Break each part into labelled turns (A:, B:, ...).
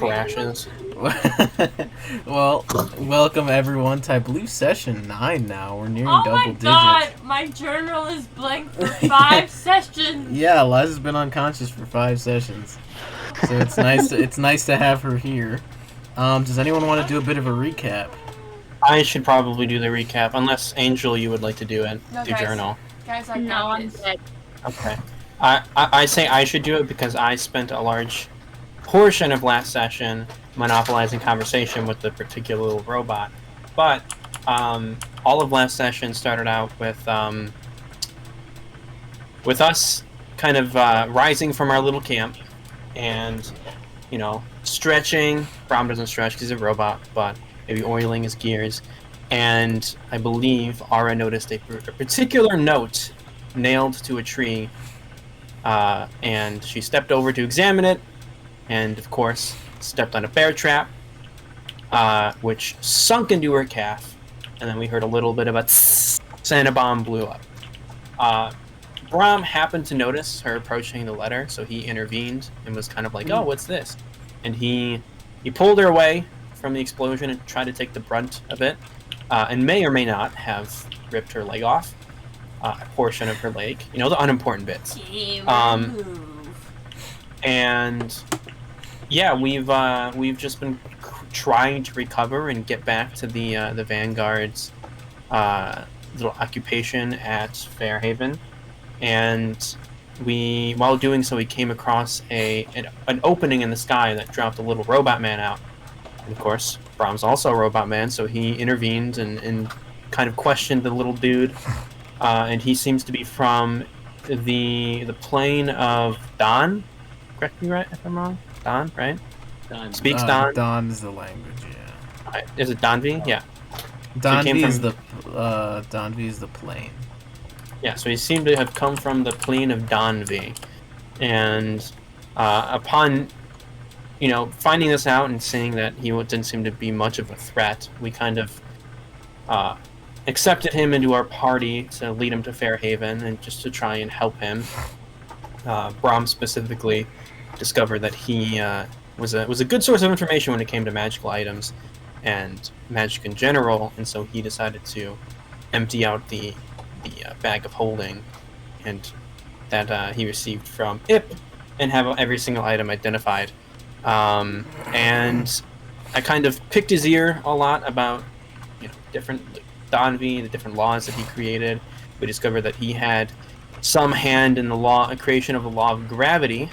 A: crashes.
B: Well, welcome everyone to, I believe, session 9 now. We're nearing double digits.
C: Oh my god, my journal is blank for 5 sessions!
B: Yeah, Eliza's been unconscious for 5 sessions. So it's nice to have her here. Does anyone want to do a bit of a recap?
A: I should probably do the recap, unless Angel, you would like to do it.
C: No,
A: do
C: guys.
A: journal.
C: Guys, I
D: No,
C: got
D: I'm
C: this.
D: dead.
A: Okay. I say I should do it because I spent a large portion of last session monopolizing conversation with the particular little robot. But all of last session started out with us kind of rising from our little camp and, you know, stretching. Brom doesn't stretch because he's a robot, but maybe oiling his gears. And I believe Ara noticed a particular note nailed to a tree, and she stepped over to examine it, and of course stepped on a bear trap, which sunk into her calf, and then we heard a little bit of a tss, and a bomb blew up. Brom happened to notice her approaching the letter, so he intervened and was kind of like, oh, what's this? And he pulled her away from the explosion and tried to take the brunt of it, and may or may not have ripped her leg off, a portion of her leg, you know, the unimportant bits. And yeah, we've just been trying to recover and get back to the Vanguard's little occupation at Fairhaven, and while doing so, we came across an opening in the sky that dropped a little robot man out. And of course, Brom's also a robot man, so he intervened and kind of questioned the little dude. And he seems to be from the plane of Don. Correct me right if I'm wrong. Don, right?
E: Don.
A: Speaks Don.
B: Don is the language, yeah.
A: Is it Donvi? Yeah.
B: Donvi is the plane.
A: Yeah, so he seemed to have come from the plane of Donvi. And upon, you know, finding this out and seeing that he didn't seem to be much of a threat, we kind of accepted him into our party to lead him to Fairhaven and just to try and help him. Brom specifically discovered that he was a good source of information when it came to magical items and magic in general, and so he decided to empty out the bag of holding and that he received from Ip and have every single item identified. And I kind of picked his ear a lot about, you know, different Donvi, the different laws that he created. We discovered that he had some hand in the creation of the law of gravity.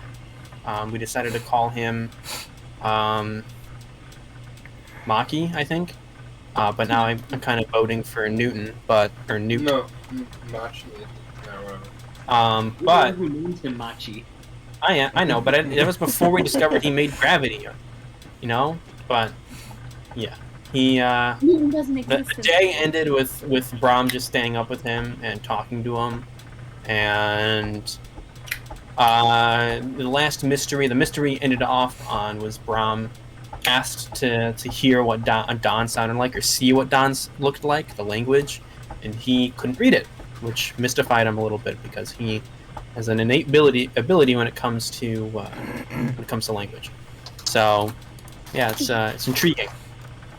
A: We decided to call him Maki, I think. But now I'm kind of voting for Newton, or Newt.
F: No, Machi. No,
A: but
E: Who names him Machi?
A: I know, but that was before we discovered he made gravity, you know. But yeah, he the day ended with Brom just staying up with him and talking to him, and the mystery ended off on was Brom asked to hear what Don sounded like or see what Don looked like, the language, and he couldn't read it, which mystified him a little bit because he has an innate ability when it comes to language. So yeah, it's intriguing.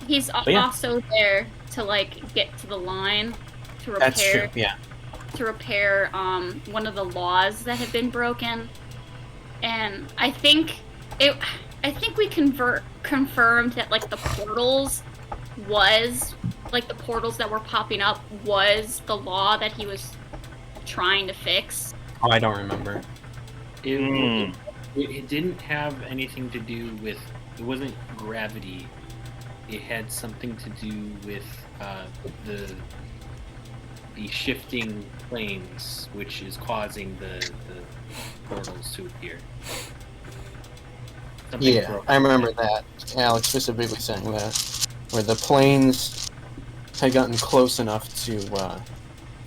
D: He's also there to like get to the line to repair.
A: That's true. Yeah.
D: To repair one of the laws that had been broken, and I think we confirmed that like the portals that were popping up was the law that he was trying to fix.
A: Oh, I don't remember.
E: It didn't have anything to do with. It wasn't gravity. It had something to do with the shifting planes, which is causing the portals to appear.
A: Yeah, broke. I remember that. Alex specifically saying that, where the planes had gotten close enough to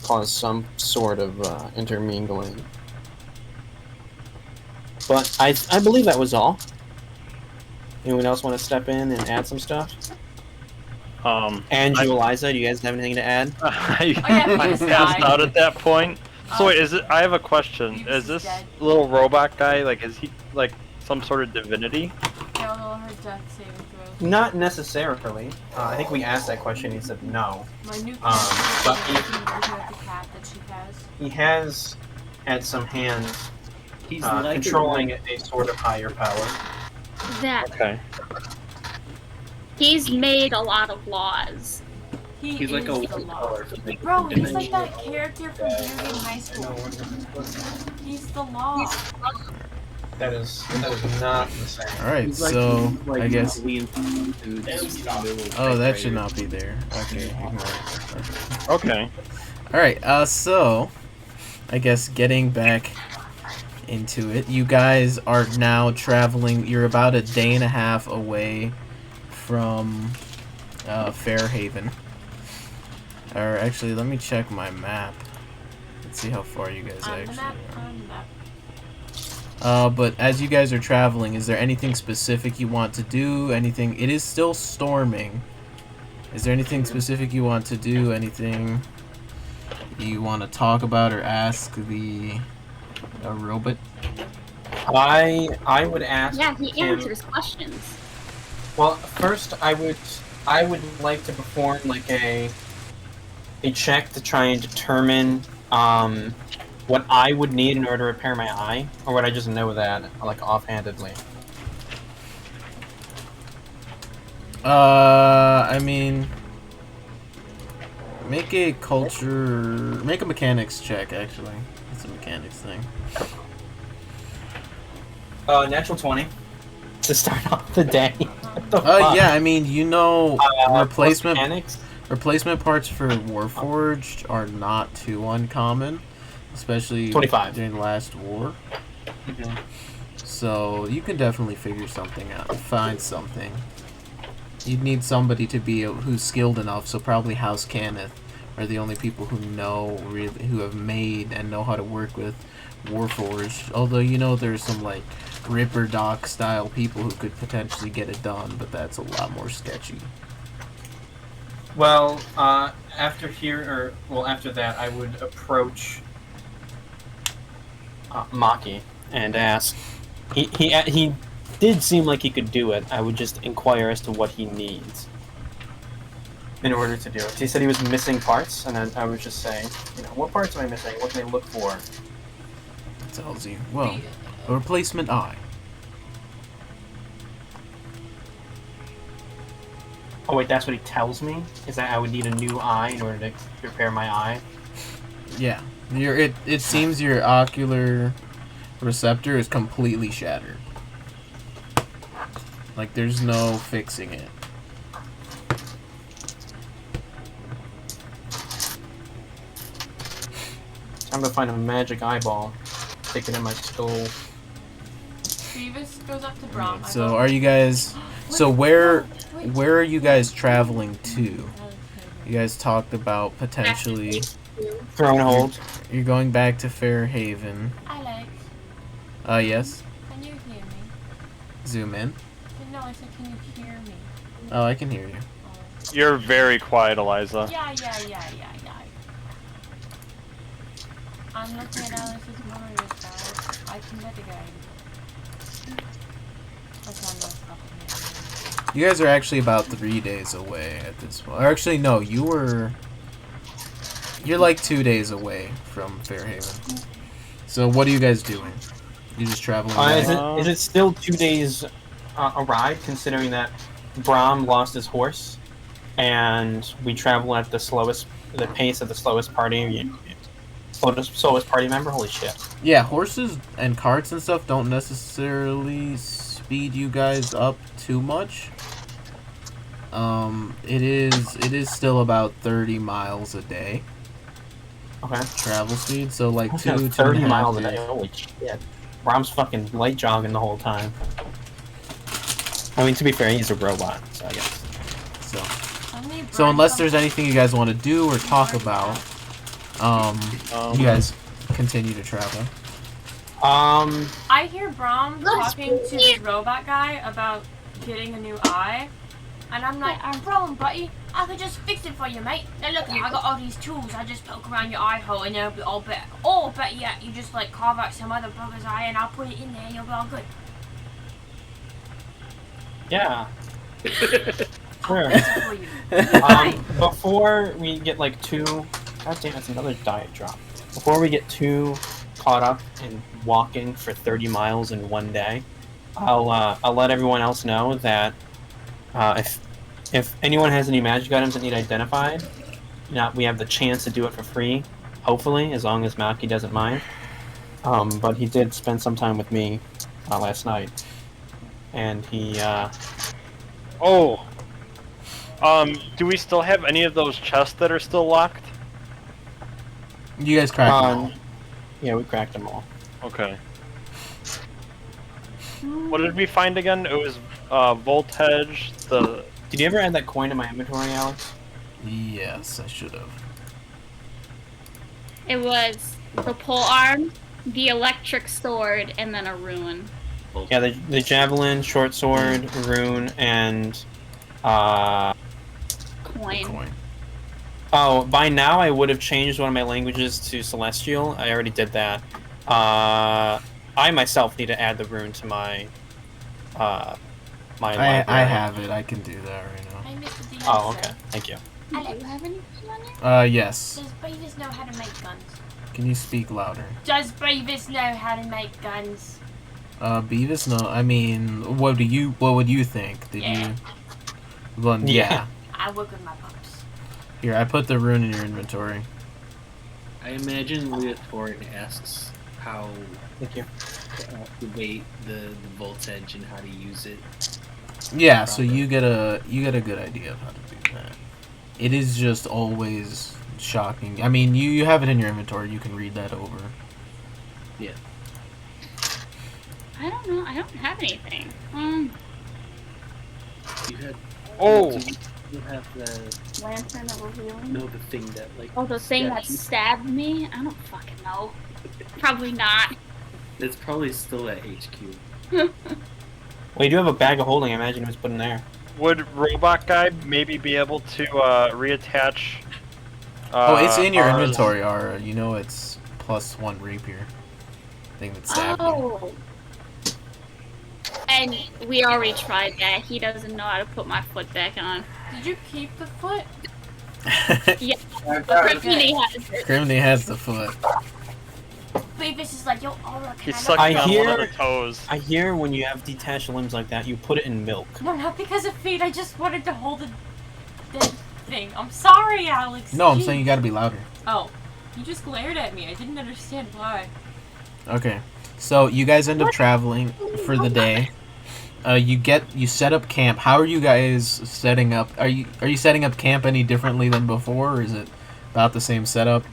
A: cause some sort of intermingling. But I believe that was all. Anyone else want to step in and add some stuff? And Eliza, do you guys have anything to add?
G: I passed out at that point. So wait, I have a question. Is this little robot guy, like, is he like some sort of divinity?
C: No, her death saving throws?
A: Not necessarily. I think we asked that question. He said no.
C: My new
A: but
C: version of the cat that she has.
A: He has had some hands
E: He's like
A: controlling a sort of higher power.
D: That
G: Okay.
D: he's made a lot of laws.
C: He
E: He's
C: is
E: like a
C: the law.
E: color for the
C: Bro, he's like
E: dimension.
C: that character from Video Game High School. He's the law.
A: That is not the same.
B: Alright,
E: He's like-
B: so
E: he's like
B: I guess.
E: Leotorin dudes.
B: Oh, that should not be there. Okay, ignore it.
G: Okay.
B: Alright, so I guess getting back into it, you guys are now traveling. You're about a day and a half away from Fairhaven. Or actually, let me check my map. Let's see how far you guys
C: On the
B: actually
C: map,
B: are.
C: on the map.
B: But as you guys are traveling, is there anything specific you want to do? Anything? It is still storming. Is there anything specific you want to do? Anything you want to talk about or ask the robot?
A: I would ask.
D: Yeah, he
A: him,
D: answers questions.
A: Well, first I would like to perform like a check to try and determine what I would need in order to repair my eye, or would I just know that like offhandedly?
B: I mean, make a mechanics check. Actually, it's a mechanics thing.
A: Natural 20 to start off the day. What the fuck?
B: Yeah. I mean, you know,
A: Plus mechanics.
B: replacement parts for Warforged are not too uncommon, especially
A: 25.
B: during the last war.
A: Mhm.
B: So you can definitely figure something out, find something. You'd need somebody to be who's skilled enough. So probably House Cannith are the only people who know really, who have made and know how to work with Warforged. Although you know there's some like Ripper Doc style people who could potentially get it done, but that's a lot more sketchy.
A: Well, after that, I would approach Maki and ask. He did seem like he could do it. I would just inquire as to what he needs in order to do it. He said he was missing parts, and then I would just say, what parts am I missing? What can I look for?
B: Tells you. Well, a replacement eye.
A: Oh wait, that's what he tells me? Is that I would need a new eye in order to repair my eye?
B: Yeah. It seems your ocular receptor is completely shattered. Like there's no fixing it.
A: I'm gonna find a magic eyeball. Stick it in my skull.
C: Beavis goes up to Brom.
B: So are you guys? So where are you guys traveling to? You guys talked about potentially.
A: Thronehold.
B: You're going back to Fairhaven.
C: Alex,
B: Yes.
C: can you hear me?
B: Zoom in.
C: No, I said, can you hear me?
B: Oh, I can hear you.
G: You're very quiet, Eliza.
C: Yeah. I'm looking at Alex's Mario style. I can get the game.
B: You guys are actually about 3 days away at this point. Or actually, no, you're like 2 days away from Fairhaven. So what are you guys doing? You just traveling away?
A: Is it still 2 days a ride, considering that Brom lost his horse, and we travel at the pace of the slowest party member? Holy shit.
B: Yeah, horses and carts and stuff don't necessarily speed you guys up too much. It is still about 30 miles a day.
A: Okay.
B: Travel speed, so like 30
A: miles a day. Holy shit. Brom's fucking light jogging the whole time. I mean, to be fair, he's a robot, so I guess.
B: So unless there's anything you guys want to do or talk about, you guys continue to travel.
C: I hear Brom talking to the robot guy about getting a new eye, and I'm like, Brom, buddy, I could just fix it for you, mate. Now look, I got all these tools. I just poke around your eye hole, and it'll be all better. Or better yet, you just like carve out some other bugger's eye, and I'll put it in there, and you'll be all good.
A: Yeah. Sure.
C: For you.
A: Before we get like too... God damn, that's another diet drop. Before we get too caught up in walking for 30 miles in one day, I'll let everyone else know that if anyone has any magic items that need identified, we have the chance to do it for free, hopefully, as long as Malky doesn't mind. But he did spend some time with me last night, and he...
G: do we still have any of those chests that are still locked?
B: You guys cracked them all.
A: Yeah, we cracked them all.
G: Okay. What did we find again? It was Voltage, the...
A: Did you ever add that coin to my inventory, Alex?
B: Yes, I should have.
D: It was the pole arm, the electric sword, and then a rune.
A: Yeah, the javelin, short sword, rune, and
D: Coin.
A: Oh, by now I would have changed one of my languages to Celestial. I already did that. I myself need to add the rune to my my library.
B: I have it. I can do that right now.
C: Hey, Mr. D.
A: Oh, okay. Thank you.
D: Do you have anything on you?
B: Yes.
C: Does Beavis know how to make guns?
B: Can you speak louder?
C: Does Beavis know how to make guns?
B: Beavis? No. I mean, what would you think? Did
C: Yeah.
B: you? Well, yeah.
C: I work with my pups.
B: Here, I put the rune in your inventory.
E: I imagine Leotorin asks how
A: Thank you.
E: to activate the voltage and how to use it.
B: Yeah, so you get a good idea of how to do that. It is just always shocking. I mean, you have it in your inventory. You can read that over.
E: Yeah.
D: I don't know. I don't have anything.
E: You had.
G: Oh!
E: You have the
D: Lantern of Revealing?
E: no the thing that like.
D: Oh, the thing that
E: stabbed you.
D: stabbed me? I don't fucking know. Probably not.
E: It's probably still at HQ.
A: Well, you do have a bag of holding. I imagine it was put in there.
G: Would Robot Guy maybe be able to reattach?
B: Oh, it's in your
G: ours?
B: inventory, Ara. You know it's +1 rapier. Thing that stabbed you.
D: Oh. And we already tried that. He doesn't know how to put my foot back on.
C: Did you keep the foot?
D: Yeah.
F: I got it.
D: Crimeny has it.
B: Crimeny has the foot.
C: Beavis is like, yo, Aura, can
G: He's
C: I
G: sucking
A: I
G: on
A: hear-
G: one of the toes.
A: I hear when you have detached limbs like that, you put it in milk.
C: No, not because of feet. I just wanted to hold a dead thing. I'm sorry, Alex.
B: No, I'm
C: Jeez.
B: saying you gotta be louder.
C: Oh, you just glared at me. I didn't understand why.
B: Okay. So you guys end up traveling for the day. You set up camp. How are you guys setting up? Are you setting up camp any differently than before, or is it about the same setup?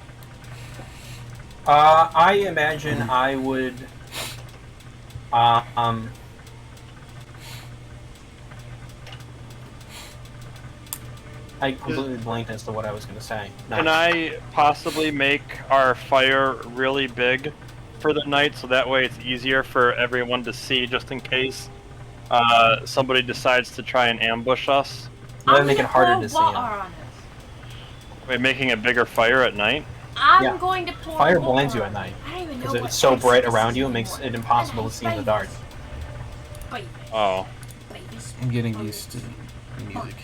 A: I imagine I would. I completely blanked as to what I was going to say. No.
G: Can I possibly make our fire really big for the night, so that way it's easier for everyone to see, just in case somebody decides to try and ambush us?
A: That'd make it harder to see.
C: Water
A: him.
C: on us.
G: By making a bigger fire at night?
C: I'm
A: Yeah.
C: going to pour
A: Fire
C: water
A: blinds you
C: on
A: at night,
C: I don't even know
A: because
C: what
A: it's so
C: this
A: bright
C: is.
A: around you, it makes it impossible to see in the dark.
C: Beavis.
G: Oh.
C: Beavis.
B: I'm getting used to the music.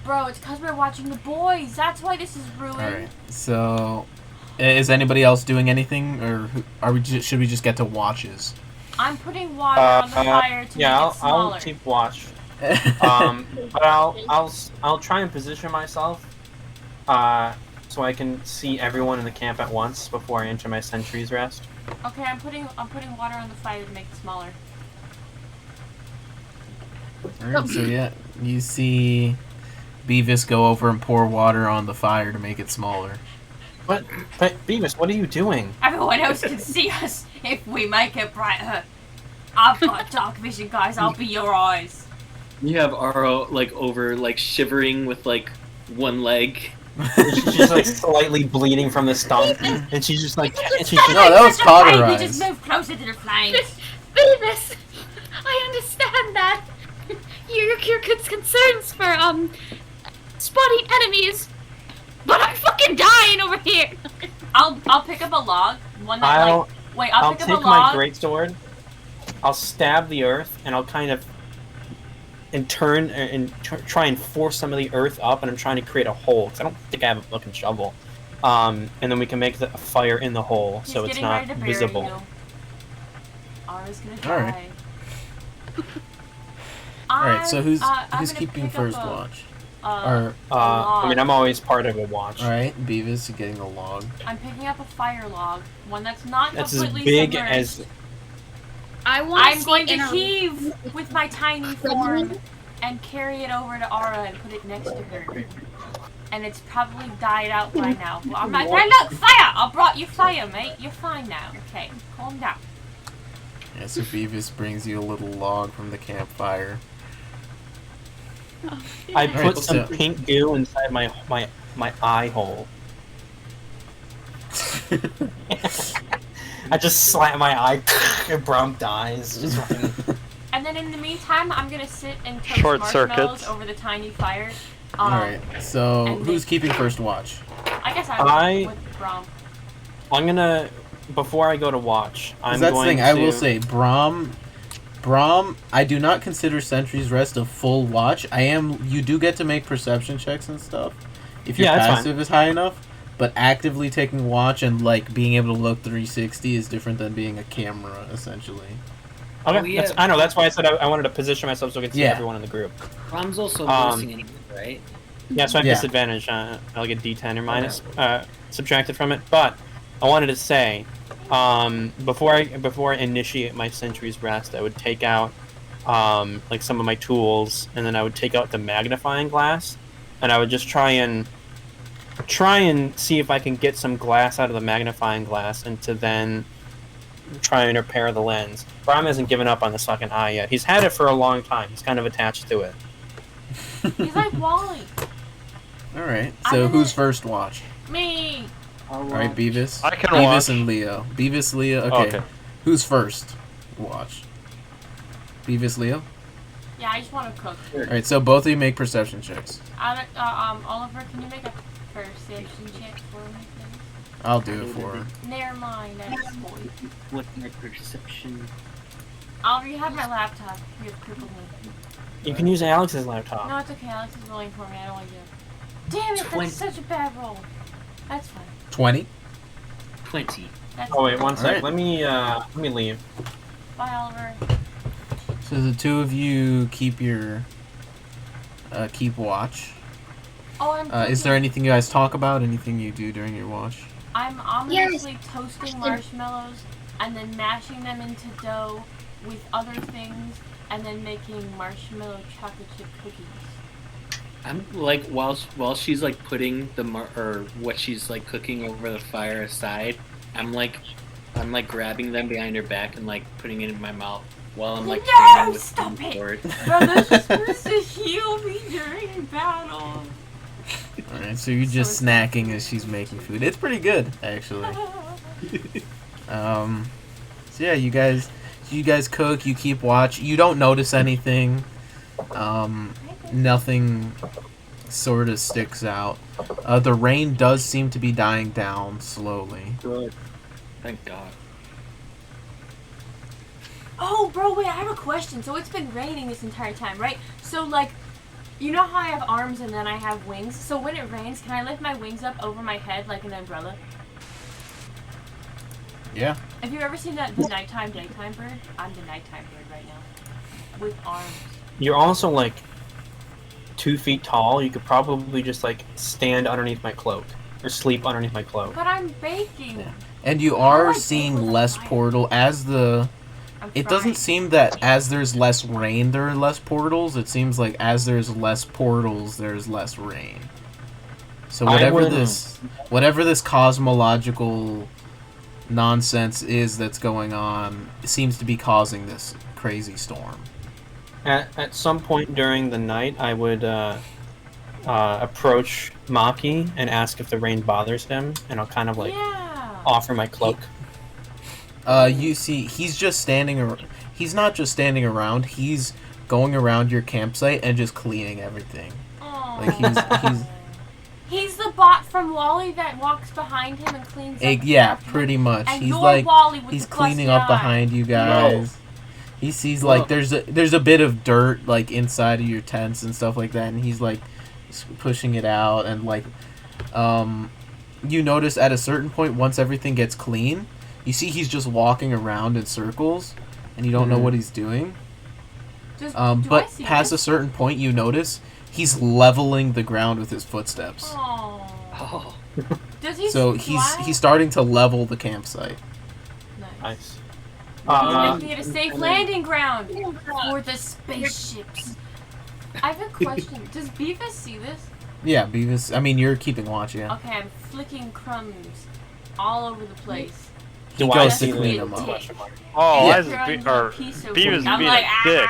C: Bro, it's because we're watching The Boys. That's why this is ruined.
B: Alright, so is anybody else doing anything, or should we just get to watches?
C: I'm putting water on the fire to
A: Yeah,
C: make it smaller.
A: I'll keep watch. But I'll try and position myself, so I can see everyone in the camp at once before I enter my sentry's rest.
C: Okay, I'm putting water on the fire to make it smaller.
B: Alright, so yeah, you see Beavis go over and pour water on the fire to make it smaller.
A: But Beavis, what are you doing?
C: Everyone else can see us if we make it brighter. I've got dark vision, guys. I'll be your eyes.
E: You have Aro like over like shivering with like one leg.
A: She's just like slightly bleeding from the stump, and she's just like,
B: No, that was
C: Such a pain,
B: cauterized.
C: We just move closer to the flames.
D: Beavis! I understand that. Your concerns for spotting enemies, but I'm fucking dying over here.
C: I'll pick up a log. One that
A: I'll
C: wait. I'll pick
A: take
C: up a
A: my
C: log.
A: greatsword, I'll stab the earth, and I'll kind of and turn and try and force some of the earth up, and I'm trying to create a hole because I don't think I have a fucking shovel. And then we can make a fire in the hole so it's not visible.
C: Aura's gonna
B: All right.
C: die.
B: Alright, so who's
C: I'm
B: keeping
C: gonna pick
B: first
C: up
B: watch?
C: a
B: Or
A: I mean, I'm always part of a watch.
B: alright, Beavis is getting a log.
C: I'm picking up a fire log, one that's not
A: That's as
C: completely
A: big
C: submerged.
A: as.
C: I'm going to heave with my tiny form and carry it over to Aura and put it next to her. And it's probably died out by now. Well, I'm like, hey, look, fire! I brought you fire, mate. You're fine now. Okay, calm down.
B: Yeah, so Beavis brings you a little log from the campfire.
A: I put
B: Alright,
A: some
B: so-
A: pink goo inside my eye hole. I just slap my eye, and Brom dies. Just fucking...
C: And then in the meantime, I'm gonna sit and toast
G: Short
C: marshmallows
G: circuits.
C: over the tiny fire.
B: Alright, so
C: and
B: who's keeping first watch?
C: I guess
A: I-
C: with Brom.
A: I'm gonna, before I go to watch, I'm
B: That's the
A: going
B: thing,
A: to...
B: I will say, Brom, I do not consider Sentry's Rest a full watch. You do get to make perception checks and stuff, if your
A: Yeah, that's fine.
B: passive is high enough, but actively taking watch and, like, being able to look 360 is different than being a camera, essentially.
A: Okay,
E: Oh, yeah.
A: I know, that's why I said I wanted to position myself so I could see
B: Yeah.
A: everyone in the group.
E: Brom's also
A: Um,
E: losing anyway, right?
A: Yeah, so I have
B: Yeah.
A: disadvantage. I'll get D10 or minus subtracted from it. But I wanted to say, before I initiate my Sentry's Rest, I would take out like some of my tools, and then I would take out the magnifying glass, and I would just try and see if I can get some glass out of the magnifying glass, and to then try and repair the lens. Brom hasn't given up on the fucking eye yet. He's had it for a long time. He's kind of attached to it.
C: He's like Wally.
B: Alright,
C: I'm
B: so
C: gonna-
B: who's first watch?
C: Me.
B: Alright, Beavis.
G: I can
B: Beavis
G: watch.
B: and Leo. Beavis, Leo,
G: Oh,
B: okay. Who's first watch? Beavis, Leo?
C: Yeah, I just want to cook.
B: Alright, so both of you make perception checks.
C: Oliver, can you make a perception check for me, please?
B: I'll do it for her.
C: Never mind, that's boy.
E: What my perception?
C: Oliver, you have my laptop. You have crippled me.
A: You can use Alex's laptop.
C: No, it's okay. Alex is rolling for me. I don't want to do it. Damn it,
E: 20.
C: that's such a bad roll. That's fine.
B: 20?
E: 20.
C: That's
A: Oh wait, one sec.
B: Alright.
A: Let me leave.
C: Bye, Oliver.
B: So the two of you keep your keep watch.
C: Oh, I'm
B: Is there
C: cooking.
B: anything you guys talk about? Anything you do during your watch?
C: I'm ominously toasting marshmallows and then mashing them into dough with other things and then making marshmallow chocolate chip cookies.
E: I'm like while she's like putting or what she's like cooking over the fire aside, I'm like grabbing them behind her back and like putting it in my mouth while I'm like
C: No,
E: training with
C: stop
E: the
C: it.
E: sword.
C: Bro, this is supposed to heal me during battle.
B: Alright, so you're just
C: So
B: snacking as she's making food. It's pretty good, actually. So yeah, you guys cook, you keep watch. You don't notice anything. Nothing sort of sticks out. The rain does seem to be dying down slowly.
E: Good. Thank God.
C: Oh, bro, wait, I have a question. So it's been raining this entire time, right? So, like, you know how I have arms and then I have wings? So when it rains, can I lift my wings up over my head like an umbrella?
B: Yeah.
C: Have you ever seen the nighttime, daytime bird? I'm the nighttime bird right now. With arms.
A: You're also like 2 feet tall. You could probably just like stand underneath my cloak or sleep underneath my cloak.
C: But I'm baking.
B: Yeah. And you
C: How
B: are
C: do I
B: seeing
C: bake with
B: less
C: fire?
B: portal as the.
C: I'm
B: It
C: frying.
B: doesn't seem that as there's less rain, there are less portals. It seems like as there's less portals, there's less rain. So whatever this cosmological nonsense is that's going on, it seems to be causing this crazy storm.
A: At some point during the night, I would approach Maki and ask if the rain bothers him, and I'll kind of like
C: Yeah.
A: offer my cloak.
B: You see, he's just standing. He's not just standing around. He's going around your campsite and just cleaning everything.
C: Aw.
B: Like he's
C: He's the bot from Wally that walks behind him and cleans up.
B: yeah,
C: after him.
B: pretty much.
C: And
B: he's
C: you're
B: like
C: Wally with
B: he's
C: the
B: cleaning
C: busted
B: up
C: eye.
B: behind you guys. He sees like there's a bit of dirt like inside of your tents and stuff like that, and he's like pushing it out, and like you notice at a certain point once everything gets clean, you see he's just walking around in circles, and you don't know what he's doing. But past a certain point, you notice he's leveling the ground with his footsteps.
C: Oh. Does he?
B: So he's starting to level the campsite.
A: Nice.
C: He's making it a safe landing ground for the spaceships. I have a question. Does Beavis see this?
B: Yeah, Beavis. I mean, you're keeping watch, yeah.
C: Okay, I'm flicking crumbs all over the place.
B: He goes to clean them up.
G: Oh,
B: Yeah.
G: Beavis being
C: I'm
G: a
C: like,
G: dick.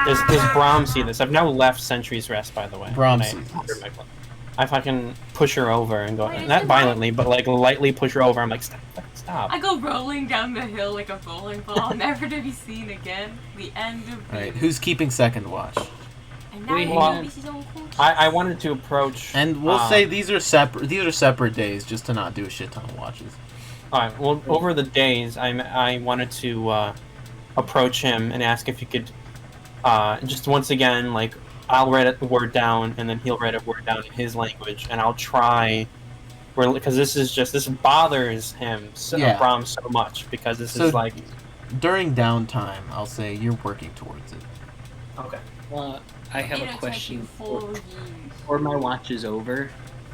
A: Does Brom see this? I've now left Sentry's Rest, by the way.
B: Brom
A: And
B: sees this.
A: I fucking push her over and go,
C: Wait, is
A: not
C: it
A: violently, but like lightly push her over. I'm like, stop.
C: I go rolling down the hill like a bowling ball, never to be seen again. The end of
B: Alright,
C: Beavis.
B: who's keeping second watch?
C: And now
E: Wait,
C: he
A: well,
C: knows his own coach.
A: I wanted to approach.
B: And we'll say these are separate days, just to not do a shit ton of watches.
A: Alright, well, over the days, I wanted to approach him and ask if he could, just once again, like, I'll write a word down, and then he'll write a word down in his language, and I'll try, because this bothers him, Brom, so much, because this is like...
B: During downtime, I'll say you're working towards it.
A: Okay.
E: Well, I have
C: It'll
E: a
C: take
E: question.
C: you 4 years.
E: Before my watch is over,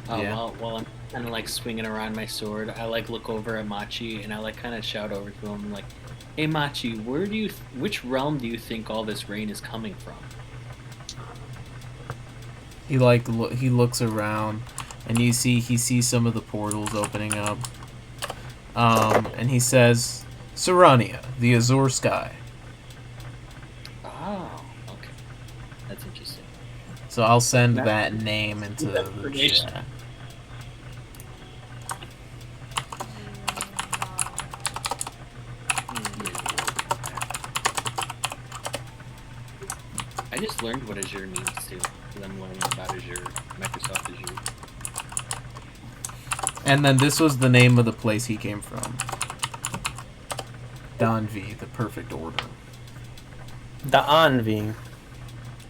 B: Yeah.
E: while I'm kind of like swinging around my sword, I like look over at Machi and I like kind of shout over to him like, "Hey Machi, which realm do you think all this rain is coming from?"
B: He he looks around, and he sees some of the portals opening up. And he says, "Serania, the Azure Sky."
E: Oh, okay, that's interesting.
B: So I'll send that name into the
E: information.
B: chat.
E: I just learned what Azure means too, because I'm learning about Azure, Microsoft Azure.
B: And then this was the name of the place he came from. Danvi, the perfect order.
A: The Anvi.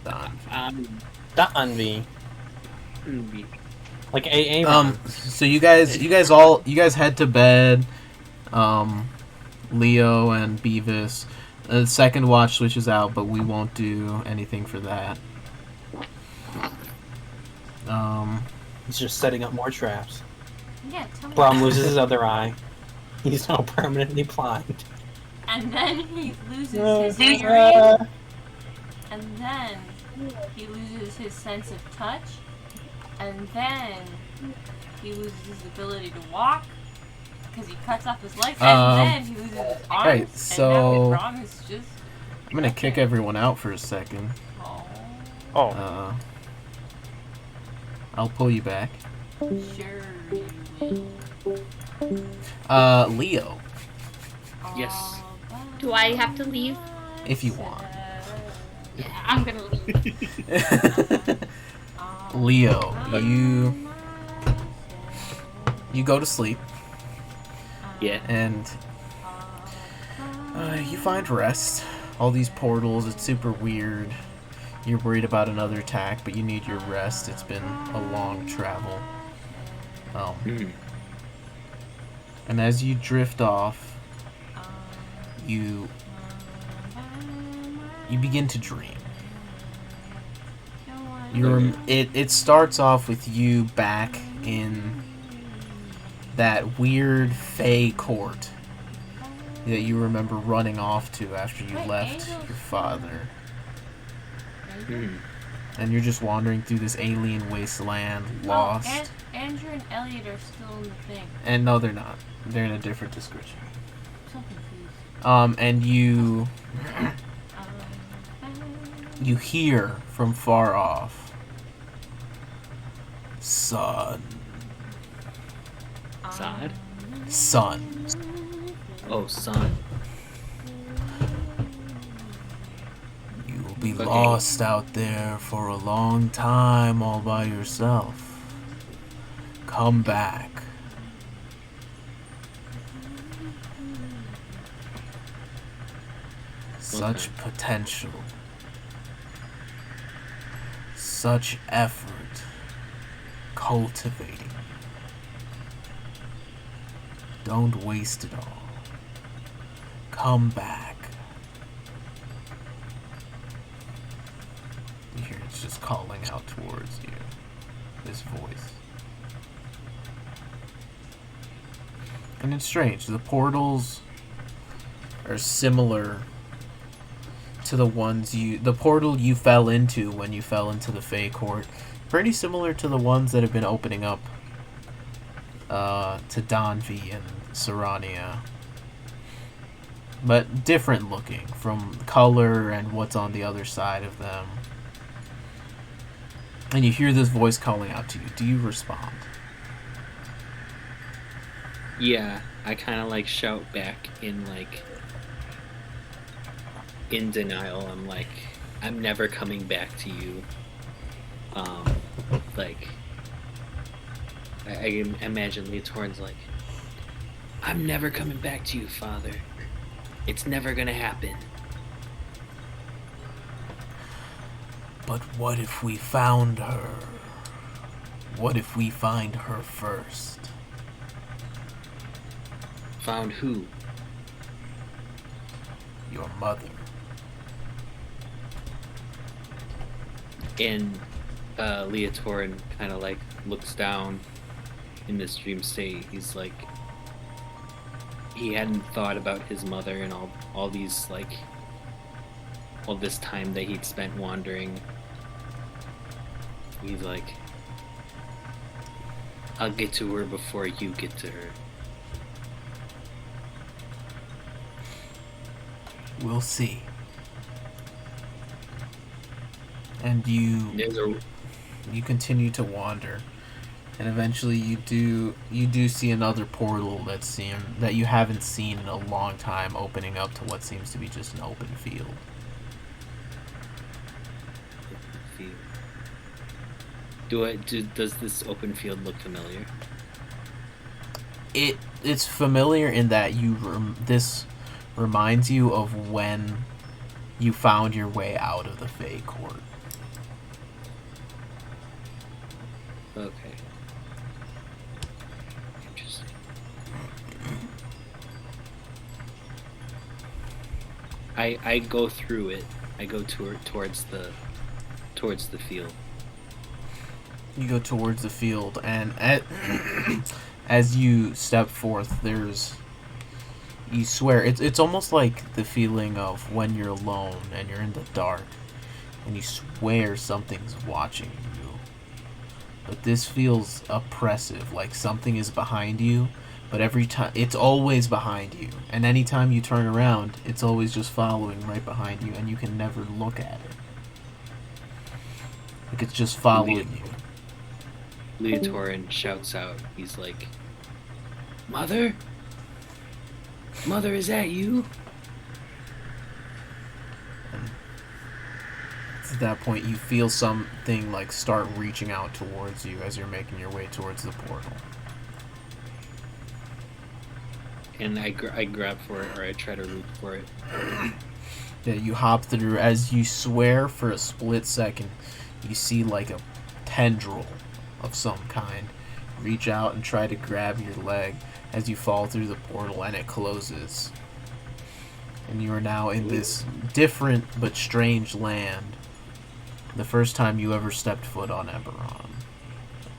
B: Danvi.
A: The Anvi. Like AA.
B: So you guys head to bed. Leo and Beavis. The second watch switches out, but we won't do anything for that.
A: He's just setting up more traps.
C: Yeah, tell me.
A: Brom loses his other eye. He's now permanently blind.
C: And then he loses his hearing. And then he loses his sense of touch. And then he loses his ability to walk because he cuts off his legs. And then he loses his arms.
B: Right, so
C: and now his Brom is just...
B: I'm gonna kick everyone out for a second.
C: Oh,
B: I'll pull you back.
C: sure you will.
B: Leo,
E: Yes.
D: Do I have to leave?
B: if you want.
D: Yeah, I'm gonna leave.
B: Leo, you go to sleep,
E: Yeah.
B: and you find rest. All these portals, it's super weird. You're worried about another attack, but you need your rest. It's been a long travel. And as you drift off, you begin to dream. It starts off with you back in that weird Fey court that you remember running off to after you left your father. And you're just wandering through this alien wasteland, lost.
C: Oh, Andrew and Elliott are still in the thing.
B: And no, they're not. They're in a different description.
C: I'm so confused.
B: And you hear from far off, "Son,
E: Sod?
B: son."
E: Oh, son.
B: You will be lost out there for a long time all by yourself. Come back. Such potential. Such effort. Cultivating. Don't waste it all. Come back. You hear it's just calling out towards you. This voice. And it's strange. The portals are similar to the ones the portal you fell into when you fell into the Fae Court. Pretty similar to the ones that have been opening up to Donvi and Serania. But different looking from color and what's on the other side of them. And you hear this voice calling out to you. Do you respond?
E: Yeah, I kind of like shout back in denial. I'm like, I'm never coming back to you. I imagine Leotorin's like, I'm never coming back to you, Father. It's never gonna happen.
B: But what if we found her? What if we find her first?
E: Found who?
B: Your mother.
E: And Leotorin kind of like looks down in this dream state. He's like, he hadn't thought about his mother and all these all this time that he'd spent wandering. He's like, I'll get to her before you get to her.
B: We'll see. And you continue to wander, and eventually you do see another portal that you haven't seen in a long time, opening up to what seems to be just an open field.
E: Does this open field look familiar?
B: It's familiar in that this reminds you of when you found your way out of the Fae Court.
E: Okay. Interesting. I go through it. I go towards the field.
B: You go towards the field, and as you step forth, you swear, it's almost like the feeling of when you're alone and you're in the dark, and you swear something's watching you. But this feels oppressive, like something is behind you, but every time, it's always behind you. And anytime you turn around, it's always just following right behind you, and you can never look at it. Like it's just following you.
E: Leotorin shouts out, he's like, Mother? Mother, is that you?
B: At that point, you feel something like start reaching out towards you as you're making your way towards the portal.
E: And I grab for it, or I try to reach for it.
B: Yeah, you hop through. As you swear for a split second, you see like a tendril of some kind reach out and try to grab your leg as you fall through the portal, and it closes. And you are now in this different but strange land. The first time you ever stepped foot on Eberron.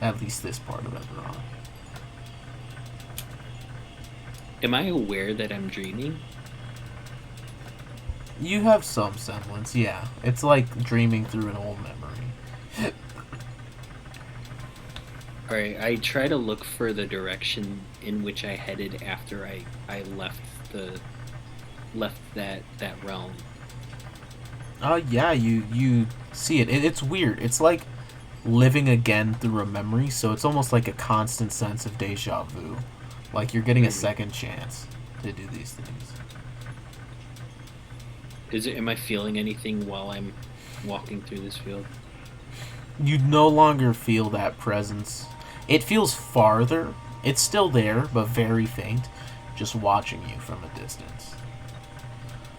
B: At least this part of Eberron.
E: Am I aware that I'm dreaming?
B: You have some semblance, yeah. It's like dreaming through an old memory.
E: Alright, I try to look for the direction in which I headed after I left that realm.
B: Yeah, you see it. It's weird. It's like living again through a memory, so it's almost like a constant sense of deja vu. Like you're getting a second chance to do these things.
E: Am I feeling anything while I'm walking through this field?
B: You no longer feel that presence. It feels farther. It's still there, but very faint, just watching you from a distance.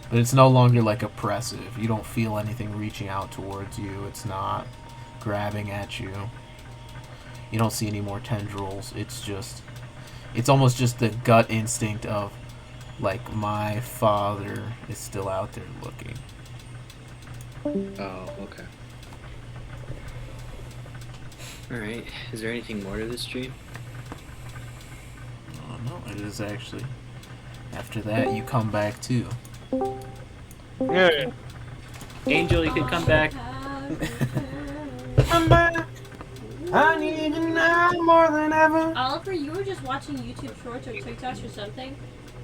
B: But it's no longer like oppressive. You don't feel anything reaching out towards you. It's not grabbing at you. You don't see any more tendrils. It's almost just the gut instinct of, like, my father is still out there looking.
E: Oh, okay. Alright, is there anything more to this dream?
B: Oh, no, it is actually. After that, you come back too.
G: Yeah.
E: Angel, you can come back.
A: I'm back. I need you now more than ever.
C: Oliver, you were just watching YouTube Shorts or TikToks or something,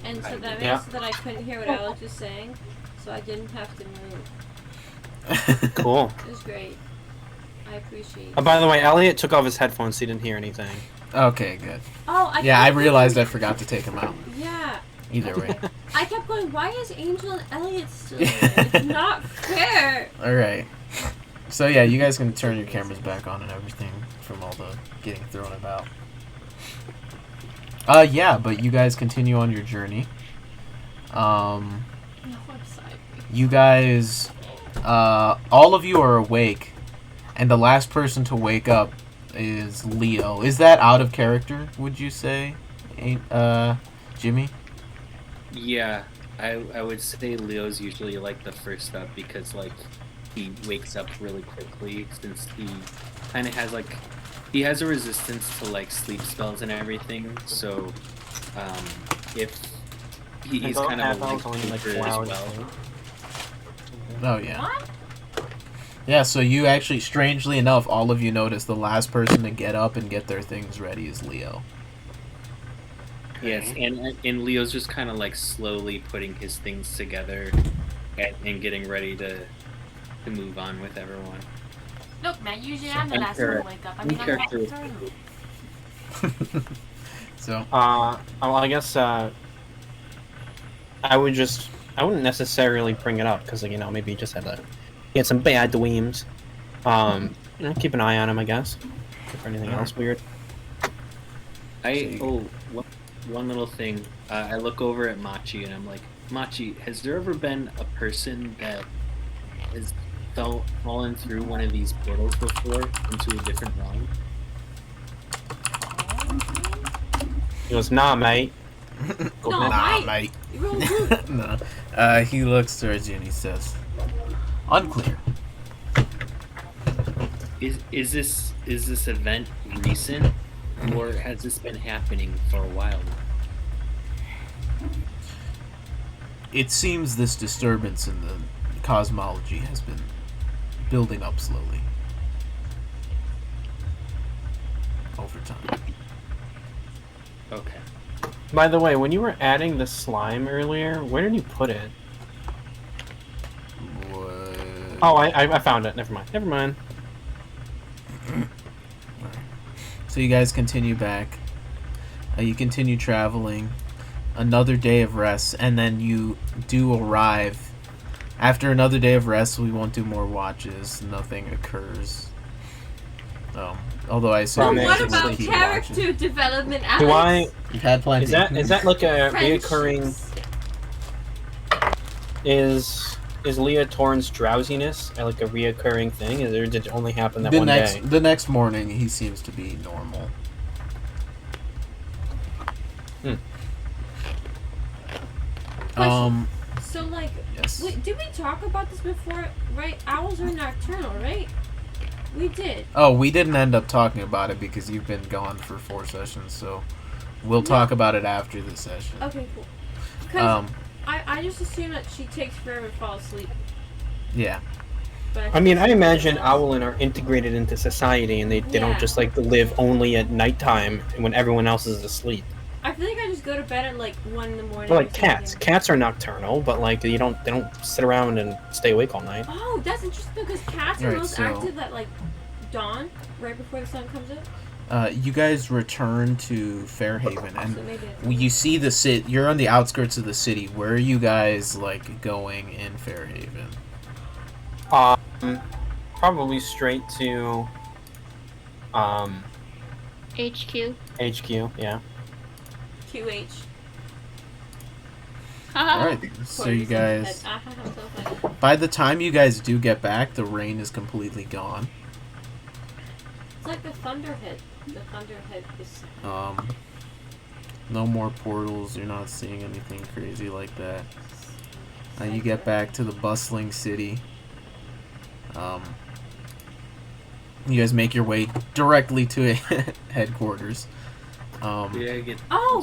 C: and so that
A: Yeah.
C: means that I couldn't hear what Alex was saying, so I didn't have to move.
A: Cool.
C: It was great. I appreciate it.
A: Oh, by the way, Elliott took off his headphones, so he didn't hear anything.
B: Okay, good.
C: Oh,
B: Yeah, I
C: kept
B: realized I
C: thinking-
B: forgot to take him out.
C: Yeah.
B: Either way.
C: I kept going, why is Angel and Elliott still there? It's not fair!
B: Alright. So yeah, you guys can turn your cameras back on and everything from all the getting thrown about. Yeah, but you guys continue on your journey.
C: No, I'm sorry.
B: You guys, all of you are awake, and the last person to wake up is Leo. Is that out of character, would you say, Jimmy?
E: Yeah, I would say Leo's usually like the first up because like he wakes up really quickly since he kind of has like he has a resistance to like sleep spells and everything. So if he's kind of a light sleeper as well.
B: Oh yeah.
C: What?
B: Yeah, so you actually, strangely enough, all of you notice the last person to get up and get their things ready is Leo.
E: Yes, and Leo's just kind of like slowly putting his things together and getting ready to move on with everyone.
C: Look, man, usually I'm the last one to wake up. I mean, I'm
E: character
C: nocturnal.
B: So,
A: Well, I guess I wouldn't necessarily bring it up because, like, you know, maybe he just had some bad dreams. You know, keep an eye on him, I guess. For anything else weird.
E: One little thing. I look over at Machi and I'm like, Machi, has there ever been a person that has fallen through one of these portals before into a different realm?
A: He goes, nah, mate.
C: No,
B: nah,
C: mate.
B: mate.
C: You're all rude.
B: No. He looks towards you and he says, unclear.
E: Is this event recent, or has this been happening for a while now?
B: It seems this disturbance in the cosmology has been building up slowly. Over time.
E: Okay.
A: By the way, when you were adding the slime earlier, where did you put it?
B: What?
A: Oh, I found it. Never mind.
B: So you guys continue back. You continue traveling. Another day of rest, and then you do arrive. After another day of rest, we won't do more watches. Nothing occurs. Although I assume
C: What
B: you
C: about
B: keep
C: character
B: watching.
C: development, Alex?
A: Do I?
B: You've had plenty.
A: Is that like a reoccurring?
C: Friendships.
A: Is Leotorin's drowsiness like a reoccurring thing? Or did it only happen that one day?
B: The next morning, he seems to be normal.
C: Question. So, like,
B: Yes.
C: wait, did we talk about this before? Right? Owls are nocturnal, right? We did.
B: Oh, we didn't end up talking about it because you've been gone for 4 sessions, so we'll talk about it after the session.
C: Okay, cool. Because I just assume that she takes forever to fall asleep.
B: Yeah.
C: But
A: I mean, I imagine Owlin are integrated into society, and they don't
C: Yeah.
A: just like live only at nighttime when everyone else is asleep.
C: I feel like I just go to bed at like 1 in the morning.
A: Well,
C: or
A: like cats.
C: something.
A: Cats are nocturnal, but like they don't sit around and stay awake all night.
C: Oh, that's interesting because cats are
B: Right,
C: most
B: so-
C: active at like dawn, right before the sun comes up.
B: You guys return to Fairhaven, and
C: So maybe it's
B: you see the city. You're on the outskirts of the city. Where are you guys like going in Fairhaven?
A: Probably straight to
D: HQ.
A: HQ. Yeah.
C: QH.
B: Alright, so you guys...
H: I'm so funny.
B: By the time you guys do get back, the rain is completely gone.
H: It's like the thunder hit. The thunder hit is...
B: No more portals, you're not seeing anything crazy like that. You get back to the bustling city. You guys make your way directly to headquarters.
H: Oh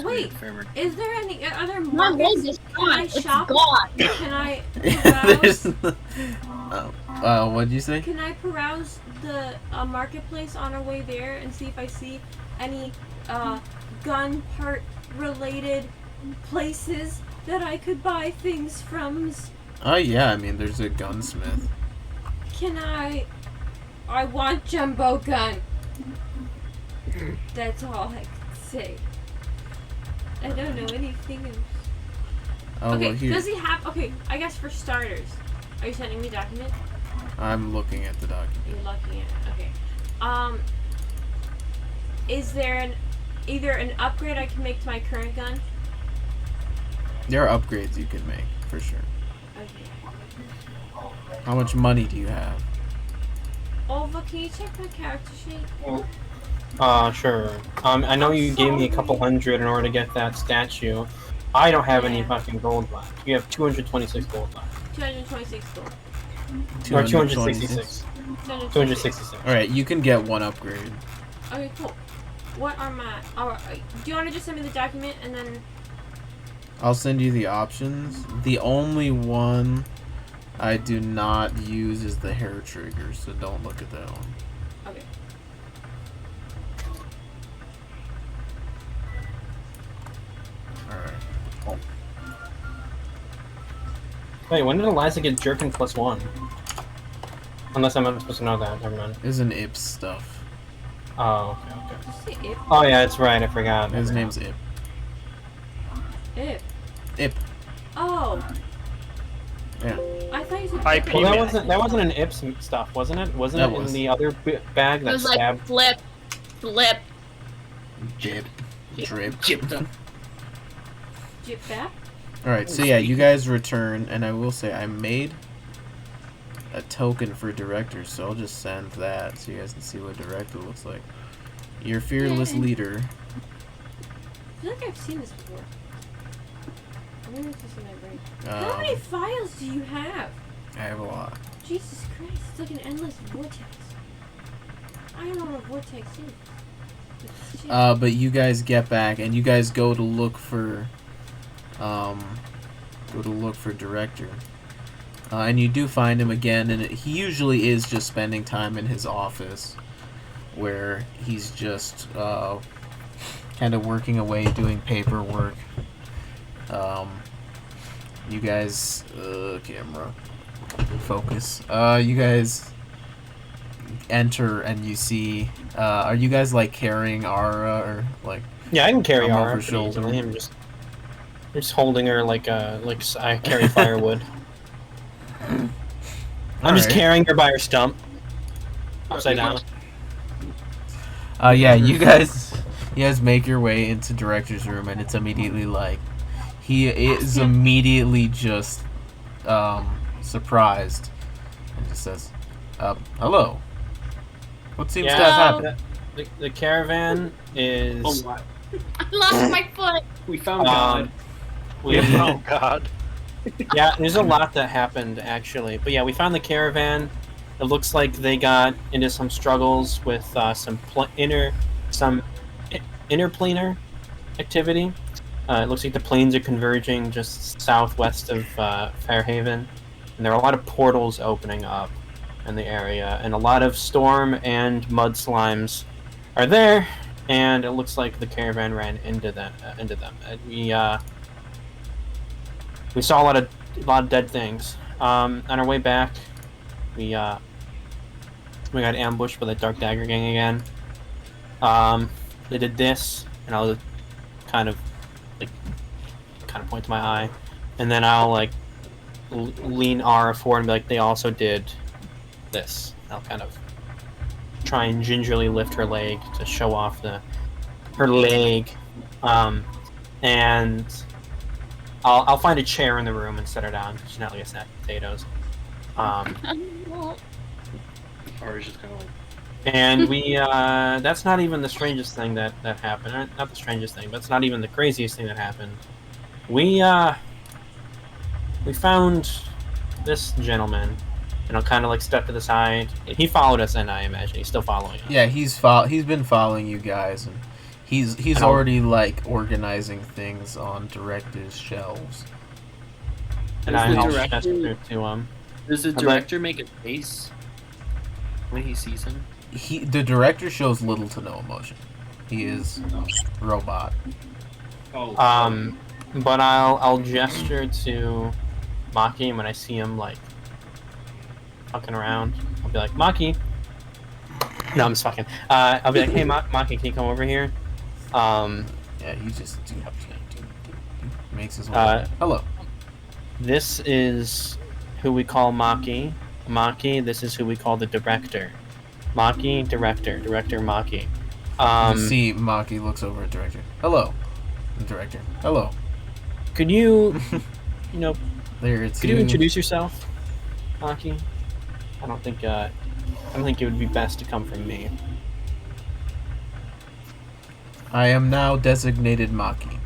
H: wait, is there any other
D: My leg
H: markets?
D: is
H: Can I
D: gone. It's
H: shop?
D: gone.
H: Can I
B: There's
H: peruse?
B: what did you say?
H: Can I peruse the marketplace on our way there and see if I see any gun part related places that I could buy things from?
B: Oh yeah, I mean there's a gunsmith.
H: Can I want jumbo gun. That's all I can say. I don't know anything else.
B: Oh
H: Okay,
B: well, here
H: does he have... Okay, I guess for starters. Are you sending me a document?
B: I'm looking at the document.
H: You're looking at it. Okay. Is there either an upgrade I can make to my current gun?
B: There are upgrades you can make for sure.
H: Okay.
B: How much money do you have?
H: Olva, can you check my character sheet?
A: Sure. I know you gave me a couple hundred in order to get that statue. I don't have any fucking gold left. You have 226 gold left.
H: 226 gold.
A: Or 266. 266.
B: Alright, you can get one upgrade.
H: Okay, cool. What are my... do you want to just send me the document and then...
B: I'll send you the options. The only one I do not use is the hair trigger, so don't look at that one.
H: Okay.
B: Alright.
A: Wait, when did Eliza get Jerkin +1? Unless I'm not supposed to know that. Never mind.
B: It's an Ips stuff.
A: Oh, okay.
H: Did you say Ip?
A: Oh yeah, that's right. I forgot.
B: His name's Ip.
H: Ip.
B: Ip.
H: Oh.
B: Yeah.
H: I thought you said
G: IP
A: Well,
G: man.
A: that wasn't an Ips stuff, wasn't it? Wasn't
B: That
A: it
B: was.
A: in the other bag
D: It
A: that
D: was like
A: stabbed?
D: flip.
B: Jib. Drip.
E: Chipped up.
H: Jip back?
B: Alright, so yeah, you guys return, and I will say I made a token for director, so I'll just send that so you guys can see what director looks like. Your fearless leader.
H: I feel like I've seen this before. I wonder if this is in my brain. How
B: Um,
H: many files do you have?
B: I have a lot.
H: Jesus Christ, it's like an endless vortex. I don't know what a vortex is. It's shit.
B: But you guys get back, and you guys go to look for, director. And you do find him again, and he usually is just spending time in his office, where he's just, kind of working away, doing paperwork. You guys, camera, focus. You guys enter, and you see, are you guys, like, carrying Ara, or, like...
A: Yeah, I can carry
B: I'm
A: Ara
B: over
A: pretty
B: shoulder.
A: easily. I'm just holding her like I carry firewood. I'm just
B: Alright.
A: carrying her by her stump, upside down.
B: Yeah, you guys make your way into director's room, and it's immediately like he is immediately just surprised and just says, "Hello. What seems to have happened?"
A: The caravan is.
E: Oh,
D: I lost my foot.
E: we found God.
G: Oh god.
A: Yeah, there's a lot that happened actually, but yeah, we found the caravan. It looks like they got into some struggles with some interplanar activity. It looks like the planes are converging just southwest of Fairhaven, and there are a lot of portals opening up in the area, and a lot of storm and mud slimes are there. And it looks like the caravan ran into them. We saw a lot of dead things. On our way back, we got ambushed by the Dark Dagger Gang again. They did this, and I'll kind of point to my eye, and then I'll like lean Ara forward and be like, they also did this. I'll kind of try and gingerly lift her leg to show off her leg, and I'll find a chair in the room and set her down. She's not like a snack of potatoes.
E: Or is just kind of like.
A: And we, that's not even the strangest thing that happened. Not the strangest thing, but it's not even the craziest thing that happened. We found this gentleman, and I'll kind of like step to the side. He followed us, and I imagine he's still following us.
B: Yeah, he's been following you guys, and he's already like organizing things on director's shelves.
A: And I'll gesture to him.
E: Does the director make a face when he sees him?
B: The director shows little to no emotion. He is robot.
E: Oh.
A: But I'll gesture to Maki when I see him like fucking around. I'll be like, Maki. No, I'm just fucking. I'll be like, hey, Maki, can you come over here?
B: Yeah, he just makes his way. Hello.
A: This is who we call Maki. Maki, this is who we call the director. Maki, director, Maki.
B: You see, Maki looks over at director. Hello, director. Hello.
A: Could you, could you introduce yourself, Maki? I don't think it would be best to come from me.
B: I am now designated Maki.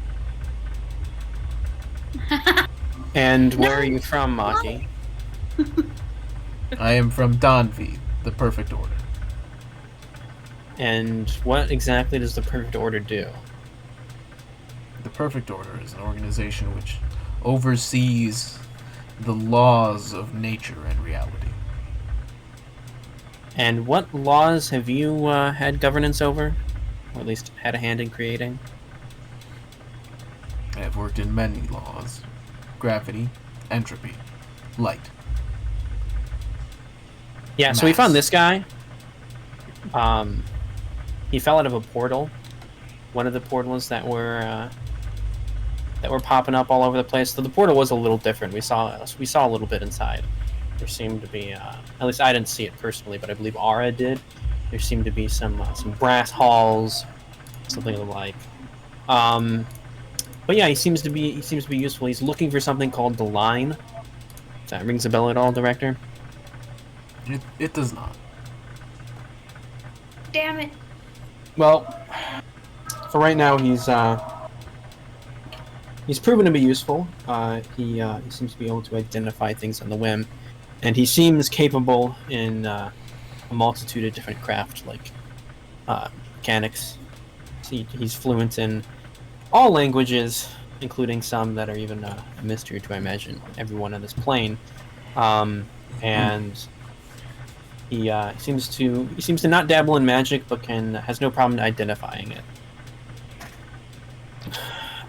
A: And where are you from, Maki?
B: I am from Donvi, the Perfect Order.
A: And what exactly does the Perfect Order do?
B: The Perfect Order is an organization which oversees the laws of nature and reality.
A: And what laws have you had governance over? Or at least had a hand in creating?
B: I have worked in many laws. Gravity, entropy, light.
A: Yeah, so we found this guy. He fell out of a portal. One of the portals that were popping up all over the place. So the portal was a little different. We saw a little bit inside. There seemed to be, at least I didn't see it personally, but I believe Aura did. There seemed to be some brass halls, something of the like. But yeah, he seems to be useful. He's looking for something called the Line. If that rings a bell at all, Director?
B: It does not.
D: Damn it.
A: Well, for right now, he's proven to be useful. He seems to be able to identify things on the whim, and he seems capable in a multitude of different craft, like mechanics. He's fluent in all languages, including some that are even a mystery to, I imagine, everyone on this plane. And he seems to not dabble in magic, but has no problem identifying it.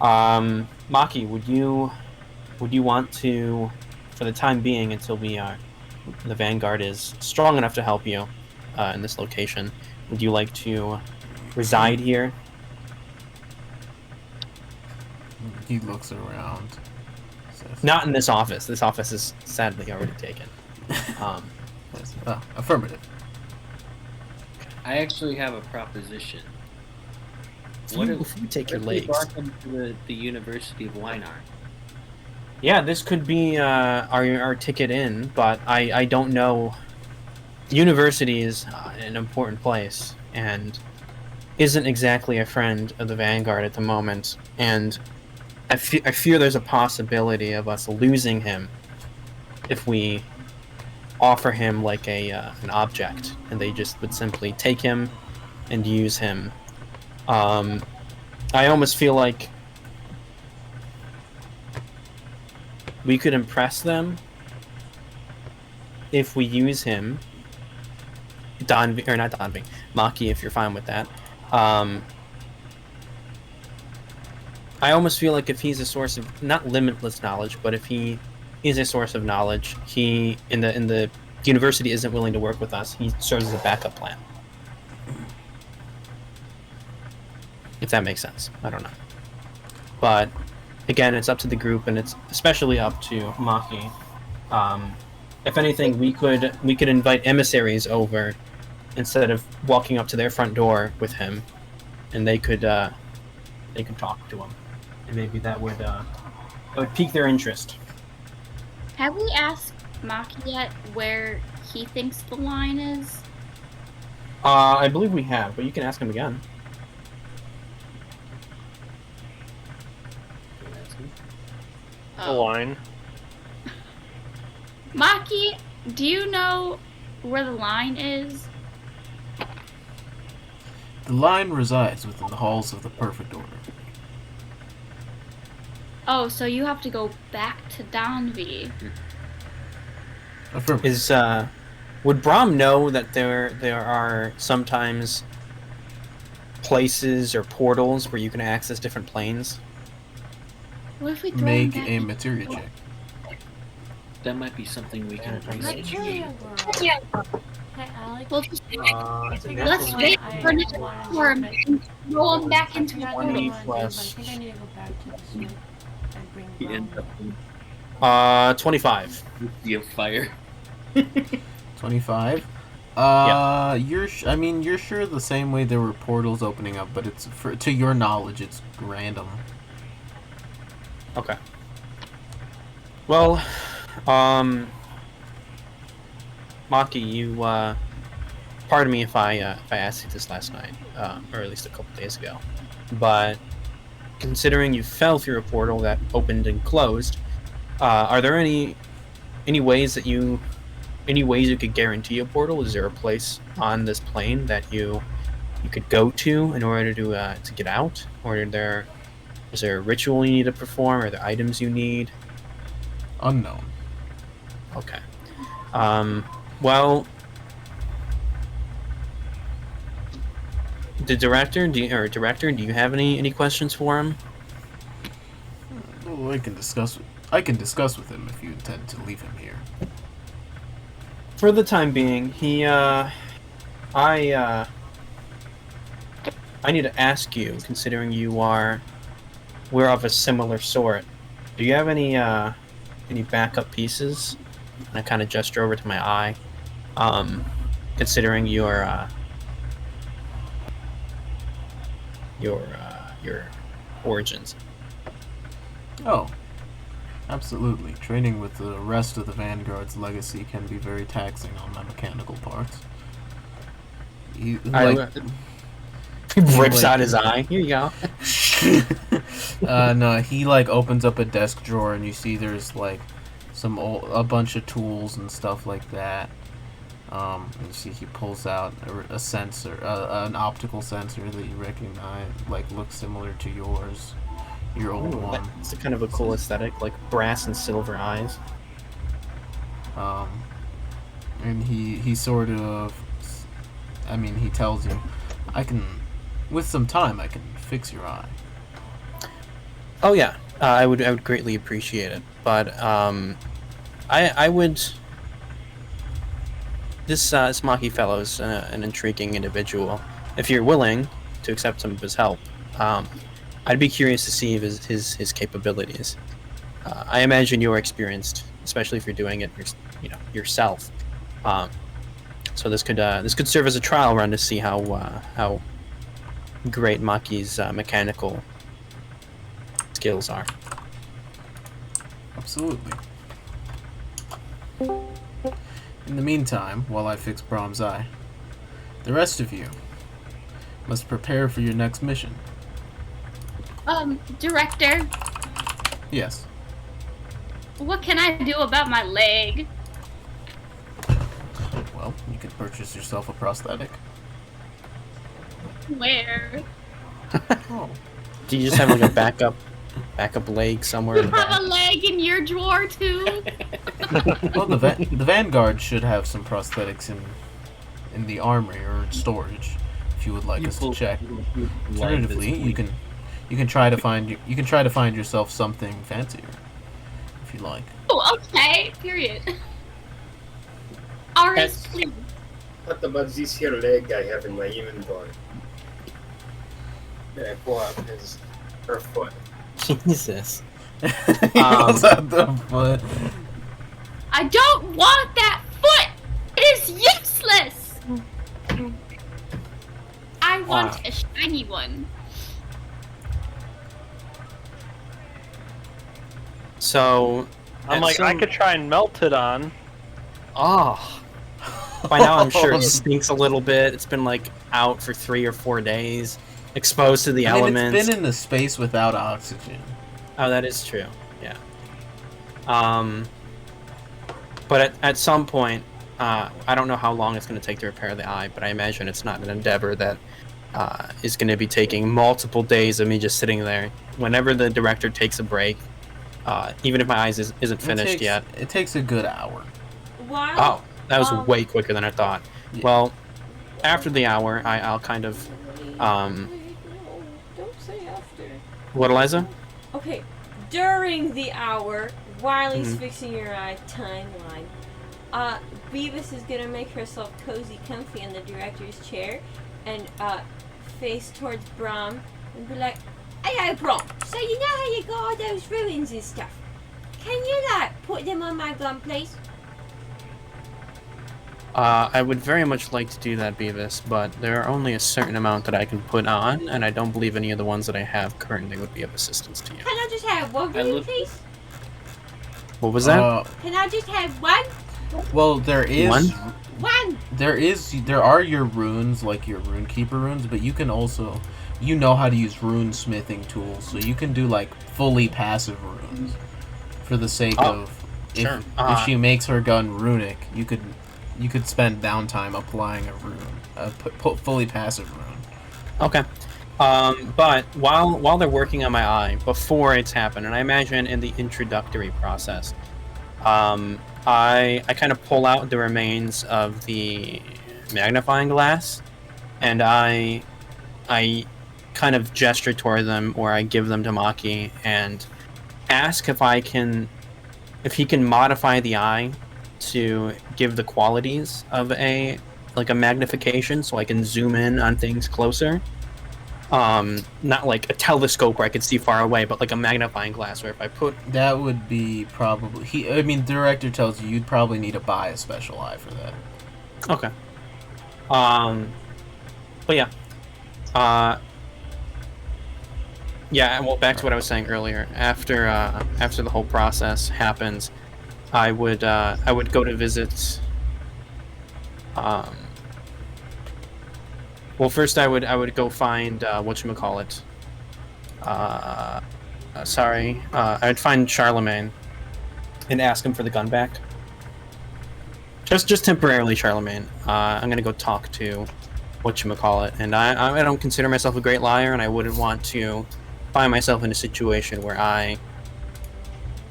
A: Maki, would you want to, for the time being, until the Vanguard is strong enough to help you in this location, would you like to reside here?
B: He looks around.
A: Not in this office. This office is sadly already taken.
B: Affirmative.
E: I actually have a proposition.
A: If you take your legs.
E: Welcome to the University of Weinar.
A: Yeah, this could be our ticket in, but I don't know. University is an important place, and isn't exactly a friend of the Vanguard at the moment, and I fear there's a possibility of us losing him if we offer him like an object, and they just would simply take him and use him. I almost feel like we could impress them if we use him. Maki, if you're fine with that. I almost feel like if he's a source of not limitless knowledge, but if he is a source of knowledge, he in the university isn't willing to work with us. He serves as a backup plan. If that makes sense, I don't know. But again, it's up to the group, and it's especially up to Maki. If anything, we could invite emissaries over instead of walking up to their front door with him, and they could talk to him, and maybe that would would pique their interest.
D: Have we asked Maki yet where he thinks the line is?
A: I believe we have, but you can ask him again.
G: The line.
D: Maki, do you know where the line is?
B: The line resides within the halls of the Perfect Order.
D: Oh, so you have to go back to Donvi.
B: Affirmative.
A: Would Brom know that there are sometimes places or portals where you can access different planes?
D: What if we throw
B: Make
D: him back
B: a
D: in-
B: materia check.
E: That might be something we can research.
H: Hey, Alec.
D: Well, just
A: It's a
D: let's
A: natural
D: wait
H: I-
D: for next storm and roll him back into the
H: I
D: portal.
A: 20
H: I
A: plus-
H: think I need to go back to the suit and bring
E: He
H: Brom
E: ends up
H: with
A: 25.
E: in the fire.
B: 25. You're sure the same way there were portals opening up, but it's to your knowledge, it's random.
A: Okay. Well, Maki, you, pardon me if I asked you this last night, or at least a couple days ago, but considering you fell through a portal that opened and closed, are there any ways that you could guarantee a portal? Is there a place on this plane that you could go to in order to get out, or is there a ritual you need to perform? Are there items you need?
B: Unknown.
A: Okay. Well, the director, do you have any questions for him?
B: Well, I can discuss with him if you intend to leave him here.
A: For the time being, I need to ask you, considering we're of a similar sort. Do you have any backup pieces? And I kind of gesture over to my eye. Considering your origins.
B: Oh, absolutely. Training with the rest of the Vanguard's legacy can be very taxing on my mechanical parts.
A: He rips out his eye. Here you go.
B: No, he opens up a desk drawer and you see there's a bunch of tools and stuff like that. And you see he pulls out a sensor, an optical sensor that you recognize, looks similar to yours, your old one.
A: It's kind of a cool aesthetic, like brass and silver eyes.
B: And he sort of, he tells you, with some time, I can fix your eye.
A: Oh yeah, I would greatly appreciate it. But I would. This Maki fellow's an intriguing individual. If you're willing to accept some of his help, I'd be curious to see his capabilities. I imagine you're experienced, especially if you're doing it, yourself. So this could serve as a trial run to see how great Maki's mechanical skills are.
B: Absolutely. In the meantime, while I fix Brom's eye, the rest of you must prepare for your next mission.
D: Director,
B: Yes.
D: what can I do about my leg?
B: Well, you could purchase yourself a prosthetic.
D: Where?
B: Oh.
A: Do you just have a backup leg somewhere?
D: You
A: in the
D: have
A: back?
D: a leg in your drawer too?
B: Well, the Vanguard should have some prosthetics in the armory or in storage. If you would like us to check. Alternatively, you can try to find yourself something fancier, if you like.
D: Oh, okay. Period. Alright,
F: Yes.
D: please.
F: What about this here leg I have in my inventory? Then I pull out her foot.
A: Jesus.
B: He pulls out the foot.
D: I don't want that foot! It is useless! I want
A: Wow.
D: a shiny one.
A: So
G: I'm like, I could try and melt it on.
A: Oh. By now I'm sure it stinks a little bit. It's been like out for 3 or 4 days, exposed to the elements.
B: It's been in the space without oxygen.
A: Oh, that is true. Yeah. But at some point, I don't know how long it's going to take to repair the eye, but I imagine it's not an endeavor that is going to be taking multiple days of me just sitting there. Whenever the director takes a break, even if my eyes isn't finished yet.
B: It takes a good hour.
A: Oh, that was way quicker than I thought.
B: Yeah.
A: Well, after the hour, I'll kind of...
H: Don't say after.
A: What, Eliza?
H: Okay, during the hour, while he's fixing your eye timeline, Beavis is gonna make herself cozy, comfy in the director's chair, and face towards Brom, and be like, "Hey, Brom. So you know how you got all those ruins and stuff? Can you put them on my gun, please?"
A: I would very much like to do that, Beavis, but there are only a certain amount that I can put on, and I don't believe any of the ones that I have currently would be of assistance to you.
H: Can I just have one rune, please?
A: What was that?
H: Can I just have one?
B: Well, there is
H: One.
B: There are your runes, like your Runekeeper runes, but you can also, you know how to use rune smithing tools, so you can do like fully passive runes. For the sake of,
A: sure.
B: If she makes her gun runic, you could spend downtime applying a rune, a fully passive rune.
A: Okay. But while they're working on my eye, before it's happened, and I imagine in the introductory process, I kind of pull out the remains of the magnifying glass, and I kind of gesture toward them, or I give them to Maki, and ask if he can modify the eye to give the qualities of a magnification, so I can zoom in on things closer. Not like a telescope where I could see far away, but like a magnifying glass where if I put... That
B: would be probably... the director tells you you'd probably need to buy a special eye for that.
A: Okay. But yeah. Yeah, well, back to what I was saying earlier. After the whole process happens, I would go to visit... Well, first I would go find whatchamacallit. I'd find Charlemagne and ask him for the gun back. Just temporarily, Charlemagne. I'm gonna go talk to whatchamacallit, and I don't consider myself a great liar, and I wouldn't want to find myself in a situation where I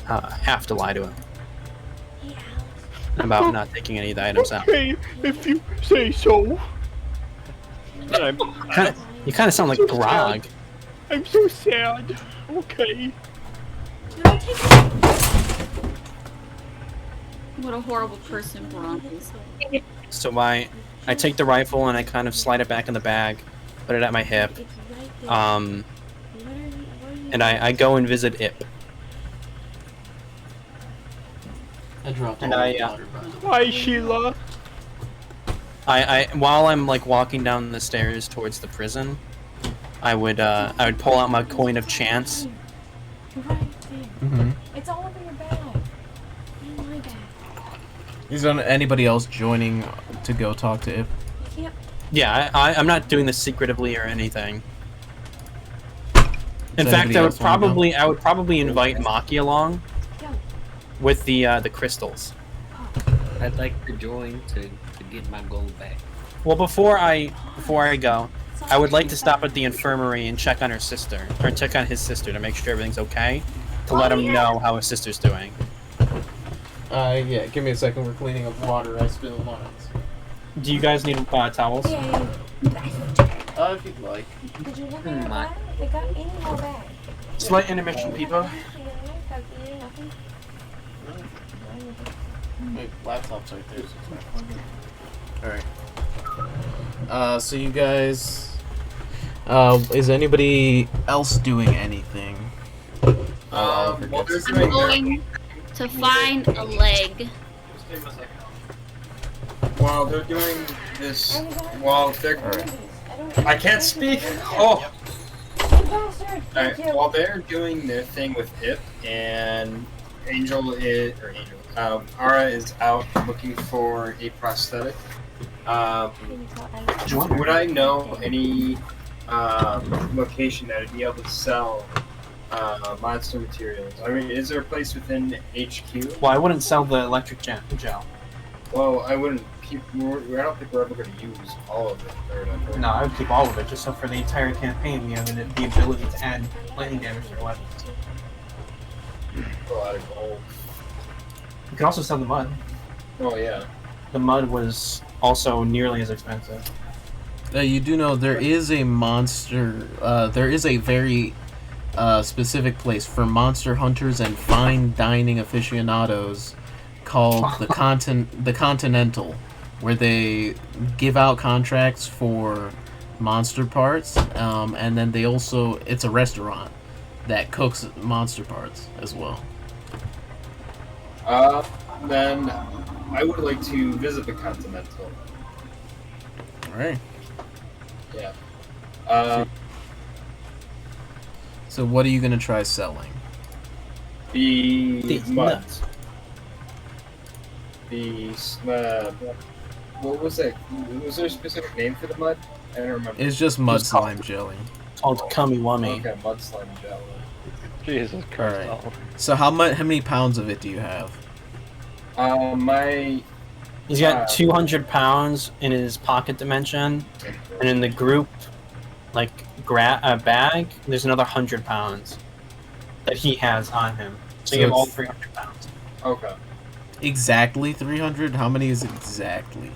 A: have to lie to him about not taking any of the items out.
I: Okay, if you say so.
A: You kind of sound like Grog.
I: Sad. I'm so sad. Okay.
D: What a horrible person Brom is.
A: So I take the rifle and I kind of slide it back in the bag, put it at my hip, and I go and visit Ip.
B: I dropped
A: and
I: Hi, Sheila.
A: I while I'm like walking down the stairs towards the prison, I would pull out my coin of chance.
H: It's all over your bag. In my bag.
B: Is there anybody else joining to go talk to Ip?
H: Yep.
A: Yeah, I'm not doing this secretively or anything. In fact, I would probably invite Maki along with the crystals.
E: I'd like to join to get my gold back.
A: Well, before I go, I would like to stop at the infirmary and check on her sister, or check on his sister to make sure everything's okay, to let him know how his sister's doing.
B: Yeah, give me a second. We're cleaning up water I spilled on it.
A: Do you guys need towels?
H: Yeah.
B: If you'd like.
H: Did you look in your bag? They got any more bag.
A: Slight intermission, people.
B: My laptop's right there. Alright. So you guys... is anybody else doing anything?
F: Well, they're
D: I'm going to find a leg.
F: While they're doing this, while they're... I can't speak! Oh! Alright, while they're doing their thing with Ip and Ara is out looking for a prosthetic. Would I know any location that I'd be able to sell monster materials? I mean, is there a place within HQ?
A: Well, I wouldn't sell the electric gel.
F: Well, I wouldn't keep. I don't think we're ever going to use all of it. Or whatever.
A: No, I would keep all of it, just so for the entire campaign we have the ability to add lightning damage to our weapons.
F: A lot of gold.
A: You can also sell the mud.
F: Oh yeah.
A: The mud was also nearly as expensive.
B: You do know there is a monster. There is a very specific place for monster hunters and fine dining aficionados called the Continental, where they give out contracts for monster parts, and then they also it's a restaurant that cooks monster parts as well.
F: Then I would like to visit the Continental.
B: All right.
F: Yeah.
B: So what are you gonna try selling?
F: The mud.
A: nuts.
F: What was that? Was there a specific name for the mud? I don't remember.
B: It's just mud
A: Just call
B: slime jelly.
A: Called Cummy Wummy.
F: Okay, mud slime jelly.
G: Jesus Christ.
B: Alright. So how many pounds of it do you have?
A: He's got 200 pounds in his pocket dimension, and in the group, like bag, there's another 100 pounds that he has on him. So you have all 300 pounds.
F: Okay.
B: Exactly 300? How many is it exactly?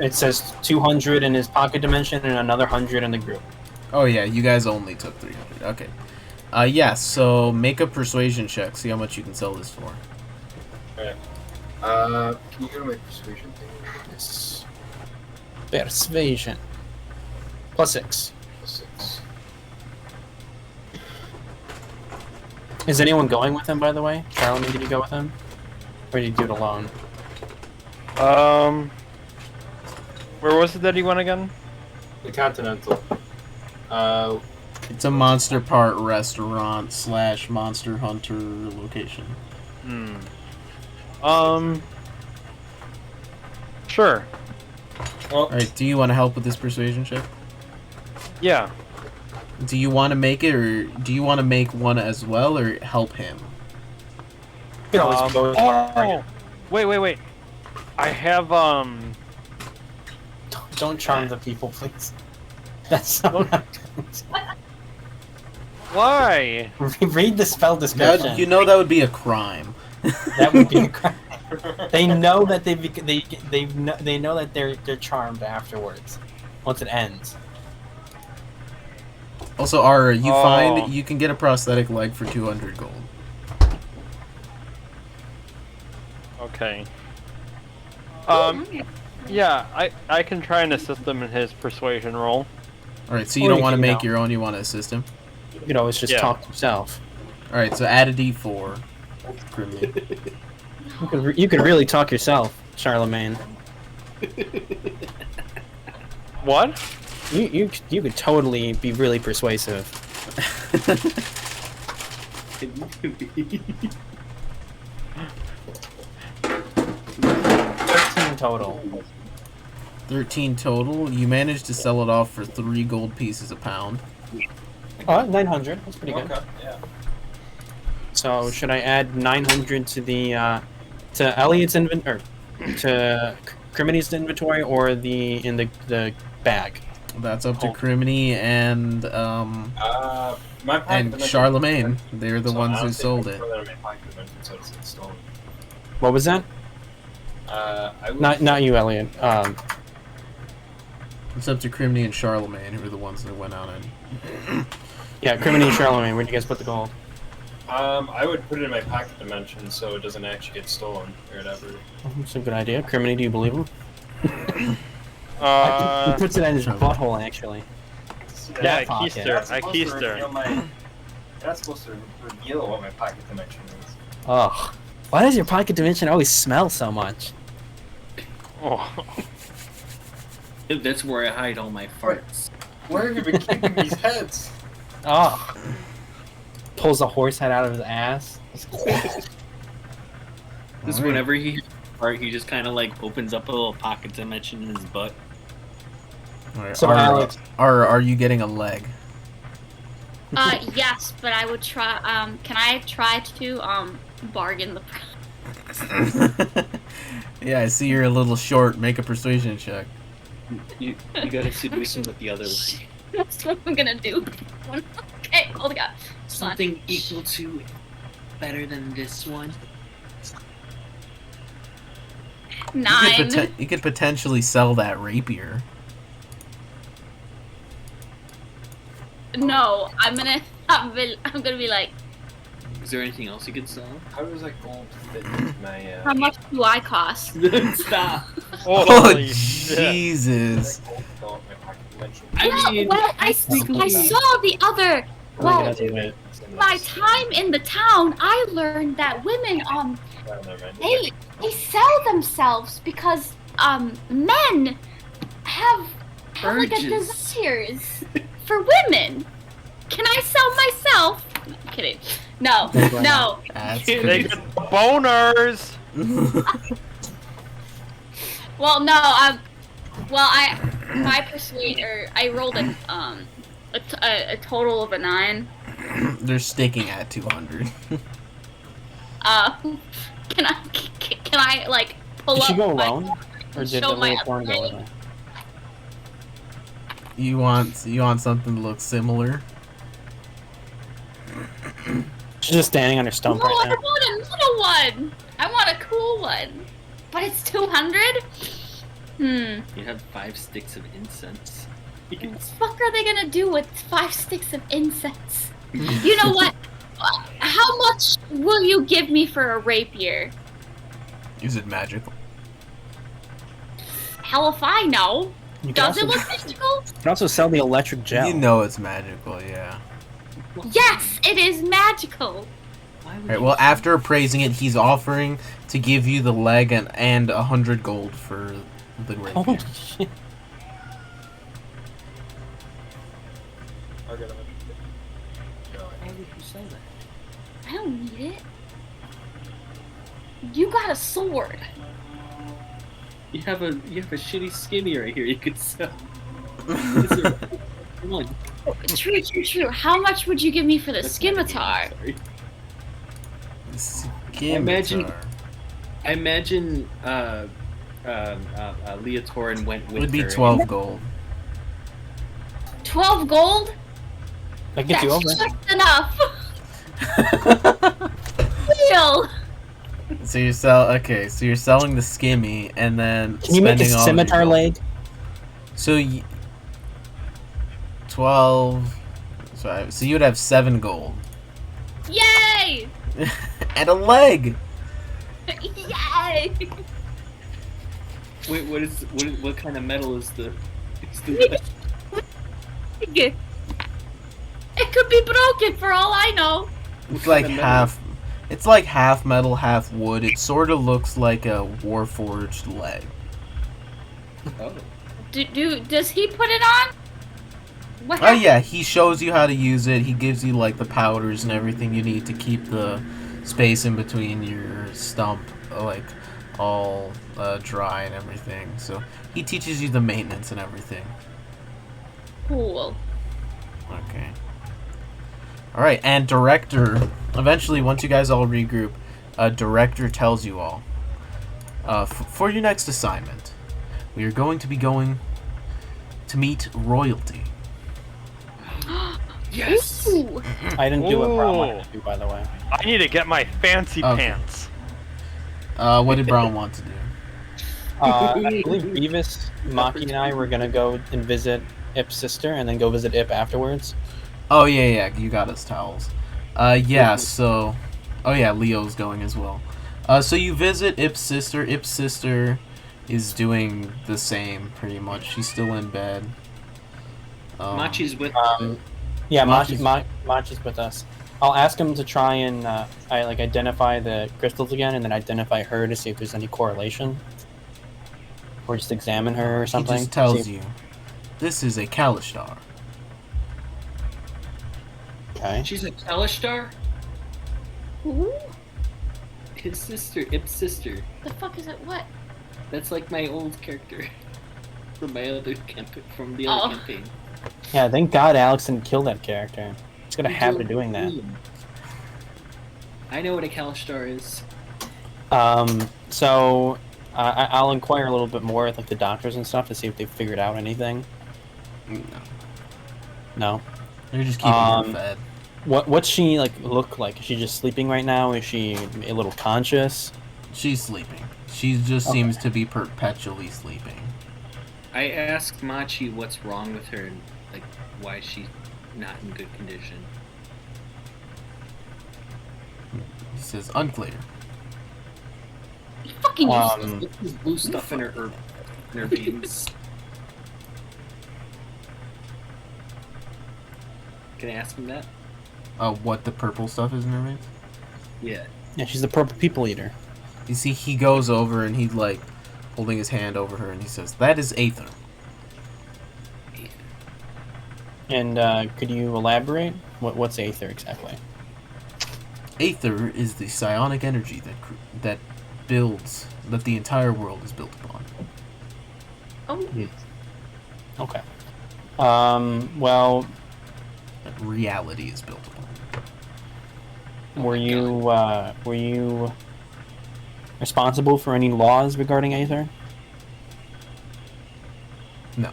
A: It says 200 in his pocket dimension and another 100 in the group.
B: Oh yeah, you guys only took 300. Okay. Yeah, so make a persuasion check. See how much you can sell this for.
F: Alright. Can you go to my persuasion thing?
A: Yes. Persuasion. +6.
F: +6.
A: Is anyone going with him, by the way? Charlemagne, did you go with him? Or did you do it alone?
G: Where was it that he went again?
F: The Continental.
B: It's a monster part restaurant / monster hunter location.
G: Sure.
F: Well,
B: Alright, do you want to help with this persuasion check?
G: Yeah.
B: Do you want to make it, or do you want to make one as well, or help him?
A: You can always both
G: Oh! Wait. I have,
A: Don't charm the people, please. That's so not
G: Why?
A: Read the spell description.
B: You know that would be a crime.
A: That would be a crime. They know that they know that they're charmed afterwards. Once it ends.
B: Also, Ara, you find you can get a prosthetic leg for 200 gold.
G: Okay. Yeah, I can try and assist him in his persuasion roll.
B: Alright, so you
A: Or
B: don't
A: you
B: want to
A: can,
B: make your own, you want to assist him?
A: You could always just talk to yourself.
B: Alright, so add a d4. Criminy.
A: You could really talk yourself, Charlemagne.
G: What?
A: You could totally be really persuasive. 13 total.
B: 13 total. You managed to sell it off for 3 gold pieces a pound.
A: Oh, 900. That's pretty good.
F: okay, yeah.
A: So should I add 900 to the to Elliott's inventory, to Crimeny's inventory, or in the bag?
B: That's up to Crimeny and
F: My
B: and Charlemagne. They're the ones who sold it.
A: What was that? Not you, Elliott.
B: It's up to Crimeny and Charlemagne, who are the ones that went out and.
A: Yeah, Crimeny and Charlemagne. Where'd you guys put the gold?
F: I would put it in my pocket dimension so it doesn't actually get stolen or whatever.
A: That's a good idea. Crimeny, do you believe him? He
G: Uh,
A: puts it in his butthole, actually.
G: yeah, I
A: pocket.
G: keysed her. I keysed her.
F: You're not supposed to reveal what my pocket dimension is.
A: Ugh. Why does your pocket dimension always smell so much?
G: Oh.
E: That's where I hide all my farts.
F: Where have you been keeping these heads?
A: Oh. pulls a horse head out of his ass.
E: Just whenever he just kind of like opens up a little pocket dimension in his butt.
B: Alright,
A: So Alex,
B: are you getting a leg?
D: Yes, but I would try. Can I try to bargain the price?
B: Yeah, I see you're a little short. Make a persuasion check.
E: You gotta seduce him with the other leg.
D: That's what I'm gonna do. Okay, hold on.
E: Something equal to better than this one.
D: 9.
B: You could potentially sell that rapier.
D: No, I'm gonna be like,
E: Is there anything else you could sell?
F: How does that gold fit into my?
D: how much do I cost?
E: Stop.
B: Oh,
G: Holy shit.
B: Jesus.
D: I saw the other. Well, my time in the town, I learned that women they sell themselves because men have like a
E: Urges.
D: desires for women. Can I sell myself? I'm kidding. No, no.
B: That's
G: They
B: crazy.
G: get boners.
D: Well, no. My persuade I rolled a total of a 9.
B: They're sticking at 200.
D: Can I like pull
A: did
D: up?
A: she go
D: my
A: alone,
D: card
A: or
D: and
A: did
D: show
A: the
D: my
A: little porn go
D: other
A: with
D: leg?
A: her?
B: You want something to look similar?
A: She's just standing on her stump
D: No,
A: right
D: I
A: now.
D: want a little one. I want a cool one. But it's 200.
E: You have 5 sticks of incense. You can
D: What the fuck are they gonna do with 5 sticks of incense? You know what? How much will you give me for a rapier?
B: Is it magical?
D: Hell if I know.
A: You can
D: Does it
A: also,
D: look magical?
A: you can also sell the electric gel.
B: You know it's magical, yeah.
D: Yes, it is magical.
E: Why would
B: Alright,
E: you
B: well, after appraising it, he's offering to give you the leg and 100 gold for the rapier.
A: Holy shit.
E: Why would you sell that?
D: I don't need it. You got a sword.
E: You have a shitty skimmy right here. You could sell. Is there- Come on.
D: True. How much would you give me for the
E: That's not a game,
D: scimitar?
E: sorry. I imagine Leotorin went
B: It
E: with
B: would be
E: her.
B: 12 gold.
D: 12 gold?
A: That gets you
D: That's
A: over.
D: just enough. Deal.
B: So you're selling the skimmy and then
A: Can you make a
B: spending all of your
A: scimitar
B: gold.
A: leg?
B: So 12. So you would have 7 gold
D: Yay!
B: and a leg.
D: Yay!
E: Wait, what kind of metal is the?
D: It could be broken for all I know.
B: It's like
E: kind of
B: half. It's like half metal, half wood. It sort of looks like a Warforged leg.
E: Oh.
D: Does he put it on? What
B: Oh yeah, he shows you how to use it. He gives you like the powders and everything you need to keep the space in between your stump like all dry and everything. So he teaches you the maintenance and everything.
D: Cool.
B: Okay. Alright, and Director, eventually once you guys all regroup, Director tells you all, for your next assignment, we are going to be going to meet royalty.
E: Yes.
D: Ooh.
A: I didn't do what Brom
G: Ooh.
A: wanted to do, by the way.
G: I need to get my fancy
B: Okay.
G: pants.
B: What did Brom want to do?
A: I believe Beavis, Maki, and I were gonna go and visit Ip's sister, and then go visit Ip afterwards.
B: Oh yeah, you got us towels. Yeah, so... Oh yeah, Leo's going as well. So you visit Ip's sister. Ip's sister is doing the same, pretty much. She's still in bed.
E: Machi's with.
A: Yeah,
B: Machi's-
A: Machi's with us. I'll ask him to try and identify the crystals again, and then identify her to see if there's any correlation, or just examine her or something.
B: He just tells
A: See-
B: you, this is a Kalishtar.
A: Okay.
E: She's a Kalishtar.
D: Who?
E: His sister, Ip's sister.
D: The fuck is it? What?
E: That's like my old character from my other from the other campaign.
A: Yeah, thank God Alex didn't kill that character. He's got a habit of doing that.
E: I know what a Kalishtar is.
A: So I'll inquire a little bit more with like the doctors and stuff to see if they figured out anything. No.
B: They're just keeping her fed.
A: What's she like look like? Is she just sleeping right now? Is she a little conscious?
B: She's sleeping. She just seems to be perpetually sleeping.
E: I asked Machi what's wrong with her and like why she's not in good condition.
B: He says unclear.
D: Fucking
E: There's blue stuff in her veins. Can I ask him that?
B: What the purple stuff is in her veins?
E: Yeah.
A: Yeah, she's the purple people eater.
B: You see, he goes over and he's like holding his hand over her and he says, "That is Aether."
A: And could you elaborate? What's Aether exactly?
B: Aether is the psionic energy that the entire world is built upon.
D: Oh.
A: Okay. Well,
B: That reality is built upon.
A: were you responsible for any laws regarding Aether?
B: No.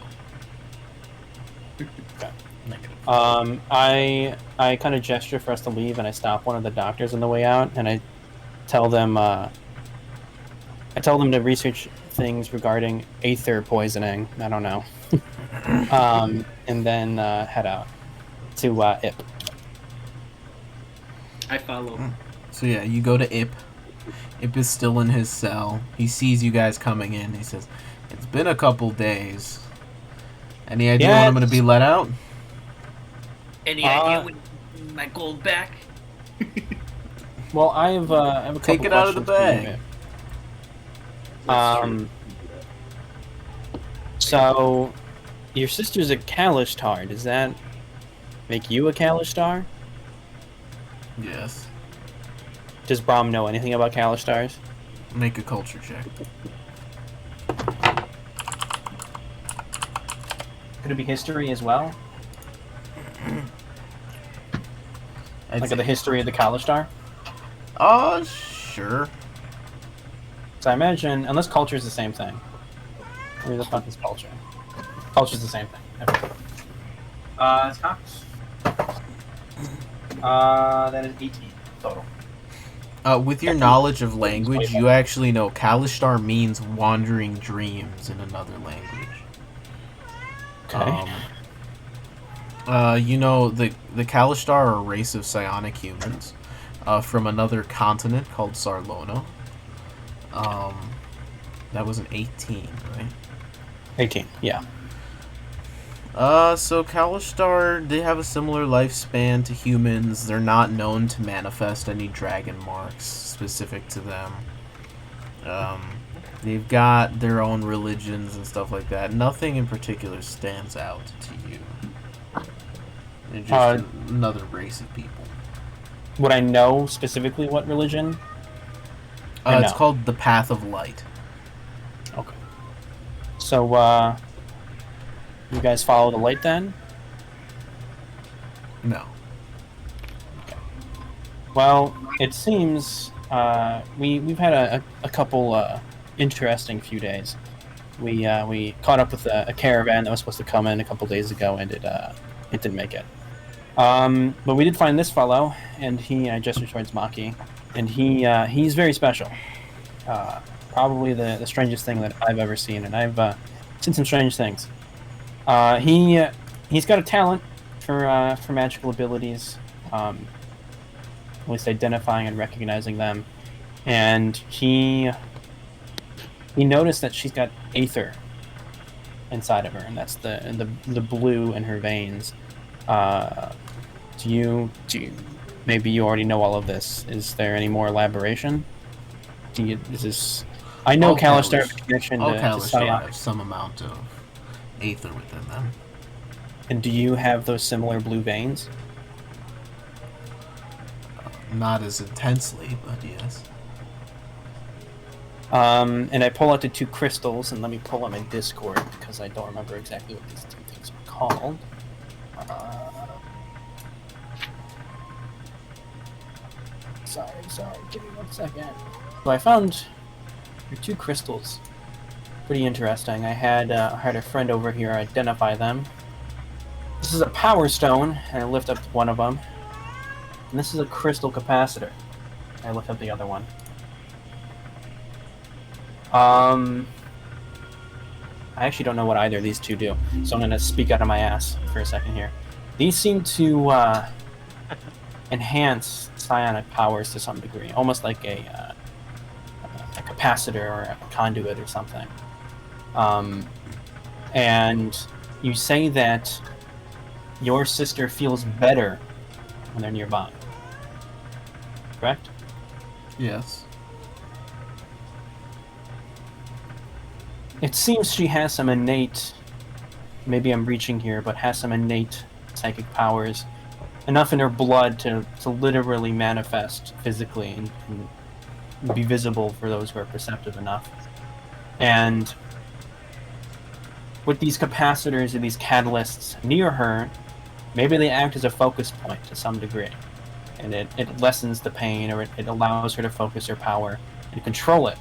A: Okay.
B: Negative.
A: I kind of gesture for us to leave, and I stop one of the doctors on the way out, and I tell them to research things regarding Aether poisoning. I don't know. And then head out to Ip.
E: I follow.
B: So yeah, you go to Ip. Ip is still in his cell. He sees you guys coming in. He says, "It's been a couple days. Any idea when I'm going to be let out?"
E: Any idea when my gold back?
A: Well, I have a couple
B: Take it out of the
A: questions for you. So, your sister's a Kalishtar. Does that make you a Kalishtar?
B: Yes.
A: Does Brom know anything about Kalistars?
B: Make a culture check.
A: Could it be history as well? Like the history of the Kalishtar?
B: Sure.
A: So I imagine, unless culture is the same thing. Where the fuck is culture? Culture's the same thing. Okay. It's Cox. That is 18 total.
B: With your knowledge of language, you actually know Kalishtar means wandering dreams in another language.
A: Okay.
B: You know, the Kalishtar are a race of psionic humans from another continent called Sarlona. That was an 18, right?
A: 18, yeah.
B: So Kalishtar, they have a similar lifespan to humans. They're not known to manifest any dragon marks specific to them. They've got their own religions and stuff like that. Nothing in particular stands out to you. They're just another race of people.
A: Would I know specifically what religion?
B: It's called the Path of Light.
A: Okay. So, you guys follow the light then?
B: No.
A: Okay. Well, it seems we've had a couple interesting few days. We caught up with a caravan that was supposed to come in a couple days ago, and it didn't make it. But we did find this fellow, and I gestured towards Maki, and he's very special. Probably the strangest thing that I've ever seen, and I've seen some strange things. He's got a talent for magical abilities, at least identifying and recognizing them, and he noticed that she's got Aether inside of her, and that's the blue in her veins. Do you maybe you already know all of this? Is there any more elaboration? I know Kalishtar have a connection to
B: Kalishtar have some amount of Aether within them.
A: And do you have those similar blue veins?
B: Not as intensely, but yes.
A: And I pull out the 2 crystals, and let me pull up my Discord because I don't remember exactly what these 2 things are called. Sorry, give me 1 second. So I found your 2 crystals. Pretty interesting. I had a friend over here identify them. This is a power stone, and I lift up one of them. And this is a crystal capacitor. I lift up the other one. I actually don't know what either of these 2 do, so I'm going to speak out of my ass for a second here. These seem to enhance psionic powers to some degree, almost like a capacitor or a conduit or something. And you say that your sister feels better when they're nearby, correct?
B: Yes.
A: It seems she has some innate, maybe I'm reaching here, but has some innate psychic powers, enough in her blood to literally manifest physically and be visible for those who are perceptive enough. And with these capacitors or these catalysts near her, maybe they act as a focus point to some degree. And it lessens the pain, or it allows her to focus her power and control it.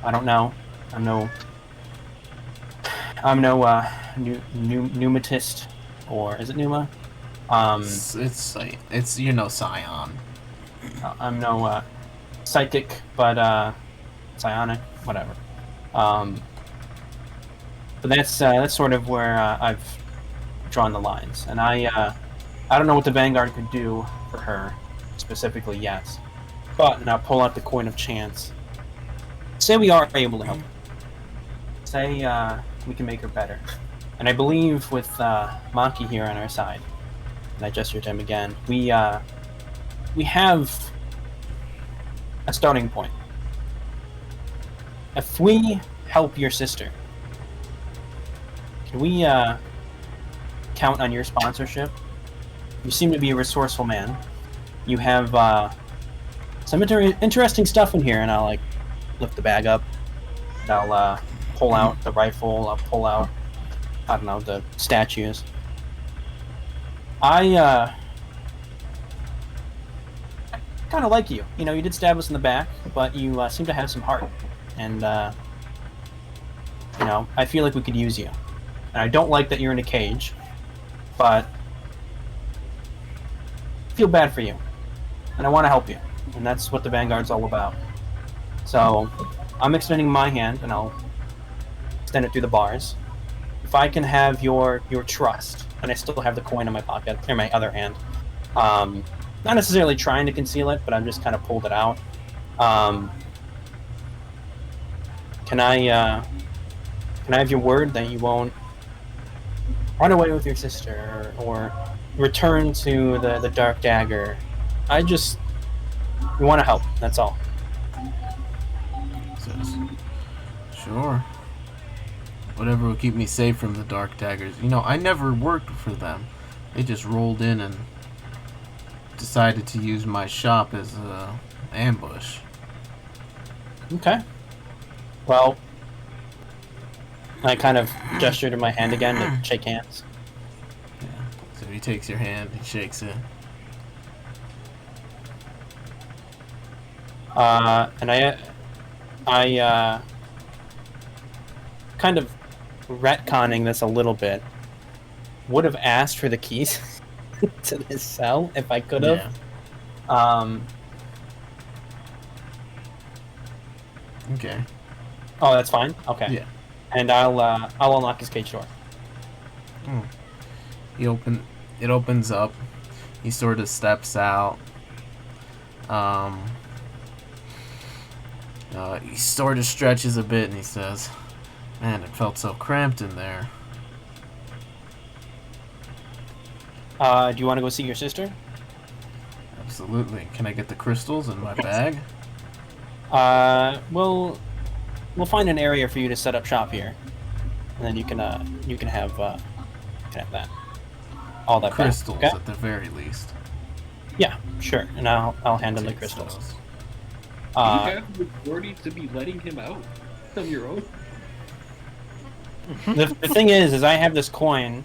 A: I don't know. I'm no pneumatist, or is it pneuma?
B: It's you know Scion.
A: I'm no psychic, but psionic, whatever. But that's sort of where I've drawn the lines, and I don't know what the Vanguard could do for her specifically yet, but now pull out the coin of chance. Say we are able to help. Say we can make her better. And I believe with Maki here on our side, and I gesture to him again, we have a starting point. If we help your sister, can we count on your sponsorship? You seem to be a resourceful man. You have some interesting stuff in here, and I'll like lift the bag up, and I'll pull out the rifle, I'll pull out, I don't know, the statues. I kind of like you. You know, you did stab us in the back, but you seem to have some heart. And, you know, I feel like we could use you. And I don't like that you're in a cage, but I feel bad for you. And I want to help you. And that's what the Vanguard's all about. So, I'm extending my hand, and I'll extend it through the bars. If I can have your trust, and I still have the coin in my pocket, or my other hand, not necessarily trying to conceal it, but I'm just kind of pulled it out. Can I have your word that you won't run away with your sister, or return to the Dark Dagger? We want to help, that's all.
B: Sure. Whatever will keep me safe from the Dark Daggers. You know, I never worked for them. They just rolled in and decided to use my shop as an ambush.
A: Okay. Well, I kind of gesture to my hand again to shake hands.
B: Yeah. So he takes your hand, he shakes it.
A: And I kind of retconning this a little bit, would have asked for the keys to this cell if I could have. Yeah.
B: Okay.
A: Oh, that's fine. Okay.
B: Yeah.
A: And I'll unlock his cage door.
B: It opens up. He sort of steps out. He sort of stretches a bit and he says, "Man, it felt so cramped in there."
A: Do you want to go see your sister?
B: Absolutely. Can I get the crystals in my bag?
A: We'll find an area for you to set up shop here, and then you can have that. All that
B: crystals
A: back, okay?
B: at the very least.
A: Yeah, sure. And I'll hand him the crystals.
E: You have the authority to be letting him out on your own.
A: The thing is I have this coin,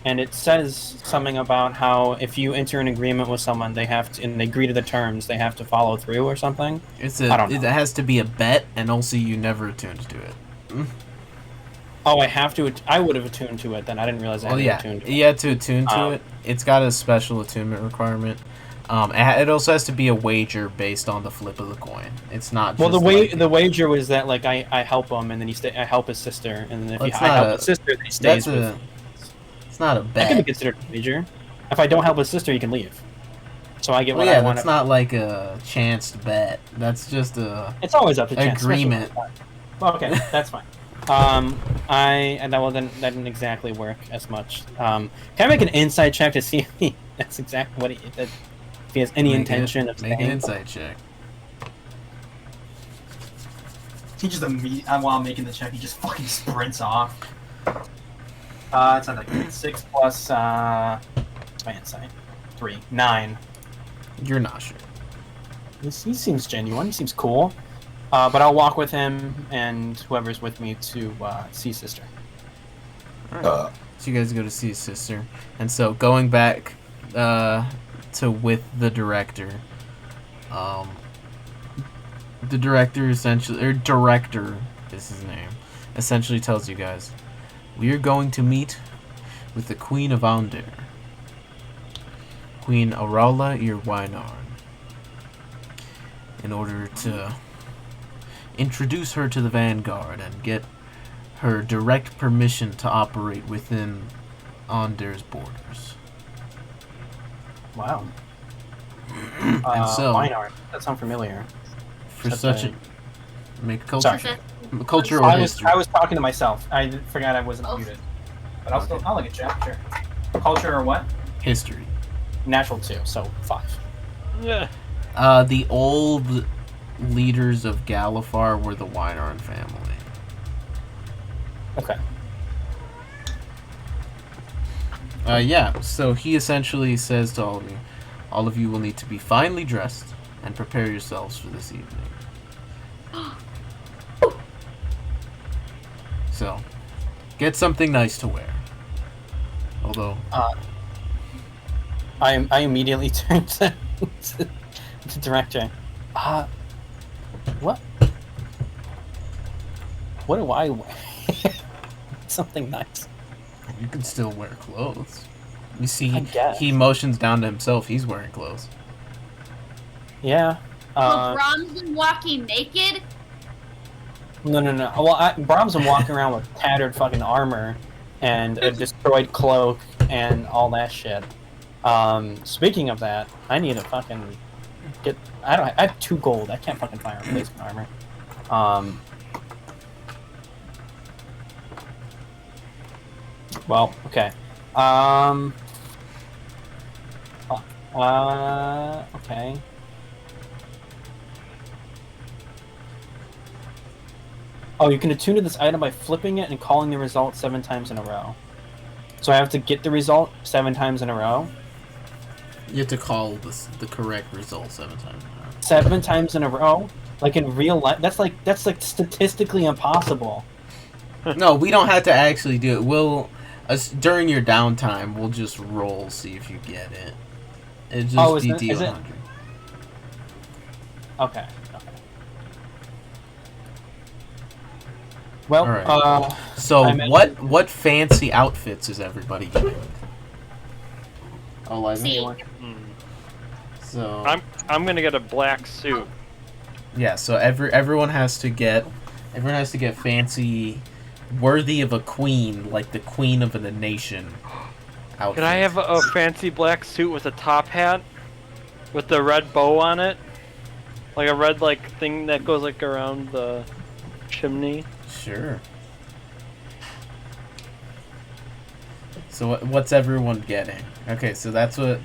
A: and it says something about how if you enter an agreement with someone, they have to, and they agree to the terms, they have to follow through or something. I don't know.
B: It has to be a bet, and also you never attuned to it.
A: Oh, I have to. I would have attuned to it then. I didn't realize I had to attune to it.
B: You had to attune to it. It's got a special attunement requirement. It also has to be a wager based on the flip of the coin. It's not. Just
A: the wager was that like I help him, and then I help his sister, and then if I help his sister, then he stays with.
B: It's not a bet.
A: That can be considered a wager. If I don't help his sister, he can leave. So I get what
B: I
A: want.
B: That's not like a chanced bet. That's just a.
A: It's always up to chance.
B: Agreement.
A: Well, okay, that's fine. That didn't exactly work as much. Can I make an insight check to see if that's exactly what if he has any intention of
B: make
A: staying?
B: an insight check.
J: He just while making the check, he just fucking sprints off. It's not like 6 plus my insight. 3. 9.
B: You're not sure.
A: He seems genuine. He seems cool. But I'll walk with him and whoever's with me to see sister.
B: Right. So you guys go to see sister, and so going back to with the director, the director essentially, or director is his name, essentially tells you guys, we are going to meet with the Queen of Aundair, Queen Aurala Irwinarn, in order to introduce her to the Vanguard and get her direct permission to operate within Aundair's borders.
A: Wow.
B: And so,
A: Vinard. That sounds familiar.
B: For such a make a culture
A: Sorry.
B: culture or history.
A: I was talking to myself. I forgot I wasn't muted. But I'll look at chat, sure. Culture or what?
B: History.
A: Natural 2, so 5.
G: Yeah.
B: The old leaders of Galifar were the Wynarn family.
A: Okay.
B: Yeah, so he essentially says to all of you will need to be finely dressed and prepare yourselves for this evening. So, get something nice to wear. Although...
A: I immediately turned to the director. What? What do I wear? Something nice.
B: You can still wear clothes. You see, he motions down to himself. He's wearing clothes.
A: Yeah.
D: Well, Brom's been walking naked?
A: No. Well, Brom's been walking around with tattered fucking armor and a destroyed cloak and all that shit. Speaking of that, I need to fucking get... I have 2 gold. I can't fucking find replacement armor. Well, okay. Okay. Oh, you can attune to this item by flipping it and calling the result 7 times in a row. So I have to get the result 7 times in a row?
B: You have to call the correct result 7 times in a row.
A: 7 times in a row? Like in real life? That's like statistically impossible.
B: No, we don't have to actually do it. We'll... during your downtime, we'll just roll, see if you get it. It's just DD 100.
A: Okay. Well,
B: right. So what fancy outfits is everybody getting? Oh, Eliza. So
G: I'm gonna get a black suit.
B: Yeah. So everyone has to get fancy, worthy of a queen, like the queen of a nation. Outfit.
G: Can I have a fancy black suit with a top hat, with the red bow on it, like a red thing that goes around the chimney?
B: Sure. So what's everyone getting? Okay, so that's.
D: You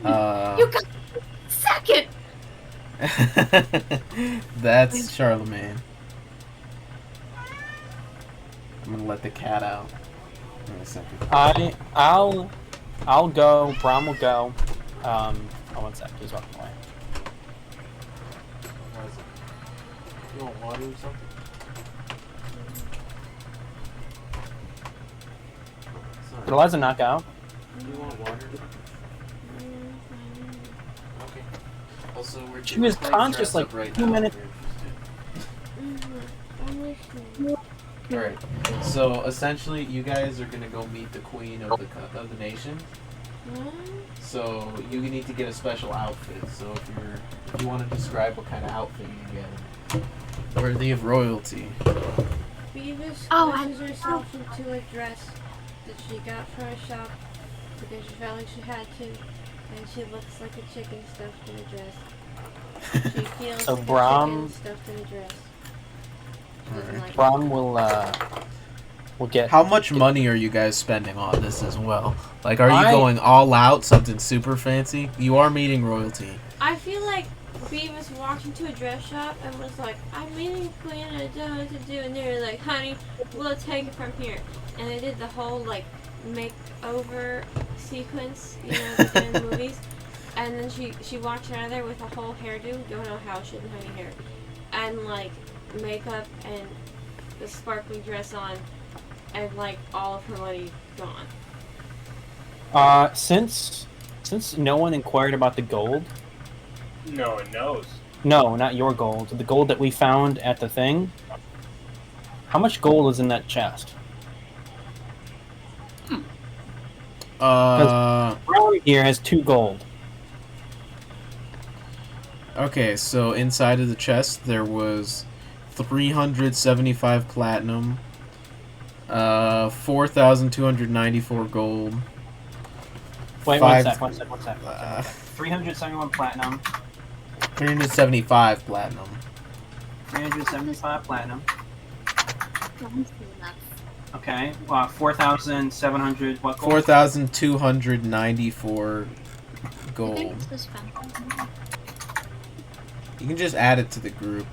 D: got second.
B: That's Charlemagne. I'm gonna let the cat out. In a second.
A: I'll go. Brom will go. one sec, he's walking away.
B: You want water or something?
A: Did Eliza knock out?
B: You want water? Okay. Also,
A: She was conscious like 2 minutes.
B: Alright. So essentially, you guys are gonna go meet the queen of the nation. So you need to get a special outfit. So if you want to describe what kind of outfit you get, worthy of royalty.
H: Beavis
D: I
H: dresses herself into a dress that she got from a shop because she felt like she had to, and she looks like a chicken stuffed in a dress. She feels
A: So
H: like
A: Brom-
H: a chicken stuffed in a dress. She doesn't like
A: Brom will get.
B: How much money are you guys spending on this as well? Like, are you
A: I-
B: going all out, something super fancy? You are meeting royalty.
H: I feel like Beavis walked into a dress shop and was like, I'm meeting a queen and I don't know what to do. And they were like, honey, we'll take it from here. And they did the whole, like, makeover sequence, you know, they do in the movies. And then she walked out of there with a whole hairdo, don't know how she didn't have any hair. And, like, makeup and the sparkly dress on, and, like, all of her money gone.
A: Since no one inquired about the gold.
F: No one knows.
A: No, not your gold. The gold that we found at the thing. How much gold is in that chest? Brown here has 2 gold.
B: Okay, so inside of the chest there was 375 platinum, 4,294 gold.
A: Wait,
B: five-
A: one sec. 371 platinum.
B: 375 platinum.
A: 375 platinum. Okay. 4,700. What gold?
B: 4,294 gold. You can just add it to the group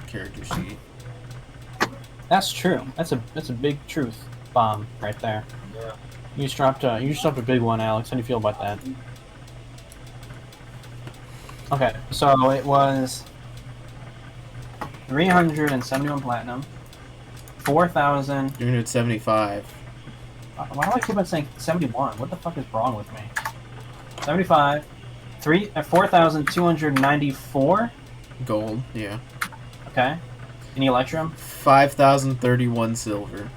B: character sheet.
A: That's true. That's a big truth bomb right there.
F: Yeah.
A: You just dropped a big one, Alex. How do you feel about that? Okay, so it was 371 platinum, 4,000.
B: 375.
A: Why do I keep on saying 71? What the fuck is wrong with me? 75, 4,294
B: Gold, yeah.
A: Okay. Any electrum?
B: 5,031 silver.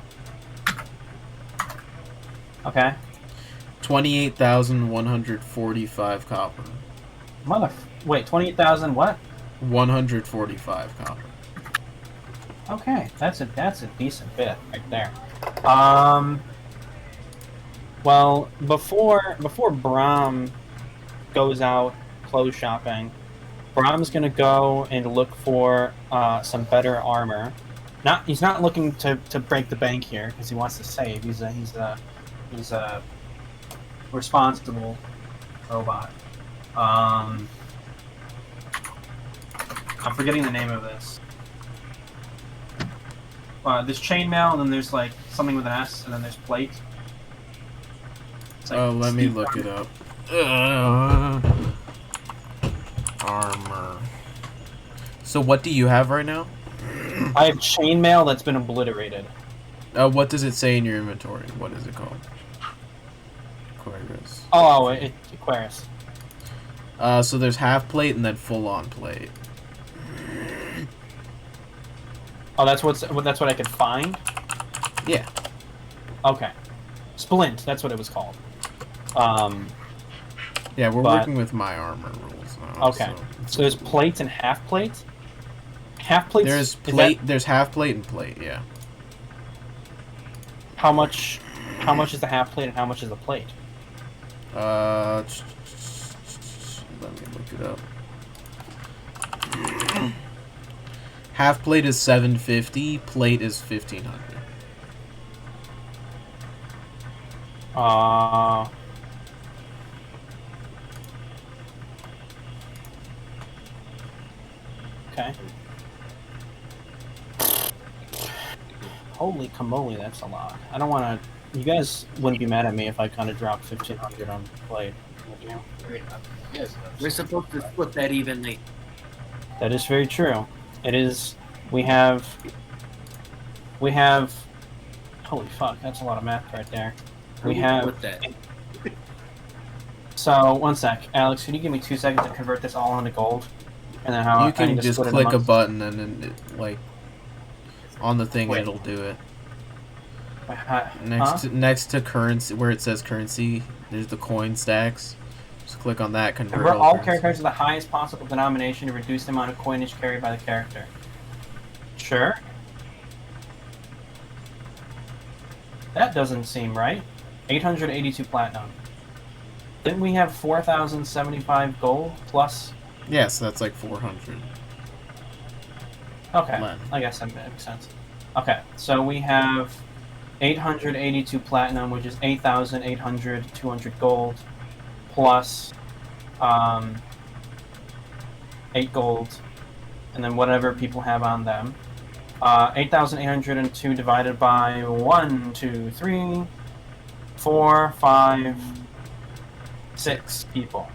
A: Okay.
B: 28,145 copper.
A: Wait, 28,000 what?
B: 145 copper.
A: Okay, that's a decent bit right there. Well, before Brom goes out clothes shopping, Brom's gonna go and look for some better armor. He's not looking to break the bank here because he wants to save. He's a responsible robot. I'm forgetting the name of this. There's chainmail, and then there's like something with an S, and then there's plate. Like
B: Let me look it up. Armor. So what do you have right now?
A: I have chainmail that's been obliterated.
B: What does it say in your inventory? What is it called? Aquarius.
A: Oh, Aquarius.
B: So there's half plate and then full on plate.
A: Oh, that's what I could find.
B: Yeah.
A: Okay. Splint. That's what it was called.
B: Yeah, we're working with my armor rules now.
A: Okay. So there's plates and half plates. Half plates.
B: There's plate. There's half plate and plate. Yeah.
A: How much is the half plate and how much is the plate?
B: Let me look it up. Half plate is 750. Plate is 1,500.
A: Okay. Holy camoli, that's a lot. I don't want to. You guys wouldn't be mad at me if I kind of dropped 1,500 on plate.
E: We're supposed to split that evenly.
A: That is very true. It is. We have. Holy fuck! That's a lot of math right there. We have.
E: Split that.
A: So 1 sec, Alex. Can you give me 2 seconds to convert this all into gold? And then how
B: You
A: I
B: can
A: need to
B: just
A: split it
B: click a
A: amongst-
B: button and then like on the thing
A: Wait.
B: it'll do it.
A: Huh?
B: Next to currency, where it says currency, there's the coin stacks. Just click on that. Convert
A: Convert all
B: currency.
A: characters to the highest possible denomination to reduce the amount of coinage carried by the character. Sure. That doesn't seem right. 882 platinum. Didn't we have 4,075 gold plus?
B: Yes, that's like 400.
A: Okay,
B: Platinum.
A: I guess that makes sense. Okay, so we have 882 platinum, which is 8,800, 200 gold, plus 8 gold, and then whatever people have on them. 8,802 divided by 1, 2, 3, 4, 5, 6 people.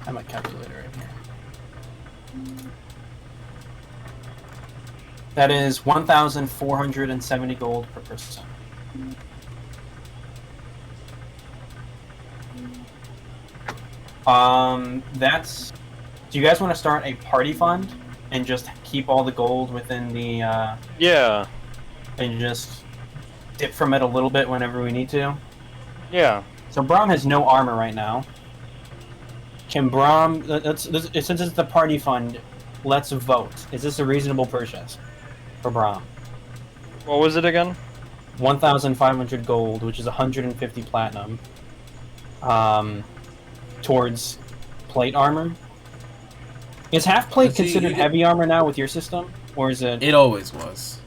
A: I have my calculator right here. That is 1,470 gold per person. That's. Do you guys want to start a party fund and just keep all the gold within the?
G: Yeah.
A: And just dip from it a little bit whenever we need to.
G: Yeah.
A: So Brom has no armor right now. Can Brom? Since it's the party fund, let's vote. Is this a reasonable purchase for Brom?
G: What was it again?
A: 1,500 gold, which is 150 platinum. Towards plate armor. Is half plate considered heavy armor now with your system, or is it?
B: It always was.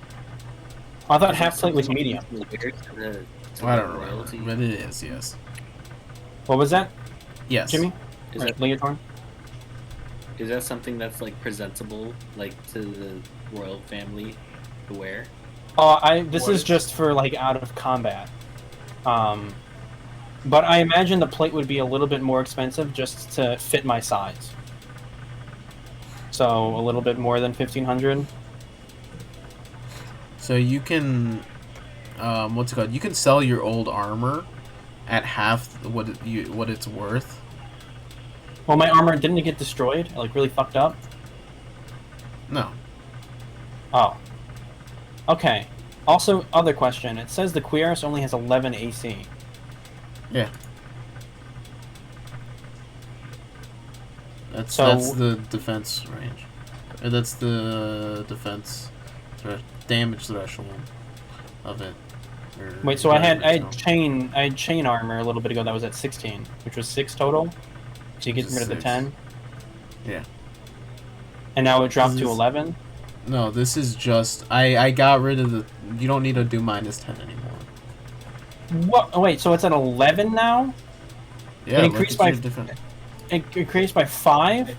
A: I thought half plate was medium.
B: I don't remember, but it is. Yes.
A: What was that?
B: Yes.
A: Jimmy?
E: Is
A: Or
E: that
A: Leotorin?
E: Is that something that's like presentable, like to the royal family to wear?
A: This is just for like out of combat. But I imagine the plate would be a little bit more expensive just to fit my size. So a little bit more than 1,500.
B: So you can, what's it called? You can sell your old armor at half what it's worth.
A: Well, my armor didn't it get destroyed? Like really fucked up?
B: No.
A: Oh. Okay. Also, other question. It says the Cuirass only has 11 AC.
B: Yeah. That's
A: So-
B: the defense range. Or that's the defense damage threshold of it. Or
A: Wait, so I had
B: whatever it's
A: chain armor a little bit ago that was at 16, which was 6 total. So you get rid of the
B: 6.
A: 10.
B: Yeah.
A: And now it dropped
B: This
A: to
B: is-
A: 11.
B: No, this is just I got rid of the. You don't need to do -10 anymore.
A: What? Oh, wait, so it's at 11 now?
B: Yeah,
A: It increased by.
B: different.
A: It increased by 5.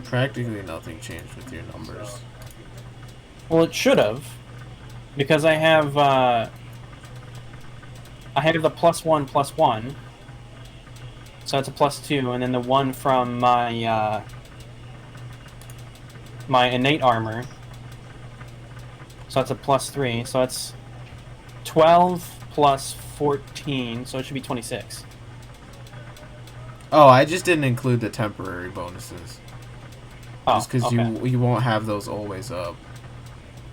B: Practically nothing changed with your numbers.
A: Well, it should have, because I have the +1/+1, so that's a +2, and then the 1 from my my innate armor, so that's a +3, so that's 12 plus 14, so it should be 26.
B: Oh, I just didn't include the temporary bonuses.
A: Oh,
B: Just because
A: okay.
B: you won't have those always up.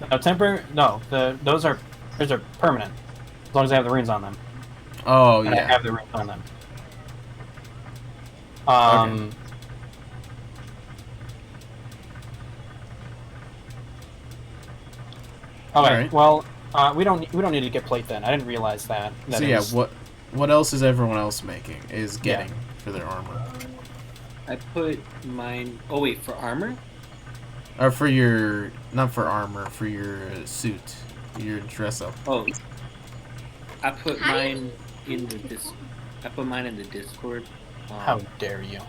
A: No, temporary. No, those are permanent, as long as I have the runes on them.
B: Oh
A: And I
B: yeah.
A: have the runes on them.
B: Okay.
A: Okay.
B: Alright.
A: Well, we don't need to get plate then. I didn't realize that.
B: So yeah, what else is everyone else making? Is getting for their armor?
E: I put mine. Oh wait, for armor?
B: Or for your not for armor, for your suit, your dress up.
E: Oh, I put mine in the I put mine in the Discord.
A: How dare you?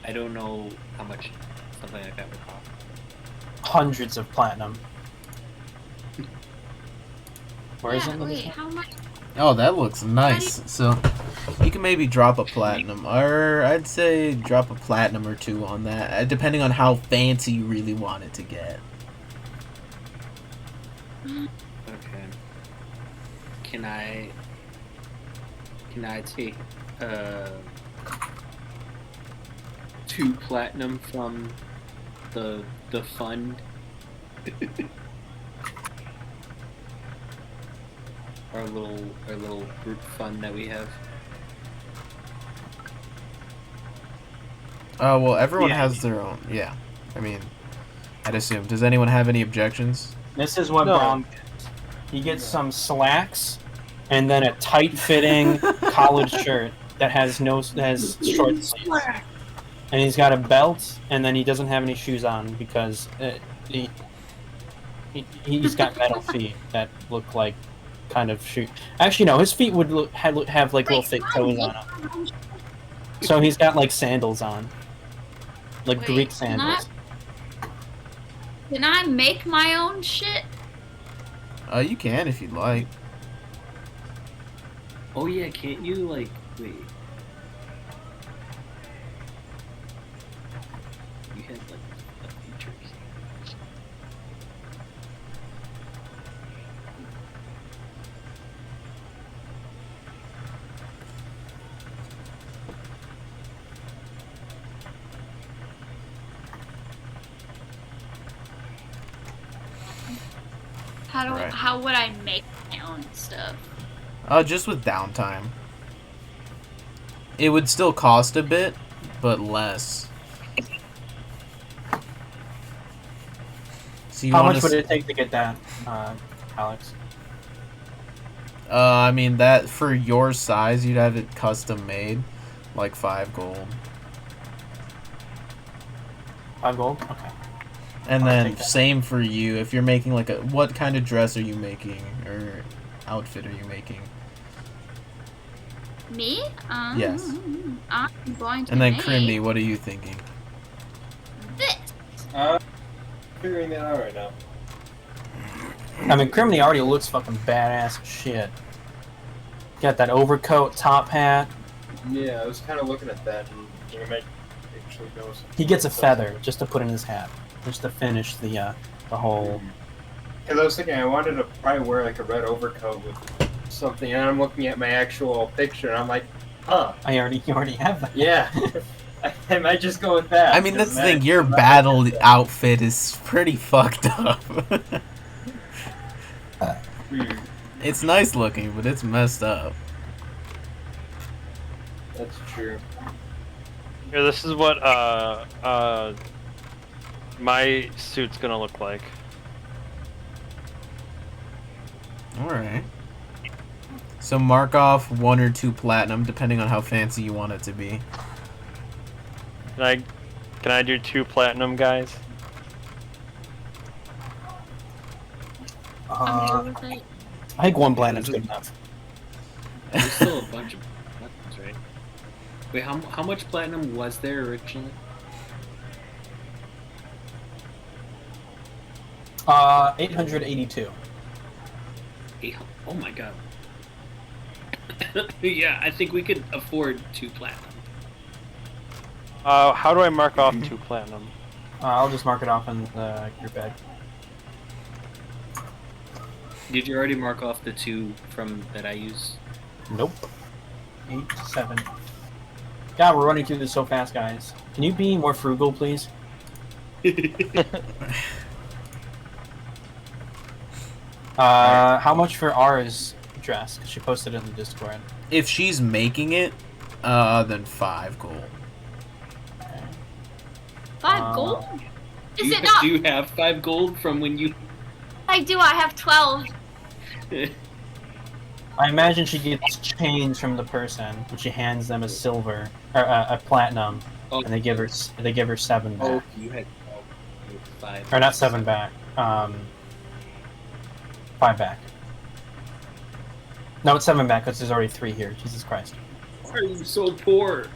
E: I don't know how much something like that would cost.
A: Hundreds of platinum. Where is it?
D: Wait, how much?
B: Oh, that looks nice. So you can maybe drop a platinum, or I'd say drop a platinum or two on that, depending on how fancy you really want it to get.
E: Okay. Can I take 2 platinum from the fund? Our little group fund that we have.
B: Oh, well, everyone
A: Yeah.
B: has their own. Yeah. I mean, I'd assume. Does anyone have any objections?
A: This is what
F: No.
A: Brom gets. He gets some slacks, and then a tight-fitting collared shirt that has short sleeves. And he's got a belt, and then he doesn't have any shoes on because he's got metal feet that look like kind of shoe. Actually, no, his feet would have like little thick toes on them. So he's got like sandals on, like
D: Wait,
A: Greek
D: can
A: sandals.
D: Can I make my own shit?
B: You can if you'd like.
E: Oh yeah, can't you like wait? You had like a features.
B: Right.
D: How would I make my own stuff?
B: Just with downtime. It would still cost a bit, but less. So you
A: How
B: wanna
A: much would it take to get that, Alex?
B: I mean, that for your size, you'd have it custom made, like 5 gold.
A: 5 gold? Okay.
B: And
A: I'll
B: then
A: take that.
B: same for you. If you're making like a, what kind of dress are you making, or outfit are you making?
D: Me?
B: Yes.
D: I'm going to
B: And then
D: make
B: Crimeny, what are you thinking?
D: this.
F: Figuring that out right now.
A: I mean, Criminy already looks fucking badass as shit. Got that overcoat, top hat.
F: Yeah, I was kind of looking at that, and you might actually know something.
A: He gets a feather just to put in his hat, just to finish the whole.
F: Because I was thinking I wanted to probably wear like a red overcoat with something, and I'm looking at my actual picture, and I'm like, huh,
A: You already have that.
F: yeah. I might just go with that.
B: I mean, that's the thing. Your battle outfit is pretty fucked up. It's nice looking, but it's messed up.
F: That's true.
G: Here, this is what my suit's gonna look like.
B: Alright. So mark off 1 or 2 platinum, depending on how fancy you want it to be.
G: Can I do 2 platinum, guys?
D: I'm good with it.
A: I think 1 platinum's good enough.
E: There's still a bunch of platinums, right? Wait, how much platinum was there originally?
A: 882.
E: Oh my god. Yeah, I think we could afford 2 platinum.
G: How do I mark off 2 platinum?
A: I'll just mark it off in your bag.
E: Did you already mark off the 2 from that I use?
A: Nope. 8, 7. God, we're running through this so fast, guys. Can you be more frugal, please? How much for R's dress? 'Cause she posted it in the Discord.
B: If she's making it, then 5 gold.
D: 5 gold? Is
E: Do
D: it not?
E: you have 5 gold from when you...
D: I do. I have 12.
A: I imagine she gets change from the person, and she hands them a silver or a platinum, and they give her 7 back.
E: Oh, you had 5.
A: Or not 7 back. 5 back. No, it's 7 back because there's already 3 here. Jesus Christ.
E: Why are you so poor?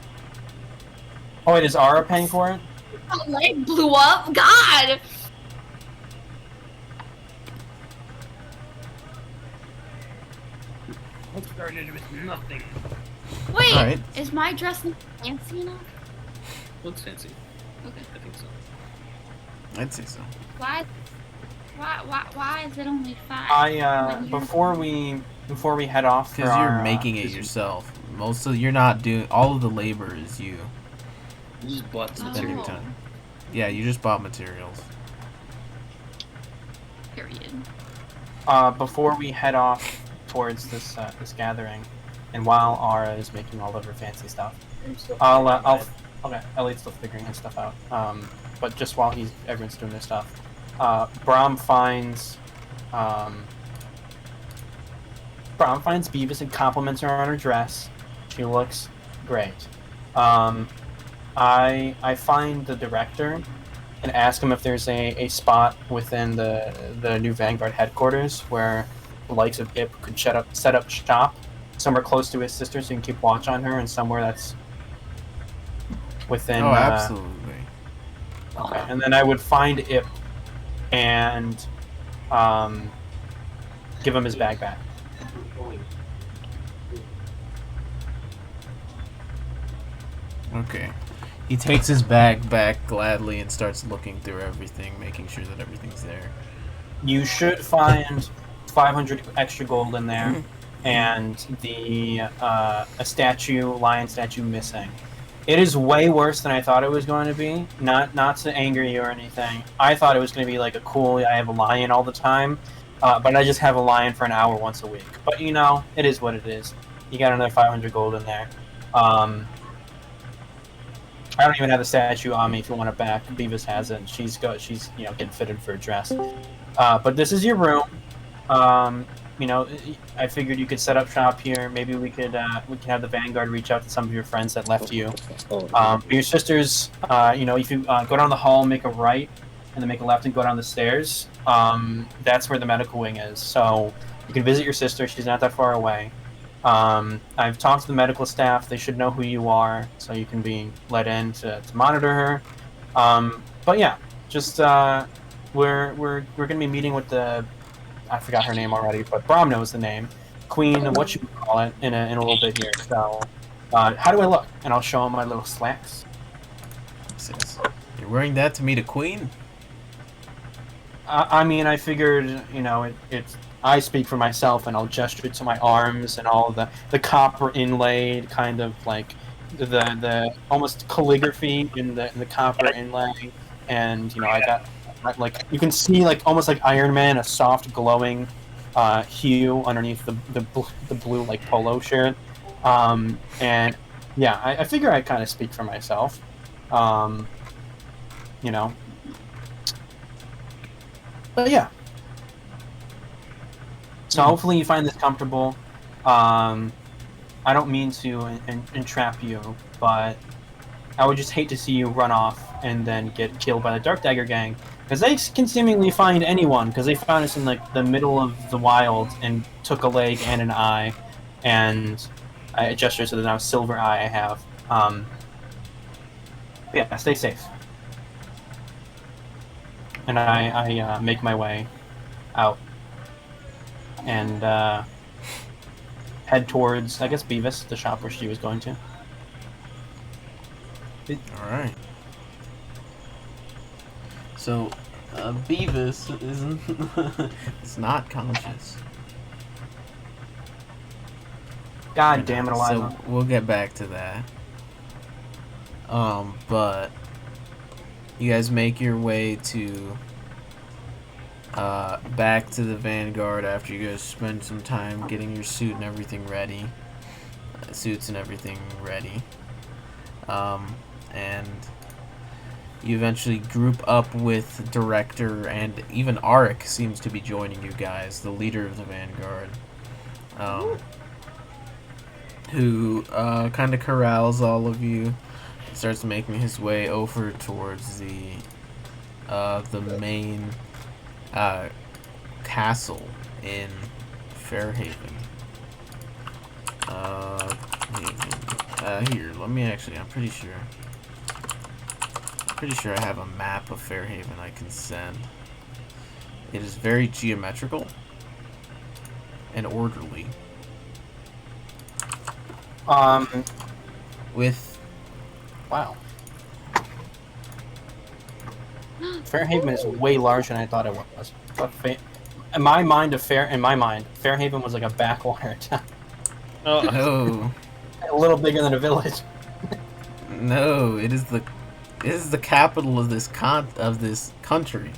A: Oh wait, is Ara paying for it?
D: My leg blew up. God.
E: All started with nothing.
D: Wait,
B: Alright.
D: is my dress fancy enough?
E: Looks fancy.
D: Okay.
E: I think so.
B: I'd say so.
D: Why is it only 5?
A: Before we head off,
B: Because you're making it yourself. You're not doing all of the labor is you.
E: You just bought the
B: Spending
E: material.
B: time. Yeah, you just bought materials.
D: Period.
A: Before we head off towards this gathering, and while Ara is making all of her fancy stuff, okay, Elliott's still figuring his stuff out. But just while everyone's doing their stuff, Brom finds Beavis and compliments her on her dress. She looks great. I find the director and ask him if there's a spot within the new Vanguard headquarters where the likes of Ip could set up shop somewhere close to his sister so he can keep watch on her, and somewhere that's within.
B: Oh, absolutely.
A: Okay, and then I would find Ip and give him his bag back.
B: Okay. He takes his bag back gladly and starts looking through everything, making sure that everything's there.
A: You should find 500 extra gold in there, and a lion statue missing. It is way worse than I thought it was going to be. Not to anger you or anything. I thought it was going to be like a cool, I have a lion all the time, but I just have a lion for an hour once a week. But you know, it is what it is. You got another 500 gold in there. I don't even have the statue on me if you want it back. Beavis has it. She's getting fitted for a dress. But this is your room. I figured you could set up shop here. Maybe we could have the Vanguard reach out to some of your friends that left you. Your sisters, if you go down the hall, make a right, and then make a left and go down the stairs. That's where the medical wing is. So you can visit your sister. She's not that far away. I've talked to the medical staff. They should know who you are, so you can be let in to monitor her. But yeah, just we're gonna be meeting with I forgot her name already, but Brom knows the name. Queen, what you call it, in a little bit here. So, how do I look? And I'll show him my little slacks.
B: You're wearing that to meet a queen?
A: I mean, I figured, it's. I speak for myself, and I'll gesture to my arms and all the copper inlaid kind of like the almost calligraphy in the copper inlay, and I got like you can see like almost like Iron Man, a soft glowing hue underneath the blue like polo shirt, and yeah, I figure I kind of speak for myself, But yeah. So hopefully you find this comfortable. I don't mean to entrap you, but I would just hate to see you run off and then get killed by the Dark Dagger gang, because they can seemingly find anyone, because they found us in like the middle of the wild and took a leg and an eye, and I gesture to the now silver eye I have. Yeah, stay safe. And I make my way out. And head towards, I guess, Beavis, the shop where she was going to.
B: Alright. So, Beavis isn't... it's not conscious.
A: God damn it, Eliza.
B: So, we'll get back to that. But... you guys make your way to... back to the Vanguard after you guys spend some time getting your suit and everything ready. Suits and everything ready. And you eventually group up with Director, and even Arik seems to be joining you guys, the leader of the Vanguard. Who kind of corrals all of you, starts making his way over towards the main castle in Fairhaven. Here, let me actually, I'm pretty sure I have a map of Fairhaven I can send. It is very geometrical and orderly. With
A: Wow. Fairhaven is way larger than I thought it was. But in my mind, Fairhaven was like a backwater town.
B: oh
A: A little bigger than a village.
B: no, it is the capital of this country.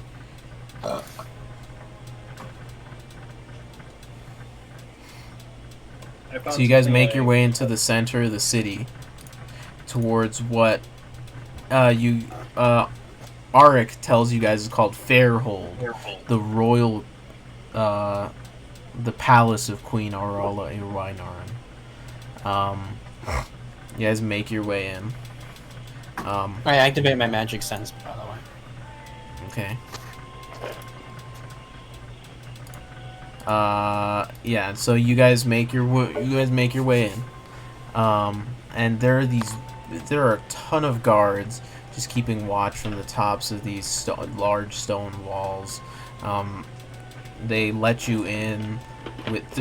B: So you guys make your way into the center of the city, towards what Auric tells you guys is called Fairhold, the royal, the palace of Queen Aurora Irwinaran. You guys make your way in.
A: I activate my magic sense, by the way.
B: Okay. Yeah. So you guys make your way in, and there are a ton of guards just keeping watch from the tops of these large stone walls. They let you in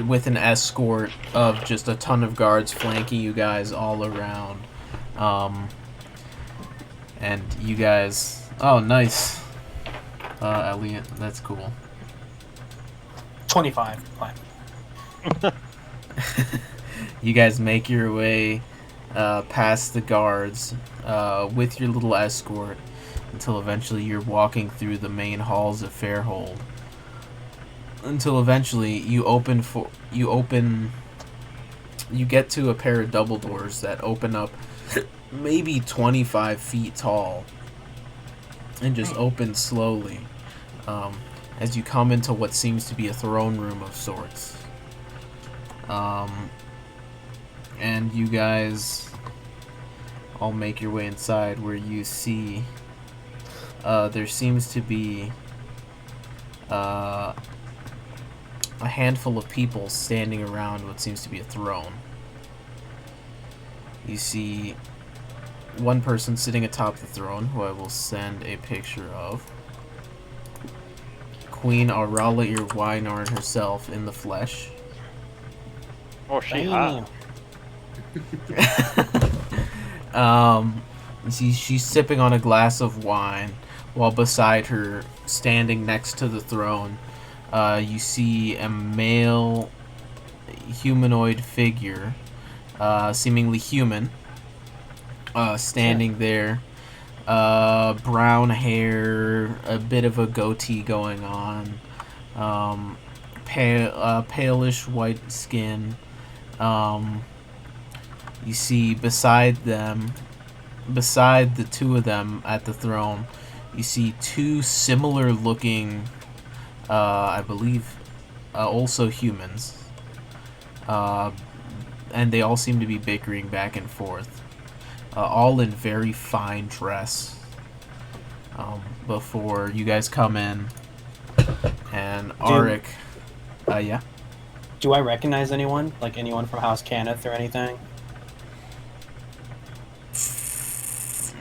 B: with an escort of just a ton of guards flanking you guys all around. And you guys, oh nice, Elliott, that's cool.
A: 25. Fine.
B: You guys make your way past the guards with your little escort until eventually you're walking through the main halls of Fairhold. Until eventually you get to a pair of double doors that open up maybe 25 feet tall and just open slowly as you come into what seems to be a throne room of sorts. And you guys all make your way inside, where you see there seems to be a handful of people standing around what seems to be a throne. You see one person sitting atop the throne, who I will send a picture of. Queen Aurora Irwinaran herself in the flesh.
G: Oh, she hot.
B: She's sipping on a glass of wine, while beside her, standing next to the throne, you see a male humanoid figure, seemingly human, standing there. Brown hair, a bit of a goatee going on, palish white skin. You see beside the two of them at the throne, you see two similar looking, I believe, also humans. And they all seem to be bickering back and forth. All in very fine dress. Before you guys come in, and Auric, yeah.
A: Do I recognize anyone? Like anyone from House Cannith or anything?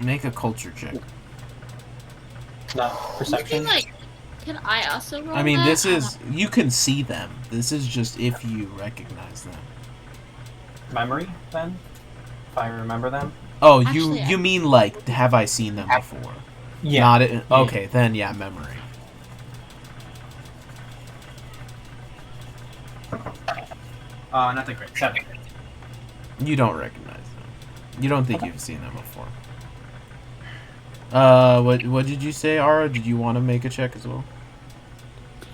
B: Make a culture check.
A: Not perception?
D: Can I also roll
B: I mean,
D: that?
B: this is, you can see them. This is just if you recognize them.
A: Memory, then? If I remember them?
B: Oh,
D: Actually,
B: you mean like, have I seen them before?
A: Yeah.
B: Not it. Okay, then yeah, memory.
J: Not that great. 7.
B: You don't recognize them. You don't think you've seen them before. What did you say, Ara? Did you want to make a check as well?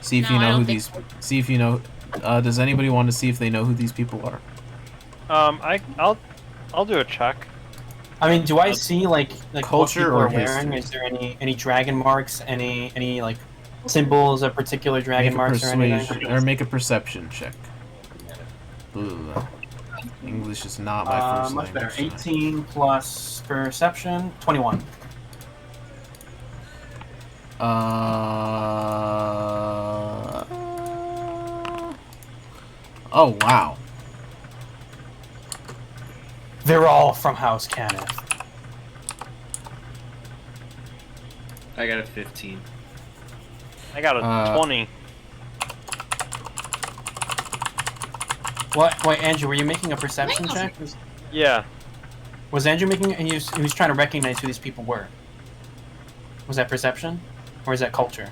B: See if
D: No,
B: you
D: I
B: know
D: don't
B: who
D: think
B: these. See if you know. Does anybody want to see if they know who these people are?
G: I'll do a check.
A: I mean, do I see like
B: Culture
A: what people
B: or
A: are wearing?
B: history?
A: Is there any dragon marks? Any like symbols of particular dragon marks or anything?
B: Or make a perception check. Ooh, English is not my first
A: much better.
B: language.
A: 18 plus perception, 21.
B: Oh wow.
A: They're all from House Cannith.
E: I got a 15.
G: I got a 20.
A: What? Wait, Andrew, were you making a perception check?
G: Yeah.
A: Was Andrew making? He was trying to recognize who these people were. Was that perception, or is that culture?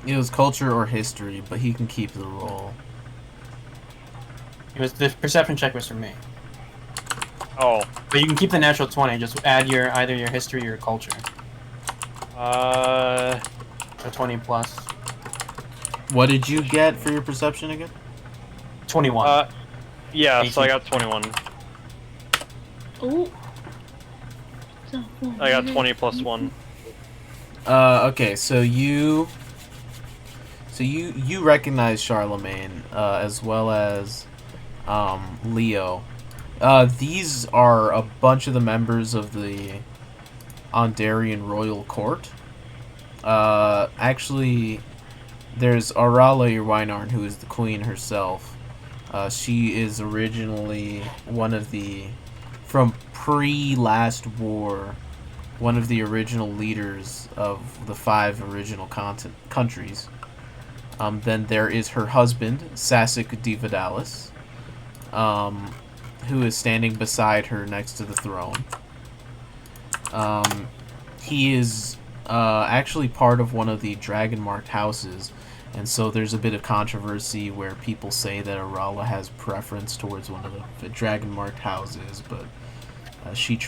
B: It was culture or history, but he can keep the roll.
A: It was the perception check was for me.
G: Oh.
A: But you can keep the natural 20. Just add either your history or your culture. So 20 plus.
B: What did you get for your perception again?
A: 21.
G: Yeah,
A: 18.
G: so I got 21.
D: Oh.
G: I got 20 plus 1.
B: Okay, so you recognize Charlemagne, as well as Leo. These are a bunch of the members of the Aundairian royal court. Actually, there's Aurala Irwinarn, who is the queen herself. She is originally one of the, from pre-Last War, one of the original leaders of the 5 original countries. Then there is her husband, Sasik Divadalis, who is standing beside her next to the throne. He is actually part of one of the dragon-marked houses, and so there's a bit of controversy where people say that Aurala has preference towards one of the dragon-marked houses, but she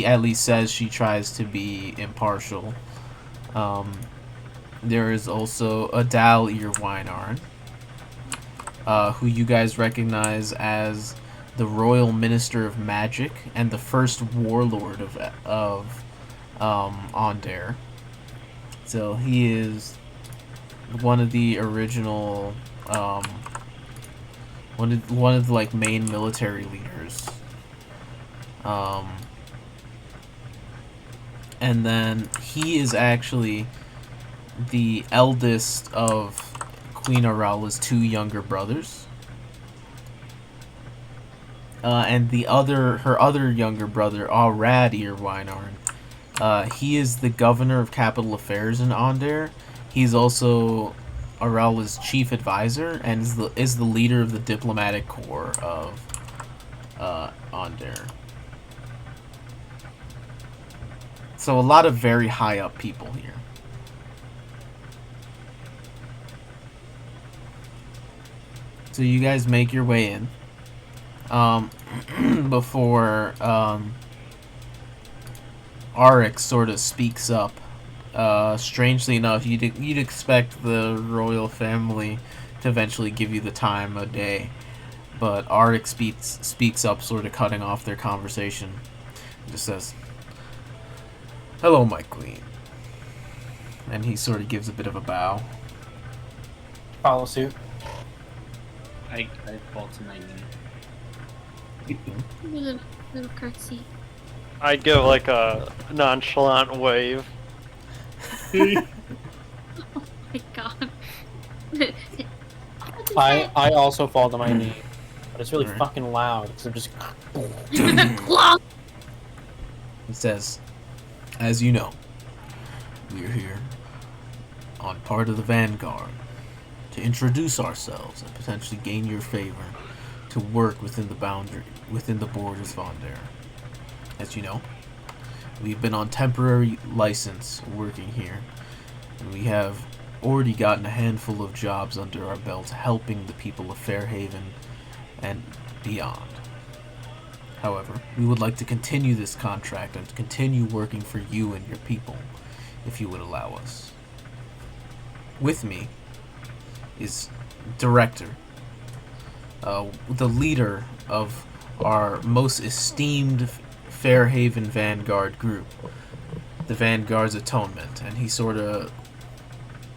B: at least says she tries to be impartial. There is also Adal Irwinarn, who you guys recognize as the Royal Minister of Magic and the first Warlord of Aundair. So he is one of the original, one of the like main military leaders. And then he is actually the eldest of Queen Aurala's 2 younger brothers. And her other younger brother, Aurad Irwinarn, he is the governor of capital affairs in Aundair. He's also Aurala's chief advisor and is the leader of the diplomatic corps of Aundair. So a lot of very high up people here. So you guys make your way in. Before Arik sort of speaks up. Strangely enough, you'd expect the royal family to eventually give you the time of day, but Arik speaks up, sort of cutting off their conversation. He just says, "Hello, my queen," and he sort of gives a bit of a bow.
A: Follow suit.
E: I fall to my knee.
D: Little curtsy.
G: I give like a nonchalant wave.
D: Oh my god.
A: I also fall to my knee, but it's really fucking loud because I'm just.
B: He says, "As you know, we're here on part of the Vanguard to introduce ourselves and potentially gain your favor to work within the borders of Aundair. As you know, we've been on temporary license working here, and we have already gotten a handful of jobs under our belt helping the people of Fairhaven and beyond. However, we would like to continue this contract and to continue working for you and your people, if you would allow us. With me is Director, the leader of our most esteemed Fairhaven Vanguard group, the Vanguard's Atonement," and he sort of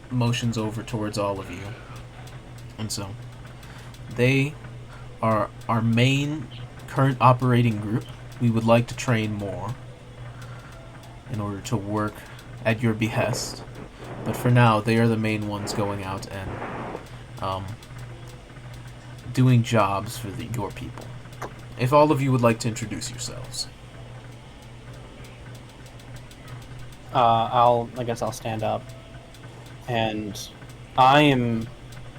B: motions over towards all of you. And so, they are our main current operating group. We would like to train more in order to work at your behest, but for now, they are the main ones going out and doing jobs for your people. If all of you would like to introduce yourselves.
A: I guess I'll stand up. And I am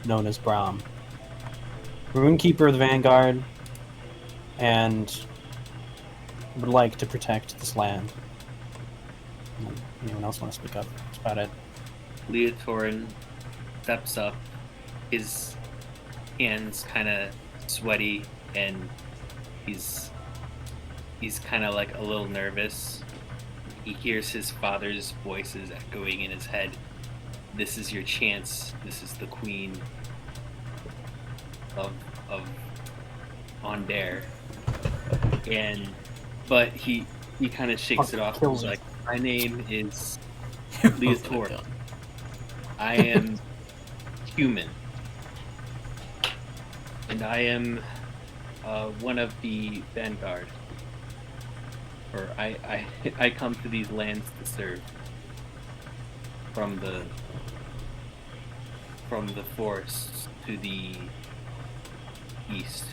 A: known as Brom, Runekeeper of the Vanguard, and would like to protect this land. Anyone else want to speak up? That's about it.
E: Leotorin steps up, his hands kind of sweaty, and he's kind of like a little nervous. He hears his father's voices echoing in his head. This is your chance. This is the queen of Aundair. But he kind of shakes it off. He's like, my name is Leotorin. I am human, and I am one of the Vanguard. Or I come to these lands to serve. From the forests to the east.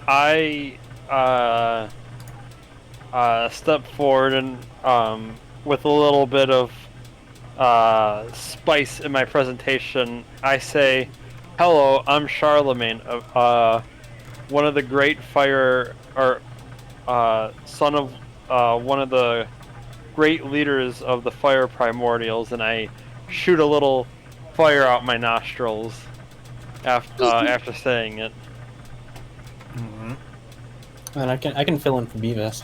G: I step forward and with a little bit of spice in my presentation, I say, "Hello, I'm Charlemagne, one of the great son of one of the great leaders of the fire primordials," and I shoot a little fire out my nostrils after saying it.
A: And I can fill in for Beavis.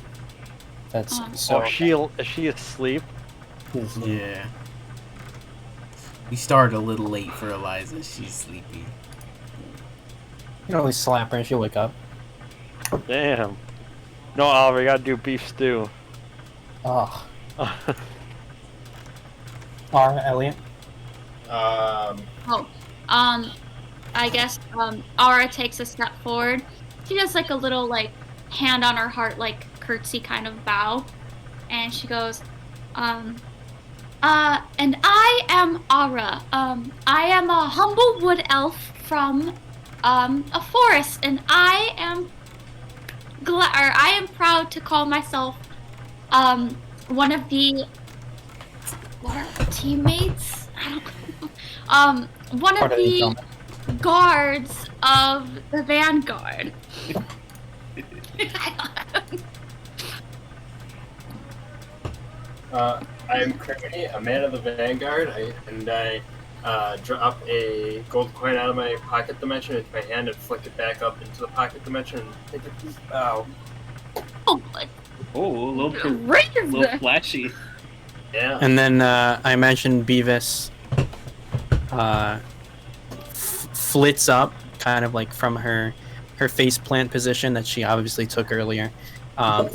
A: That's so.
G: Is she asleep?
B: Yeah. We started a little late for Eliza. She's sleepy.
A: You can always slap her and she'll wake up.
G: Damn. No, Oliver, you gotta do beef stew.
A: Oh. Elliott.
D: I guess Aura takes a step forward. She does like a little like hand on her heart like curtsy kind of bow, and she goes, and I am Aura. I am a humble wood elf from a forest, and I am proud to call myself one of the teammates. I don't know. One of the guards of the Vanguard.
F: I am Crimeny, a man of the Vanguard, I drop a gold coin out of my pocket dimension into my hand and flick it back up into the pocket dimension and take a deep bow.
D: Oh, what?
E: Oh, a little flashy.
F: Yeah.
A: And then I mentioned Beavis flits up, kind of like from her face plant position that she obviously took earlier.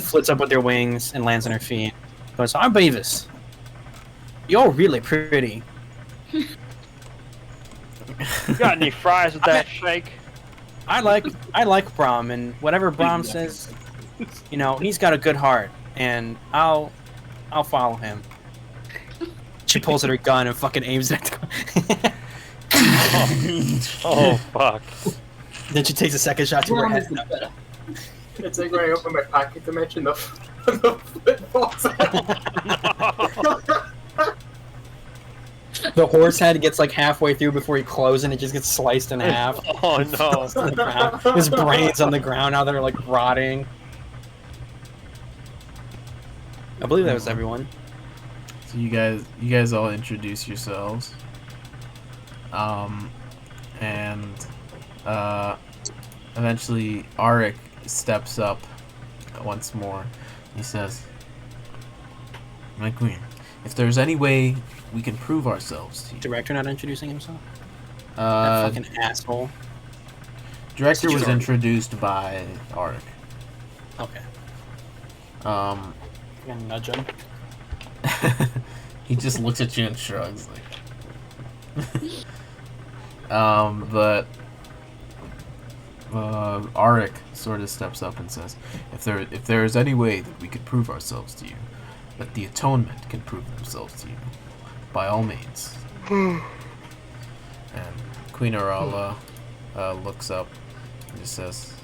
A: Flits up with her wings and lands on her feet. Goes, I'm Beavis. You're really pretty.
G: You got any fries with that shake?
A: I like Brom, and whatever Brom says, he's got a good heart, and I'll follow him. She pulls at her gun and fucking aims it at the
G: oh fuck.
A: Then she takes a second shot to her head.
F: It's like when I open my pocket dimension, the flip falls out.
A: The horse head gets like halfway through before he closes, and it just gets sliced in half.
G: Oh no.
A: His brain's on the ground now, they're like rotting. I believe that was everyone.
B: So you guys all introduce yourselves. And eventually Auric steps up once more. He says, "My queen, if there's any way we can prove ourselves to you."
A: Director not introducing himself? That fucking asshole.
B: Director was introduced by Auric.
A: Okay.
B: I'm
A: gonna nudge him.
B: He just looks at you and shrugs like but Auric sort of steps up and says, if there is any way that we could prove ourselves to you, that the Atonement can prove themselves to you, by all means. And Queen Arala looks up and just says,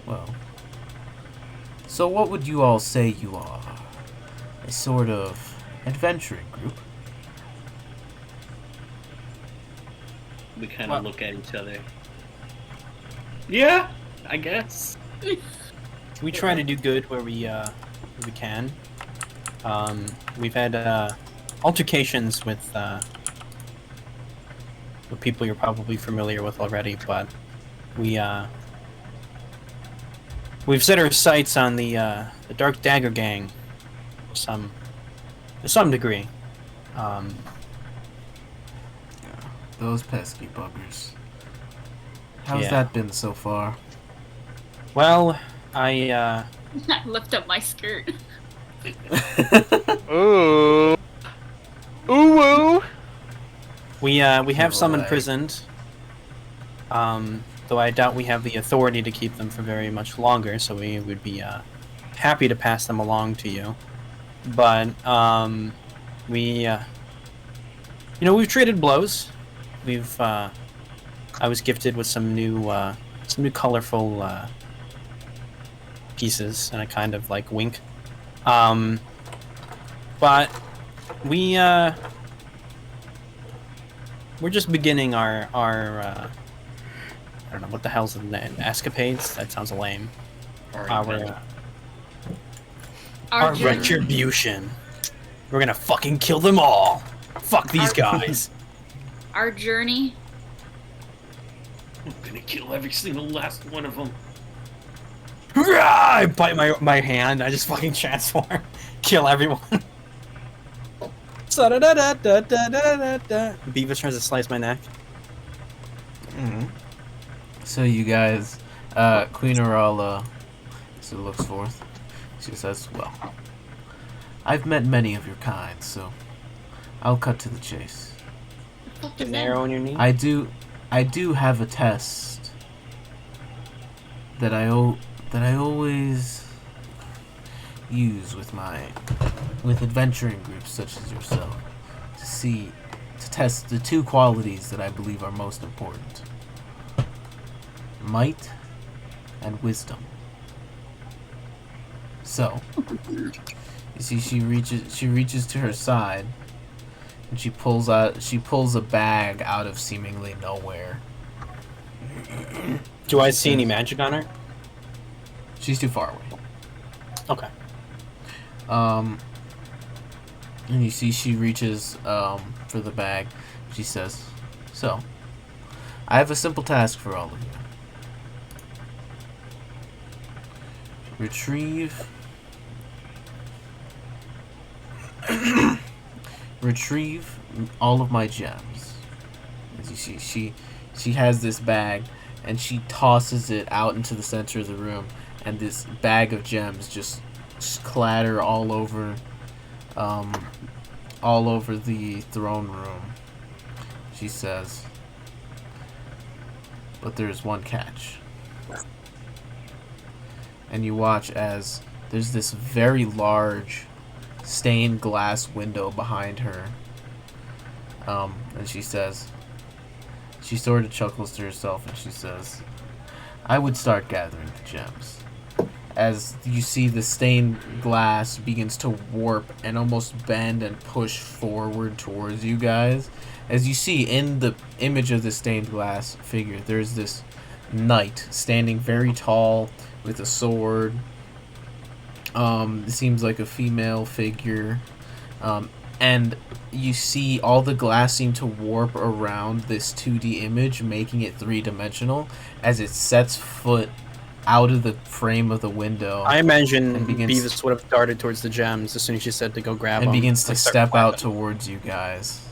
B: well, so what would you all say you are? A sort of adventuring group?
E: We kind of look at each other. Yeah, I guess.
A: We try to do good where we can. We've had altercations with people you're probably familiar with already, but we've set our sights on the Dark Dagger Gang, to some degree.
B: Those pesky buggers. How's
A: Yeah.
B: that been so far?
A: Well, I
D: I lift up my skirt.
G: Ooh. Ooh.
A: we have some
B: Right.
A: imprisoned. Though I doubt we have the authority to keep them for very much longer, so we would be happy to pass them along to you. But we've traded blows. I was gifted with some new colorful pieces, and I kind of like wink. But we're just beginning our I don't know what the hell's the name. Escapades? That sounds lame. Our
D: Our
A: retribution. We're gonna fucking kill them all. Fuck these guys.
D: Our journey.
E: I'm gonna kill every single last one of them.
A: I bite my hand. I just fucking transform. Kill everyone. Beavis tries to slice my neck.
B: So you guys, Queen Orala, so looks forth. She says, well, I've met many of your kind, so I'll cut to the chase.
A: An arrow in your knee.
B: I do have a test that I always use with adventuring groups such as yourself to test the two qualities that I believe are most important: might and wisdom. So, you see, she reaches to her side, and she pulls a bag out of seemingly nowhere.
A: Do I see any magic on her?
B: She's too far away.
A: Okay.
B: And you see she reaches for the bag. She says, so, I have a simple task for all of you. Retrieve all of my gems. As you see, she has this bag, and she tosses it out into the center of the room, and this bag of gems just clatter all over the throne room. She says, but there's one catch. And you watch as there's this very large stained glass window behind her. And she says, she sort of chuckles to herself, and she says, I would start gathering the gems. As you see the stained glass begins to warp and almost bend and push forward towards you guys. As you see in the image of the stained glass figure, there's this knight standing very tall with a sword. It seems like a female figure. And you see all the glass seem to warp around this 2D image, making it 3-dimensional as it sets foot out of the frame of the window.
A: I imagine
B: and
A: Beavis would have darted towards the gems as soon as she said to go grab them.
B: And begins to step out towards you guys.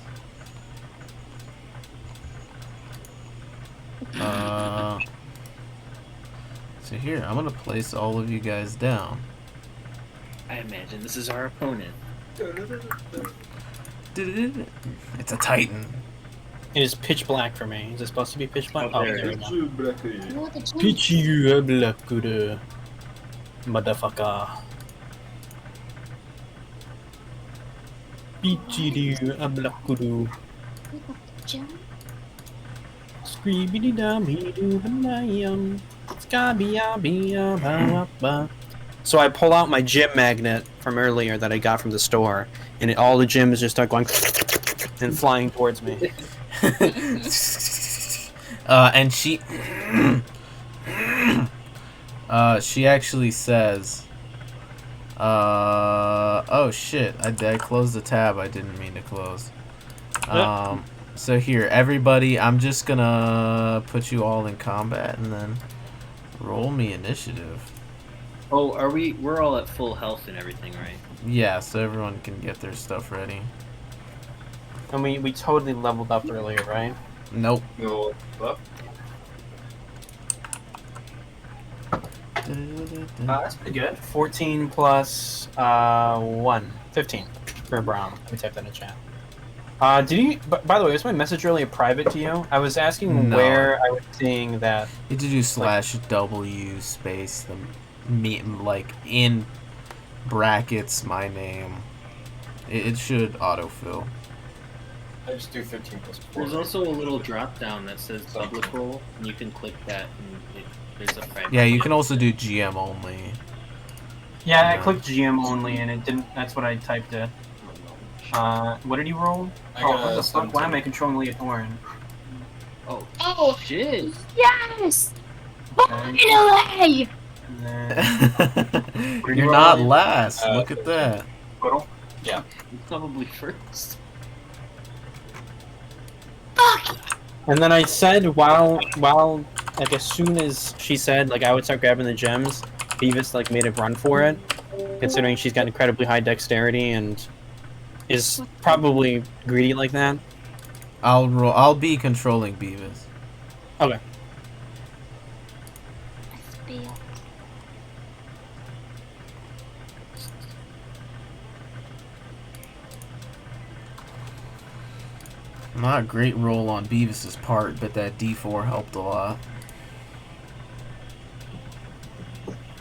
B: So here, I'm gonna place all of you guys down.
E: I imagine this is our opponent.
B: It's a Titan.
A: It is pitch black for me. Is it supposed to be pitch black? Oh, there we go.
D: What the gem?
A: Pitch black, motherfucker. Pitch black,
D: Gem?
A: Screebity dabby doo banayum. So I pull out my gem magnet from earlier that I got from the store, and all the gems just start going and flying towards me.
B: And she She actually says, oh shit, I closed the tab I didn't mean to close. So here, everybody, I'm just gonna put you all in combat and then roll me initiative.
E: Oh, we're all at full health and everything, right?
B: Yeah, so everyone can get their stuff ready.
A: And we totally leveled up earlier, right?
B: Nope.
F: No. Well,
J: That's pretty good.
A: 14 plus 1. 15 for Brom. Let me type that in the chat. Did you? By the way, was my message earlier private to you? I was asking
B: No.
A: where I was seeing that.
B: You had to do /W space the like in brackets my name. It should autofill.
F: I just do 15 plus 4.
E: There's also a little drop down that says public role, and you can click that, and there's a private.
B: Yeah, you can also do GM only.
A: Yeah, I clicked GM only, and it didn't. That's what I typed it. What did you roll?
F: I got
A: What the fuck? Why
F: 17.
A: am I controlling Leotorin?
D: Oh,
E: Shit!
D: yes!
A: Okay.
D: Finally!
A: And then,
B: You're not last. Look at that.
A: total.
E: Probably first.
A: And then I said while like as soon as she said like I would start grabbing the gems, Beavis like made a run for it, considering she's got incredibly high dexterity and is probably greedy like that.
B: I'll be controlling Beavis.
A: Okay.
B: Not a great roll on Beavis's part, but that D4 helped a lot.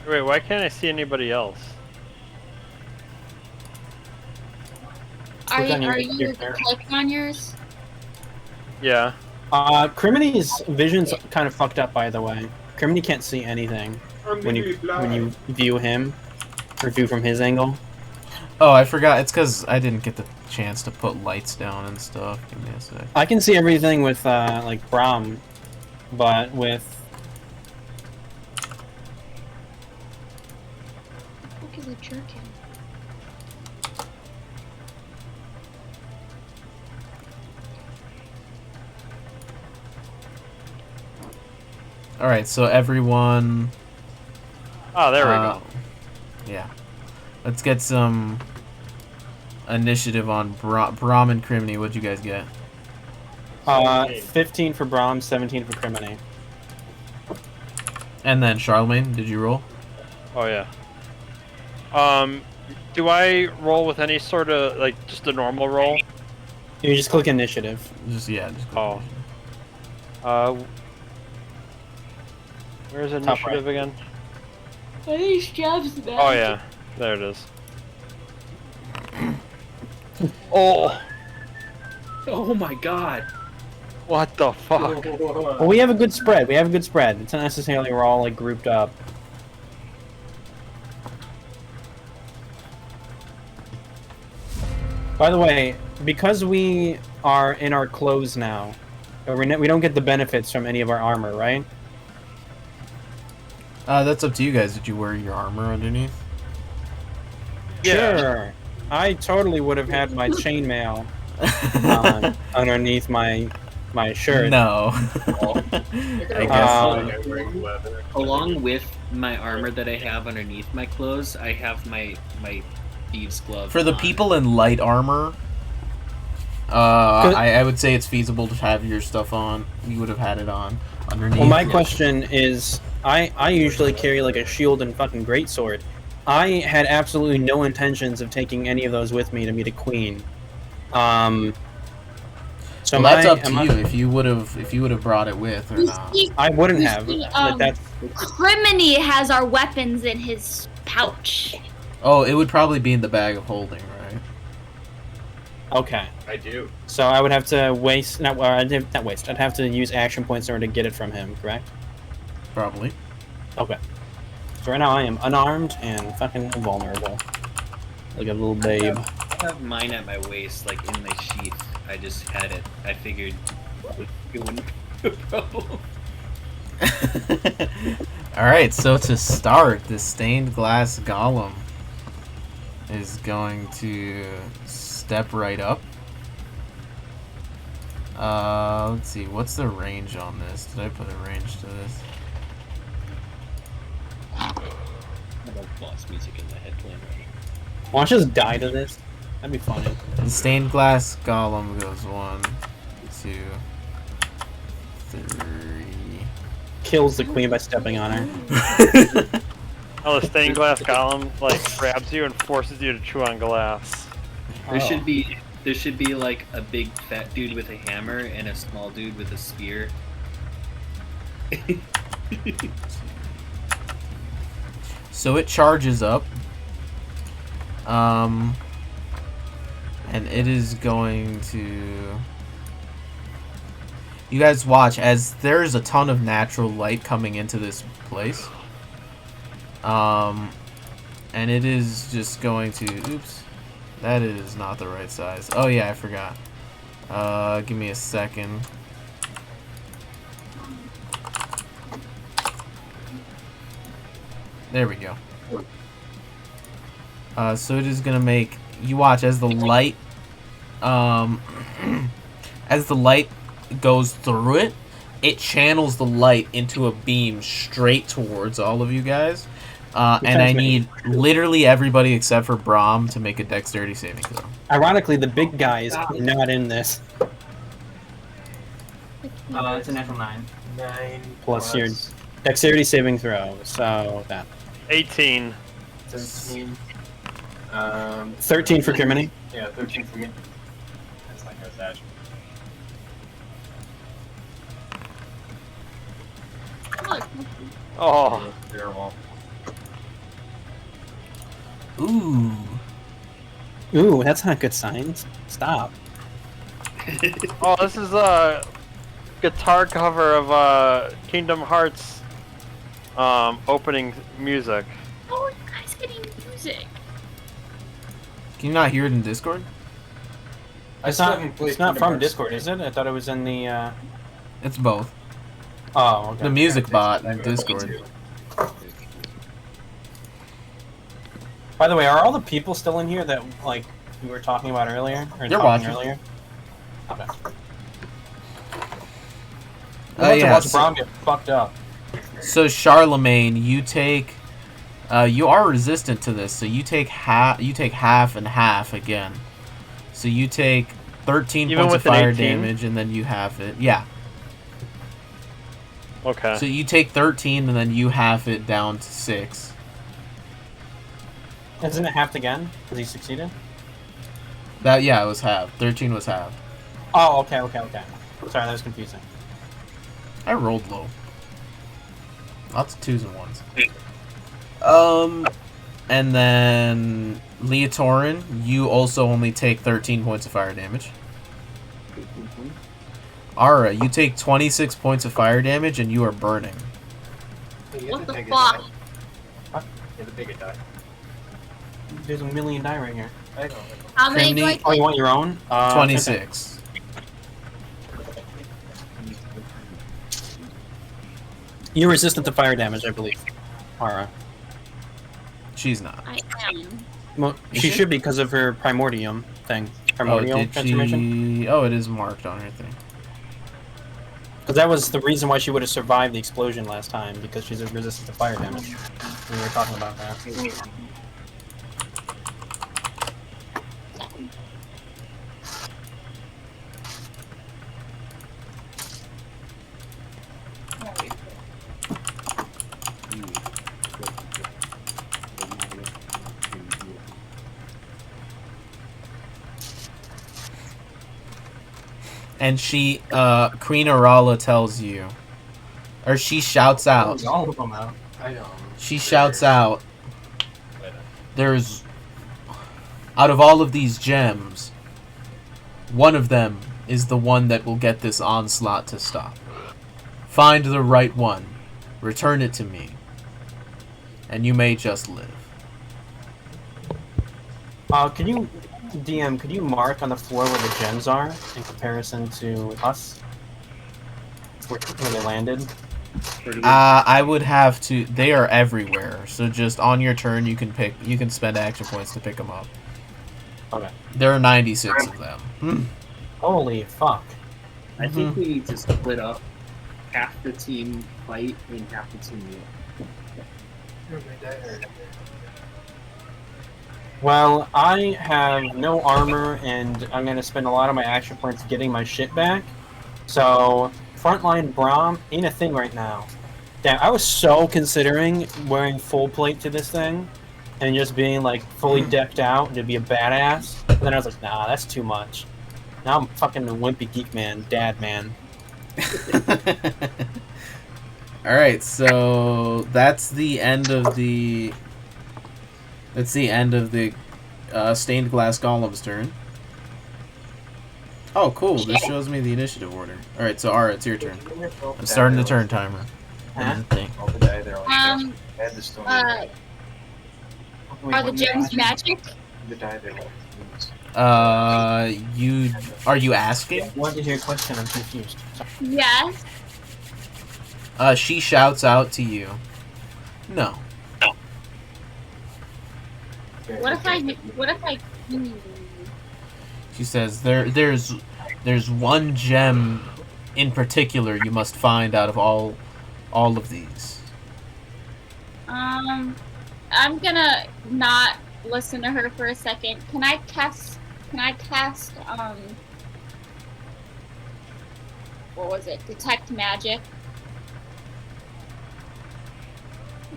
G: Wait, why can't I see anybody else?
D: Are
A: Click on your
D: you
A: character.
D: clicking on yours?
G: Yeah.
A: Crimeny's vision's kind of fucked up, by the way. Crimeny can't see anything when you view him or view from his angle.
B: Oh, I forgot. It's because I didn't get the chance to put lights down and stuff. Give me a sec.
A: I can see everything with like Brom, but with
D: Look at the jerkin.
B: Alright, so everyone...
G: Oh, there we go.
B: Yeah. Let's get some initiative on Brom and Crimeny. What'd you guys get?
A: 15 for Brom, 17 for Crimeny.
B: And then Charlemagne, did you roll?
G: Oh yeah. Do I roll with any sort of like just a normal roll?
A: You just click initiative.
B: Just click
G: Oh.
B: initiative.
G: Where's initiative again?
D: Are these jobs bad?
G: Oh yeah, there it is. Oh,
E: Oh my god!
G: what the fuck?
A: Well, we have a good spread. It's not necessarily we're all like grouped up. By the way, because we are in our clothes now, we don't get the benefits from any of our armor, right?
B: That's up to you guys. Did you wear your armor underneath?
G: Yeah.
A: Sure. I totally would have had my chainmail underneath my shirt.
B: No. I guess
E: Along with my armor that I have underneath my clothes, I have my thieves' gloves.
B: for the
E: on.
B: people in light armor, I would say it's feasible to have your stuff on. You would have had it on underneath.
A: Well, my question is, I usually carry like a shield and fucking greatsword. I had absolutely no intentions of taking any of those with me to meet a queen. So
B: Well, that's up to you if you would have brought it with or not.
A: I wouldn't
D: You
A: have.
D: see,
A: But that's
D: Crimeny has our weapons in his pouch.
B: Oh, it would probably be in the bag of holding, right?
A: okay.
F: I do.
A: So I would have to waste not waste. I'd have to use action points in order to get it from him. Correct?
B: Probably.
A: Okay. So right now I am unarmed and fucking invulnerable, like a little babe.
E: I have mine at my waist, like in my sheath. I just had it. I figured it wouldn't be a problem.
B: Alright, so to start, the stained glass golem is going to step right up. Let's see, what's the range on this? Did I put a range to this?
E: I love boss music in my head playing right now.
A: Why don't you just die to this? That'd be funny.
B: The stained glass golem goes 1, 2, 3.
A: Kills the queen by stepping on her.
G: Oh, the stained glass golem like grabs you and forces you to chew on glass.
E: There should be like a big fat dude with a hammer and a small dude with a spear.
B: So it charges up. And it is going to... You guys watch as there's a ton of natural light coming into this place. And it is just going to... Oops. That is not the right size. Oh yeah, I forgot. Give me a second. There we go. So it is gonna make... You watch as the light... as the light goes through it, it channels the light into a beam straight towards all of you guys. And I need literally everybody except for Brom to make a dexterity saving throw.
A: Ironically, the big guy is not in this.
J: It's a natural 9.
F: 9
A: Plus your dexterity saving throw, so that.
G: 18.
F: 13.
A: 13 for Crimeny.
F: Yeah, 13 for me. That's like a dash.
G: Oh.
F: Terrible.
B: Ooh.
A: Ooh, that's not good signs. Stop.
G: Oh, this is a guitar cover of Kingdom Hearts opening music.
D: Oh, you guys getting music.
B: Can you not hear it in Discord?
A: It's not from Discord, is it? I thought it was in the.
B: It's both.
A: Oh, okay.
B: The music bot in Discord.
A: By the way, are all the people still in here that like we were talking about earlier? Or
B: They're
A: talking
B: watching.
A: earlier? Okay.
B: Yeah,
A: watch
B: so-
A: Brom get fucked up.
B: So Charlemagne, you take, you are resistant to this, so you take half. You take half and half again. So you take 13
G: Even
B: points of
G: with an
B: fire
G: 18?
B: damage, and then you half it. Yeah.
G: Okay.
B: So you take 13, and then you half it down to 6.
A: Isn't it halved again? Because he succeeded?
B: That it was half. 13 was half.
A: Oh, okay. Sorry, that was confusing.
B: I rolled low. Lots of 2s and 1s. And then Leotorin, you also only take 13 points of fire damage. Ara, you take 26 points of fire damage and you are burning.
D: What the fuck?
F: Yeah, the bigger die.
A: There's a million die right here.
F: I know.
D: How many do I
B: Crimeny,
A: Oh, you
D: take?
A: want your own?
B: 26.
A: You're resistant to fire damage, I believe. Ara.
B: She's not.
D: I am.
A: Well,
B: Is
A: she
B: she?
A: should be because of her primordium thing.
B: Oh,
A: Primordial
B: did
A: transformation.
B: she... Oh, it is marked on her thing.
A: Because that was the reason why she would have survived the explosion last time, because she's resistant to fire damage. We were talking about that.
B: And she, Queen Arala tells you, or she shouts out,
J: All of them out.
F: I know.
B: she shouts out, there's, out of all of these gems, one of them is the one that will get this onslaught to stop. Find the right one, return it to me, and you may just live.
A: Can you, DM, could you mark on the floor where the gems are in comparison to us? Where they landed?
E: Or do we-
B: I would have to. They are everywhere. So just on your turn, you can pick. You can spend action points to pick them up.
A: Okay.
B: There are 96 of them.
A: Holy fuck.
E: I think we need to split up. Half the team fight and half the team heal.
A: Well, I have no armor, and I'm going to spend a lot of my action points getting my shit back. So, frontline Brom ain't a thing right now. Damn, I was so considering wearing full plate to this thing, and just being, like, fully decked out to be a badass. And then I was like, nah, that's too much. Now I'm fucking a wimpy geek man, dad man.
B: Alright, so that's the end of the... That's the end of the Stained Glass Golem's turn. Oh, cool. This shows me the initiative order. Alright, so Ara, it's your turn. I'm starting the turn timer.
A: Huh?
D: Are the gems magic?
B: Are you asking?
A: What is your question? I'm confused. Sorry.
D: Yes.
B: She shouts out to you. No.
D: What if I?
B: She says there's one gem in particular you must find out of all of these.
D: I'm gonna not listen to her for a second. Can I cast what was it? Detect magic.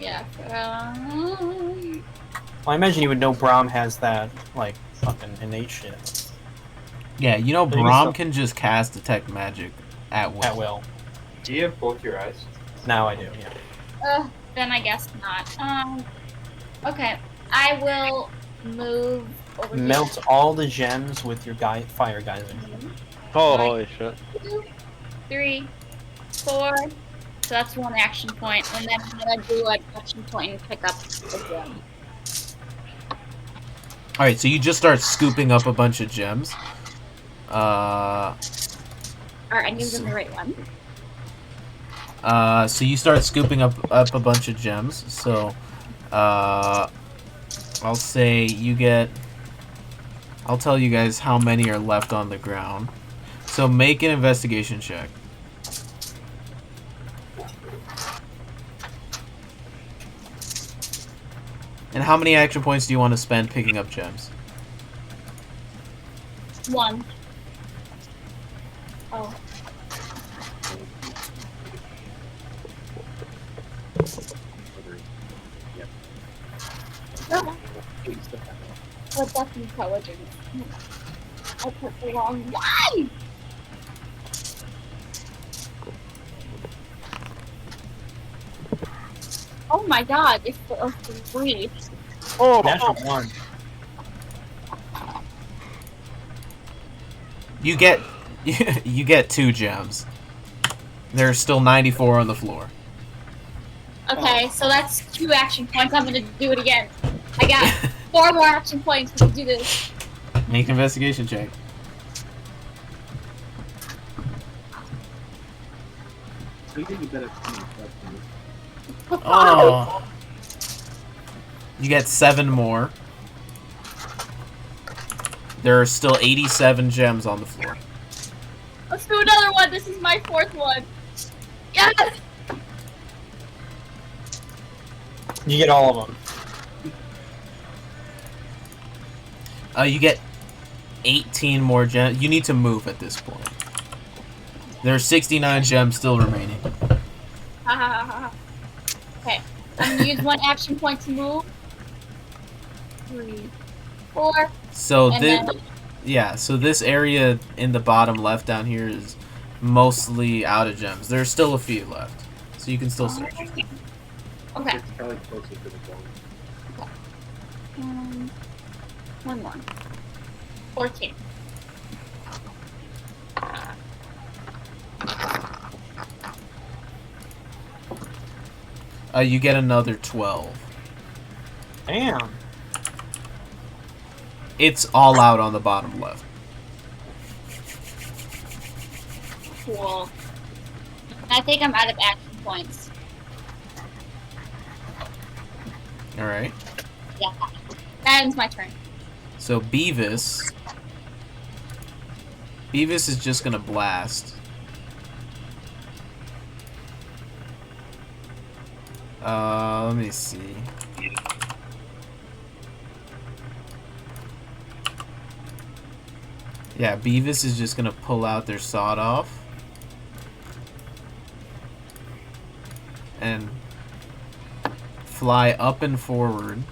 D: Yeah.
A: Well, I imagine you would know Brom has that, like, fucking innate shit.
B: Yeah, you know
A: But you
B: Brom
A: still-
B: can just cast detect magic at will.
A: At will.
F: Do you have both your eyes?
A: Now I do, yeah.
D: Then I guess not. Okay. I will move over
A: Melt all the gems with your fire geyser.
G: Oh, holy shit.
D: here. 2, 3, 4. So that's one action point, and then I'm gonna do an action point and pick up the gem.
B: Alright, so you just start scooping up a bunch of gems.
D: Alright, I'm using the right one.
B: So you start scooping up a bunch of gems. So, I'll say you get... I'll tell you guys how many are left on the ground. So make an investigation check. And how many action points do you want to spend picking up gems?
D: 1. Oh. What's up, intelligence? I put the wrong one! Oh my god, it's the 3.
G: Oh,
A: Natural one.
B: You get you get 2 gems. There's still 94 on the floor.
D: Okay, so that's 2 action points. I'm gonna do it again. I got 4 more action points to do this.
B: Make an investigation check.
E: I think you better
B: Oh. You get 7 more. There are still 87 gems on the floor.
D: Let's do another one. This is my 4th one. Yes!
A: You get all of them.
B: You get 18 more gems. You need to move at this point. There are 69 gems still remaining.
D: Ha ha ha ha. Okay, I'm gonna use 1 action point to move. 3, 4.
B: So
D: And
B: this,
D: then-
B: yeah. So this area in the bottom left down here is mostly out of gems. There's still a few left, so you can still search.
D: Okay.
E: It's probably closer to the goal.
D: 1 more. 14.
B: You get another 12.
A: Damn.
B: It's all out on the bottom left.
D: Cool. I think I'm out of action points.
B: All right.
D: Yeah. That ends my turn.
B: So Beavis is just gonna blast. Let me see. Yeah, Beavis is just gonna pull out their sawed off and fly up and forward.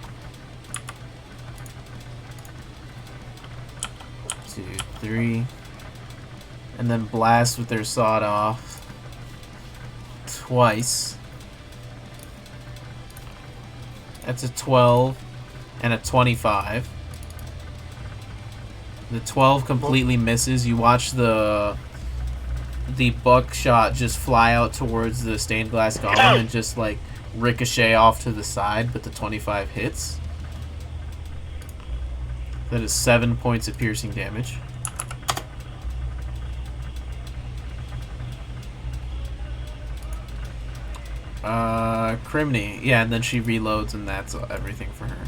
B: 2, 3, and then blast with their sawed off twice. That's a 12 and a 25. The 12 completely misses. You watch the buckshot just fly out towards the stained glass golem and just like ricochet off to the side, but the 25 hits. That is 7 points of piercing damage. Crimeny. Yeah, and then she reloads and that's everything for her.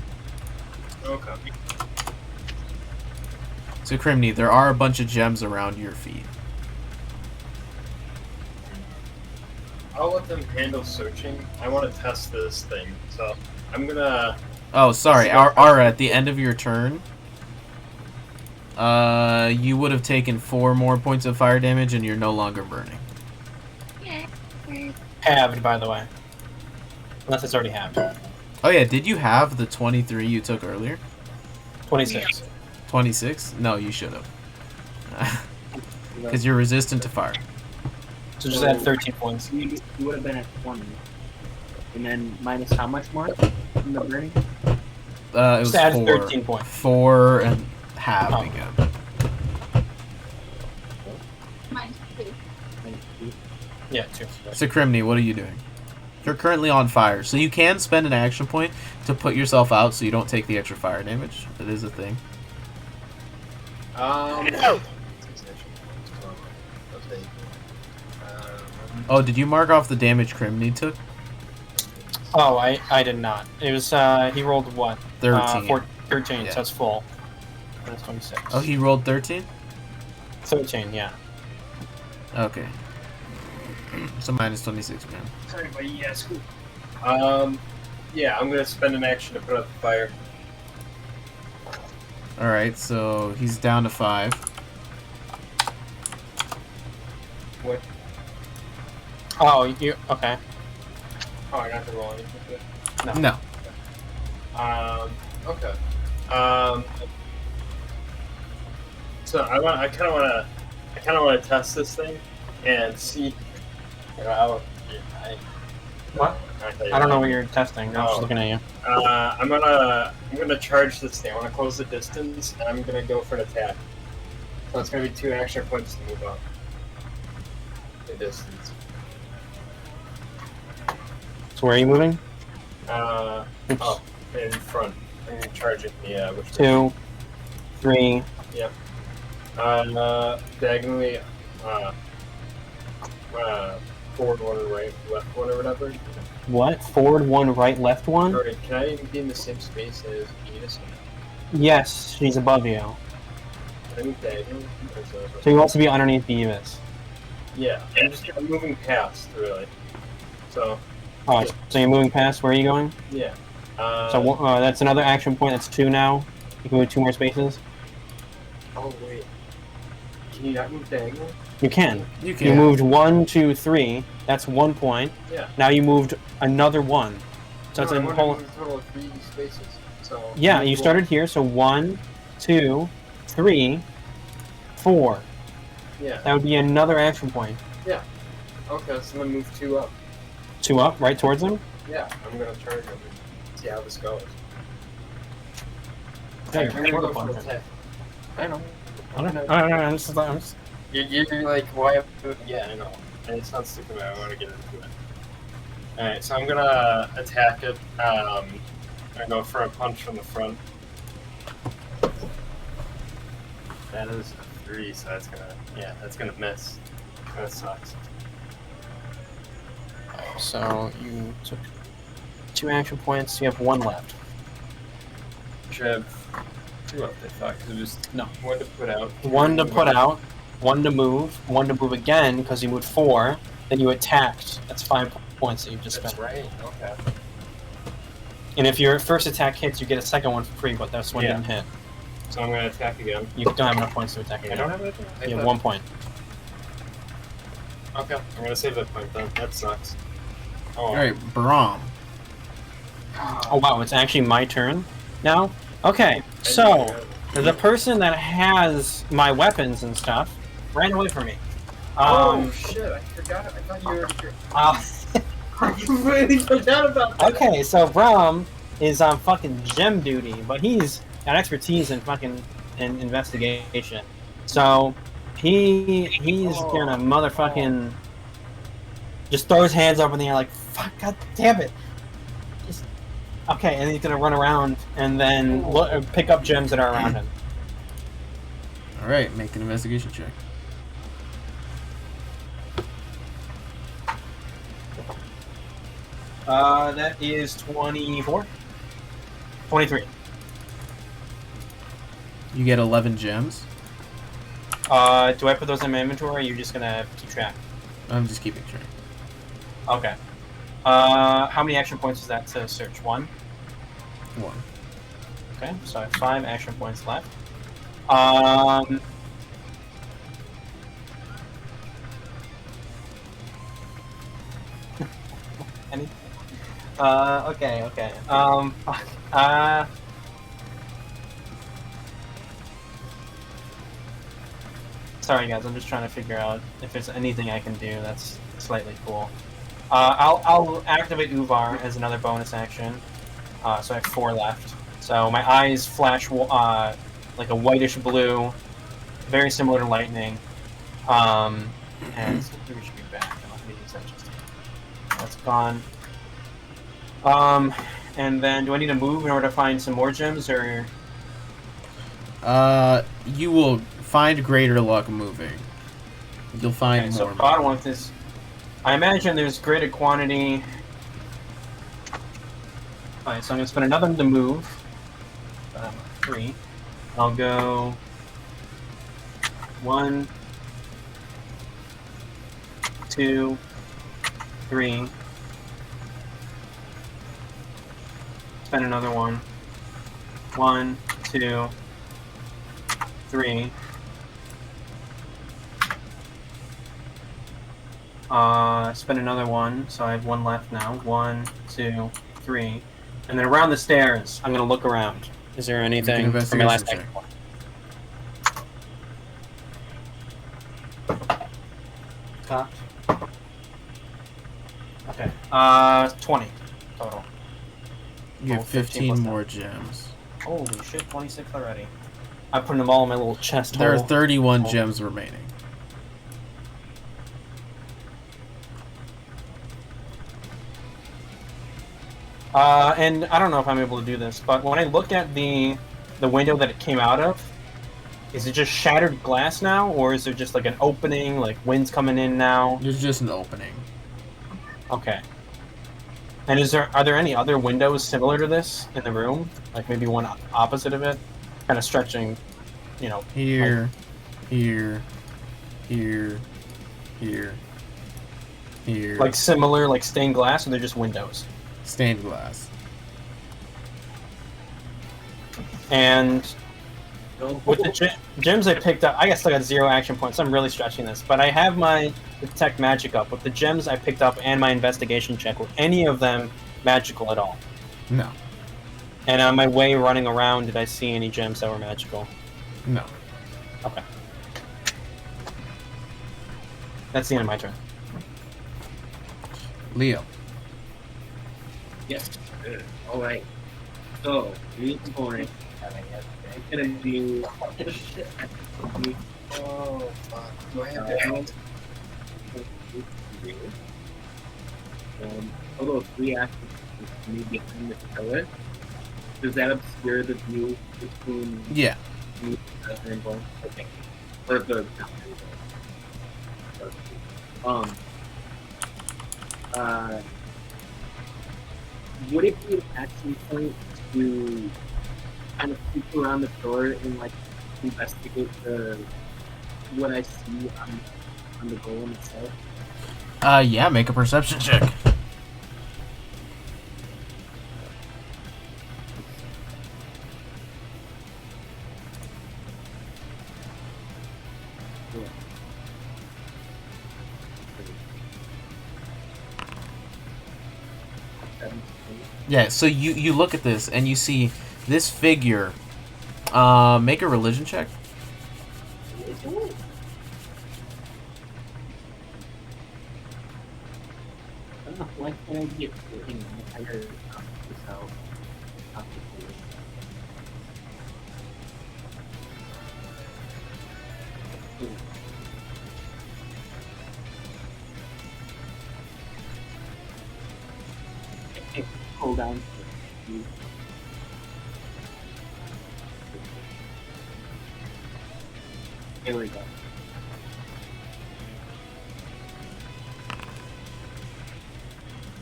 F: Okay.
B: So Crimeny, there are a bunch of gems around your feet.
F: I'll let them handle searching. I want to test this thing, so I'm gonna...
B: Oh, sorry. Ara, at the end of your turn, you would have taken 4 more points of fire damage and you're no longer burning.
A: Halved, by the way. Unless it's already halved.
B: Oh yeah, did you have the 23 you took earlier?
A: 26.
B: 26? No, you should have. Because you're resistant to fire.
A: So just add 13 points.
E: You would have been at 20. And then minus how much more from the burning?
B: It was
A: Just add
B: 4.
A: 13 points.
B: 4 and half again.
D: Minus 2.
A: Yeah, 2.
B: So Crimeny, what are you doing? You're currently on fire, so you can spend an action point to put yourself out so you don't take the extra fire damage. That is a thing. Oh, did you mark off the damage Crimeny took?
A: Oh, I did not. It was, he rolled what?
B: 13.
A: 13,
B: Yeah.
A: so it's full. That's 26.
B: Oh, he rolled 13?
A: 13, yeah.
B: Okay. So minus 26, man.
F: Sorry, buddy. Yeah, it's cool. Yeah, I'm gonna spend an action to put out the fire.
B: Alright, so he's down to 5.
F: What?
A: Oh, you okay?
F: Oh, I got to roll anything for it?
B: No.
F: Okay. So I kind of want to test this thing and see.
A: What? I don't know what you're testing. I'm just looking at you.
F: I'm gonna charge this thing. I want to close the distance, and I'm gonna go for an attack. So it's gonna be 2 extra points to move up the distance.
A: So where are you moving?
F: In front. I'm charging the which
A: 2, 3.
F: Yep. Diagonally. Forward 1 right, left 1 or whatever.
A: What? Forward 1, right, left 1?
F: Sorry, can I even be in the same space as Venus?
A: Yes, she's above you.
F: Can I move diagonally?
A: So you also be underneath Beavis.
F: Yeah, I'm moving past, really. So.
A: Oh, so you're moving past. Where are you going?
F: Yeah.
A: So that's another action point. That's 2 now. You can move 2 more spaces.
F: Oh wait. Can you not move diagonally?
A: You can.
B: You can.
A: You moved 1, 2, 3. That's 1 point.
F: Yeah.
A: Now you moved another 1. So it's a whole.
F: A total of 3 spaces. So.
A: Yeah, you started here. So 1, 2, 3, 4.
F: Yeah.
A: That would be another action point.
F: Yeah. Okay, so then move 2 up.
A: 2 up, right towards them.
F: Yeah, I'm gonna charge them and see how this goes.
A: Yeah,
F: I'm gonna go for the attack. I know.
A: I'm just.
F: You're like, why? Yeah, I know. And it's not stupid. I want to get into it. Alright, so I'm gonna attack it. I'm gonna go for a punch from the front. That is a 3, so that's gonna, that's gonna miss. That sucks.
A: So you took 2 action points. You have 1 left.
F: You should have 2 left, I thought, because it was
A: No.
F: 1 to put out.
A: 1 to put out, 1 to move, 1 to move again because you moved 4. Then you attacked. That's 5 points that you just spent.
F: That's right, okay.
A: And if your first attack hits, you get a second one for free, but this one didn't hit.
F: So I'm going to attack again.
A: You don't have enough points to attack again.
F: I don't have anything?
A: You have 1 point.
F: Okay, I'm going to save that point then. That sucks. Oh.
B: Alright, Brom.
A: Oh wow, it's actually my turn now? Okay, so the person that has my weapons and stuff ran away from me.
F: Oh shit, I forgot. I thought you were here. I completely forgot about that.
A: Okay, so Brom is on fucking gem duty, but he's got expertise in fucking investigation. So he's gonna motherfucking just throw his hands up in the air like, fuck, god damn it. Just, okay, and he's gonna run around and then pick up gems that are around him.
B: Alright, make an investigation check.
A: That is 24. 23.
B: You get 11 gems.
A: Do I put those in my inventory, or are you just gonna keep track?
B: I'm just keeping track.
A: Okay. How many action points is that to search? 1?
B: 1.
A: Okay, so I have 5 action points left. Any? Okay. Sorry guys, I'm just trying to figure out if there's anything I can do that's slightly cool. I'll activate Uvar as another bonus action. So I have 4 left. So my eyes flash like a whitish blue, very similar to lightning. And we should be back. That's gone. And then do I need to move in order to find some more gems, or?
B: You will find greater luck moving. You'll find
A: Okay,
B: more.
A: So bottom one is, I imagine there's greater quantity. Alright, so I'm gonna spend another to move. 3. I'll go 1, 2, 3. Spend another one. 1, 2, 3. Spend another one, so I have 1 left now. 1, 2, 3. And then around the stairs, I'm gonna look around. Is there anything for my last action point? Cocked. Okay. 20 total.
B: You have 15 more gems.
A: Holy shit, 26 already. I put them all in my little chest
B: There
A: hole.
B: are 31 gems remaining.
A: And I don't know if I'm able to do this, but when I look at the window that it came out of, is it just shattered glass now, or is there just like an opening, like wind's coming in now?
B: There's just an opening.
A: Okay. And are there any other windows similar to this in the room? Like maybe one opposite of it? Kind of stretching, you know.
B: Here,
A: like,
B: here.
A: Like similar, like stained glass, or they're just windows?
B: Stained glass.
A: And with the gems I picked up, I still got 0 action points. I'm really stretching this, but I have my detect magic up. With the gems I picked up and my investigation check, were any of them magical at all?
B: No.
A: And on my way running around, did I see any gems that were magical?
B: No.
A: Okay. That's the end of my turn.
B: Leo.
E: Yes. Alright. So, Leotorin. I'm gonna do.
F: Oh, fuck. Do I have to
E: Total of 3 actions to me behind the pillar. Does that obscure the view between
B: Yeah.
E: me and Brom? Okay. Or the would it be an action point to kind of peek around the door and like investigate what I see on the golem itself?
B: Yeah, make a perception check. Yeah, so you look at this and you see this figure. Make a religion check.
E: Why can't I get an entire myself? Hold down. Here we go.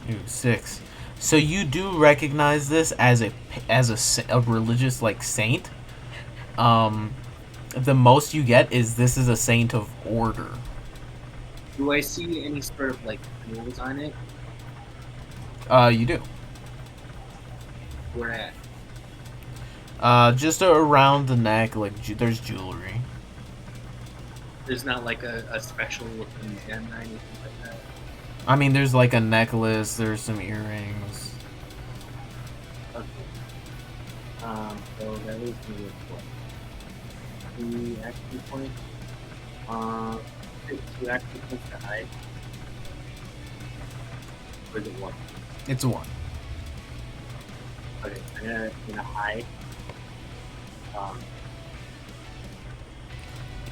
B: Ooh, 6. So you do recognize this as a religious like saint. The most you get is this is a saint of order.
E: Do I see any sort of like rules on it?
B: You do.
E: Where at?
B: Just around the neck, like there's jewelry.
E: There's not like a special looking gem or anything like that.
B: I mean, there's like a necklace. There's some earrings.
E: Okay. So that leaves me with what? 2 action points. 2 action points to hide. Or is it 1?
B: It's a 1.
E: Okay, I'm gonna hide.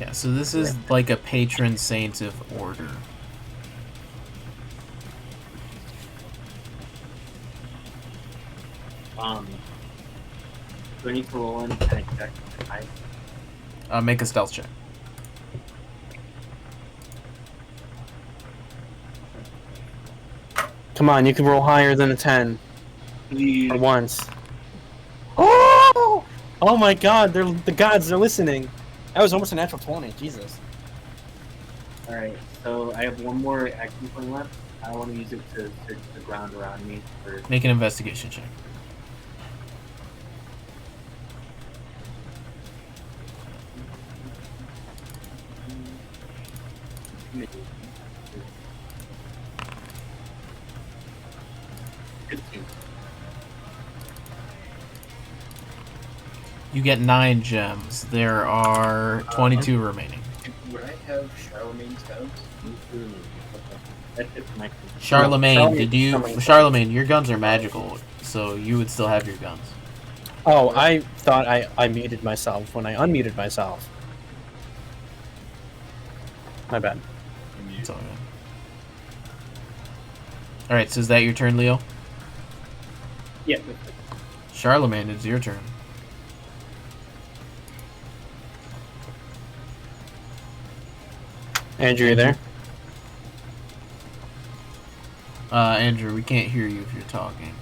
B: Yeah, so this is like a patron saint of order.
E: Do I need to roll any kind of check to hide?
B: Make a stealth check.
A: Come on, you can roll higher than a 10. For once. Oh! Oh my god, the gods are listening. That was almost a natural 20, Jesus.
E: Alright, so I have 1 more action point left. I want to use it to search the ground around me for...
B: Make an investigation check. You get 9 gems. There are 22 remaining.
F: Would I have Charlemagne's guns?
B: Charlemagne, Charlemagne, your guns are magical, so you would still have your guns.
A: Oh, I thought I muted myself when I unmuted myself. My bad.
B: It's all good. Alright, so is that your turn, Leo?
E: Yeah.
B: Charlemagne, it's your turn.
A: Andrew, you there?
B: Andrew, we can't hear you if you're talking.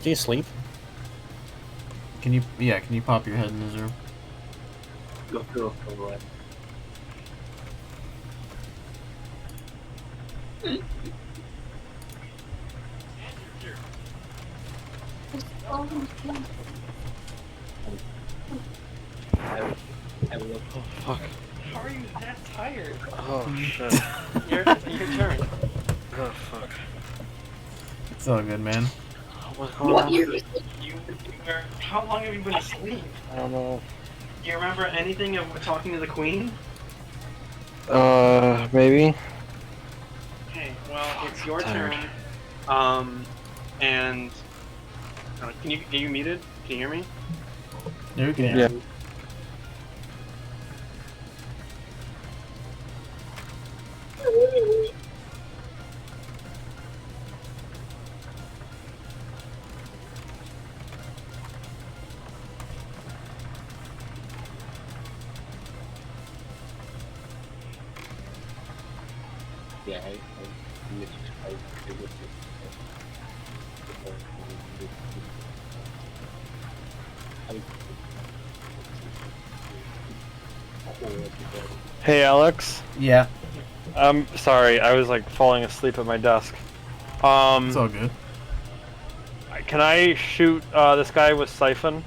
A: Do you sleep?
B: Can you pop your head in his room?
E: Go through a away.
K: Oh fuck.
L: How are you that tired?
K: Oh shit.
L: Your turn.
K: Oh fuck.
B: It's all good, man.
K: What's going on?
L: How long have you been asleep?
K: I don't know.
L: Do you remember anything of talking to the queen?
K: Maybe.
L: Okay, well, it's your
K: Tired.
L: turn. And are you muted? Can you hear me?
B: There we go.
K: Yeah.
E: Yeah,
G: Hey, Alex.
B: Yeah.
G: I'm sorry, I was like falling asleep at my desk.
B: It's all good.
G: Can I shoot this guy with Siphon?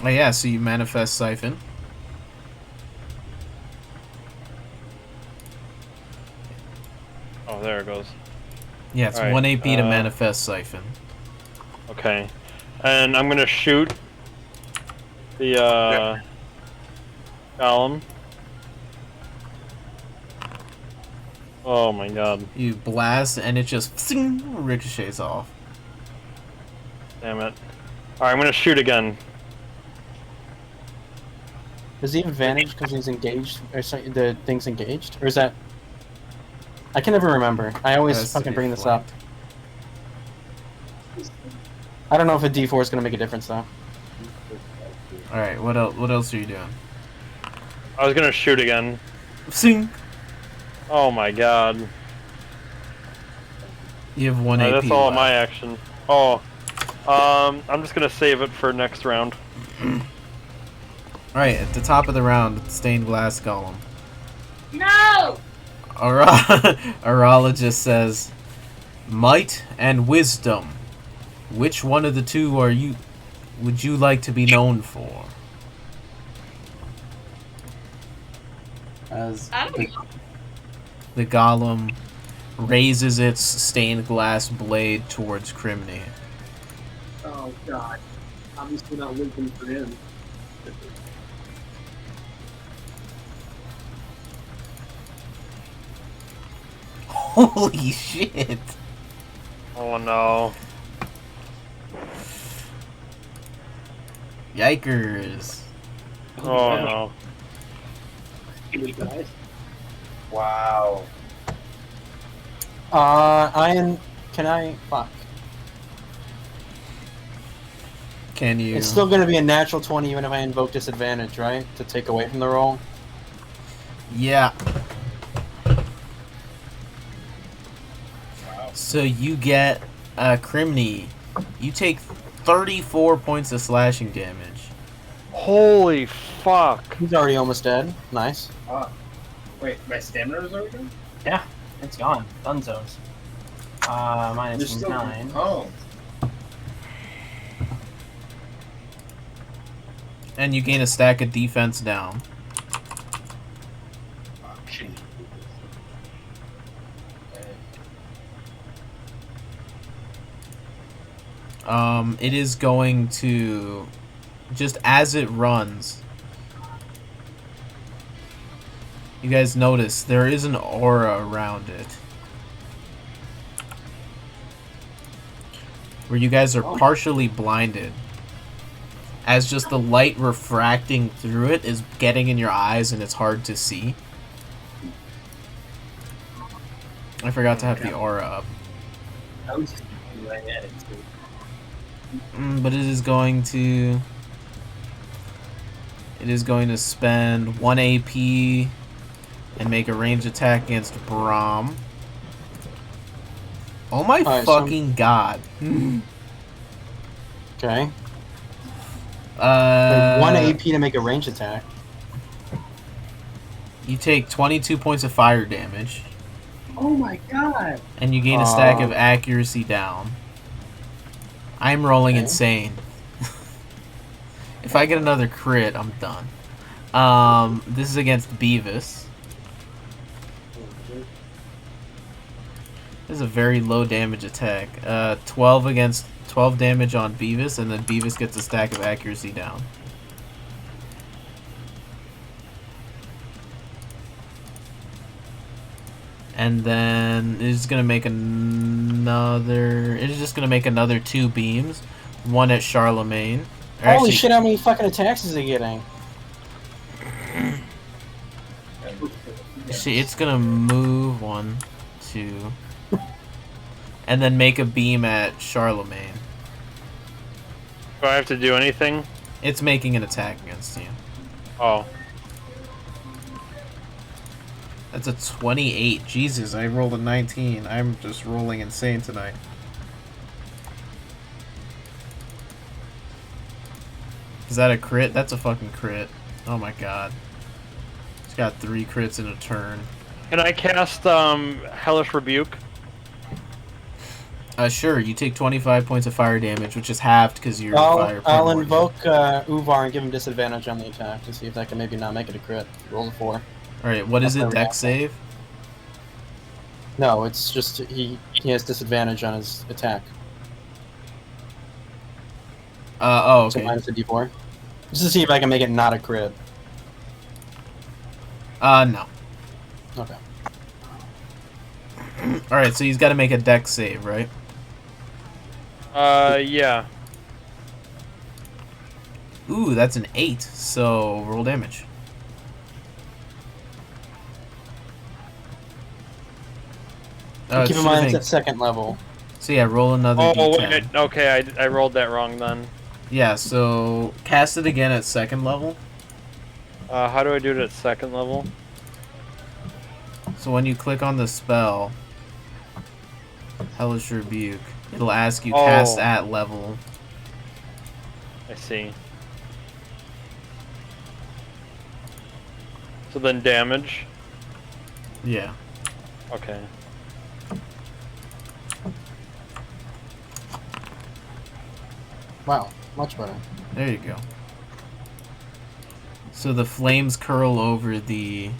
B: Oh yeah, so you manifest Siphon.
G: Oh, there it goes.
B: Yeah, it's
G: All right,
B: 1 AP to manifest Siphon.
G: Okay. And I'm gonna shoot the golem. Oh my god.
B: You blast and it just ricochets off.
G: Damn it. Alright, I'm gonna shoot again.
A: Is he advantage because he's engaged, or sorry, the thing's engaged, or is that? I can never remember. I always fucking bring this up. I don't know if a D4 is gonna make a difference though.
B: All right, what else? What else are you doing?
G: I was gonna shoot again.
B: Sing.
G: Oh my god.
B: You have 1 AP.
G: That's all
B: left.
G: my action. Oh. I'm just gonna save it for next round.
B: Alright, at the top of the round, stained glass golem.
D: No!
B: Arala just says, might and wisdom. Which one of the two would you like to be known for?
A: As
B: the golem raises its stained glass blade towards Crimeny.
E: Oh god. Obviously not wisdom for him.
B: Holy shit!
G: Oh no.
B: Yikers.
G: Oh no.
F: Wow.
A: Can I? Fuck.
B: Can you?
A: It's still gonna be a natural 20 even if I invoke disadvantage, right? To take away from the roll?
B: Yeah. So you get Crimeny. You take 34 points of slashing damage.
G: Holy fuck.
A: He's already almost dead. Nice.
F: Wait, my stamina is already gone?
J: Yeah, it's gone. Dunzos. Minus 9.
F: Oh.
B: And you gain a stack of defense down. It is going to, just as it runs, you guys notice there is an aura around it. Where you guys are partially blinded. As just the light refracting through it is getting in your eyes and it's hard to see. I forgot to have the aura up.
E: I was just right at it too.
B: But it is going to spend 1 AP and make a range attack against Brom. Oh my fucking god.
A: Okay. 1
B: 1
A: AP to make a range attack.
B: You take 22 points of fire damage.
E: Oh my god.
B: And you gain a stack of accuracy down. I'm rolling insane. If I get another crit, I'm done. This is against Beavis. This is a very low damage attack. 12 damage on Beavis, and then Beavis gets a stack of accuracy down. And then it's gonna make another. It is just gonna make another 2 beams, one at Charlemagne.
A: Holy shit! How many fucking attacks is he getting?
B: See, it's gonna move 1, 2, and then make a beam at Charlemagne.
G: Do I have to do anything?
B: It's making an attack against you.
G: Oh.
B: That's a 28. Jesus, I rolled a 19. I'm just rolling insane tonight. Is that a crit? That's a fucking crit. Oh my god. He's got 3 crits in a turn.
G: Can I cast Hellish Rebuke?
B: Sure. You take 25 points of fire damage, which is halved because you're fire.
A: I'll invoke Uvar and give him disadvantage on the attack to see if that can maybe not make it a crit. Roll a 4.
B: Alright, what is it? Dex save?
A: No, it's just he has disadvantage on his attack.
B: Oh, okay.
A: So minus a d4. Just to see if I can make it not a crit.
B: No.
A: Okay.
B: Alright, so he's got to make a dex save, right?
G: Yeah.
B: Ooh, that's an 8, so roll damage.
A: Keep in mind it's at second level.
B: So yeah, roll another
G: Oh,
B: d10.
G: wait, okay, I rolled that wrong then.
B: Yeah, so cast it again at second level.
G: How do I do it at second level?
B: So when you click on the spell, Hellish Rebuke, it'll ask you cast at level.
G: I see. So then damage?
B: Yeah.
G: Okay.
A: Wow, much better.
B: There you go. So the flames curl over the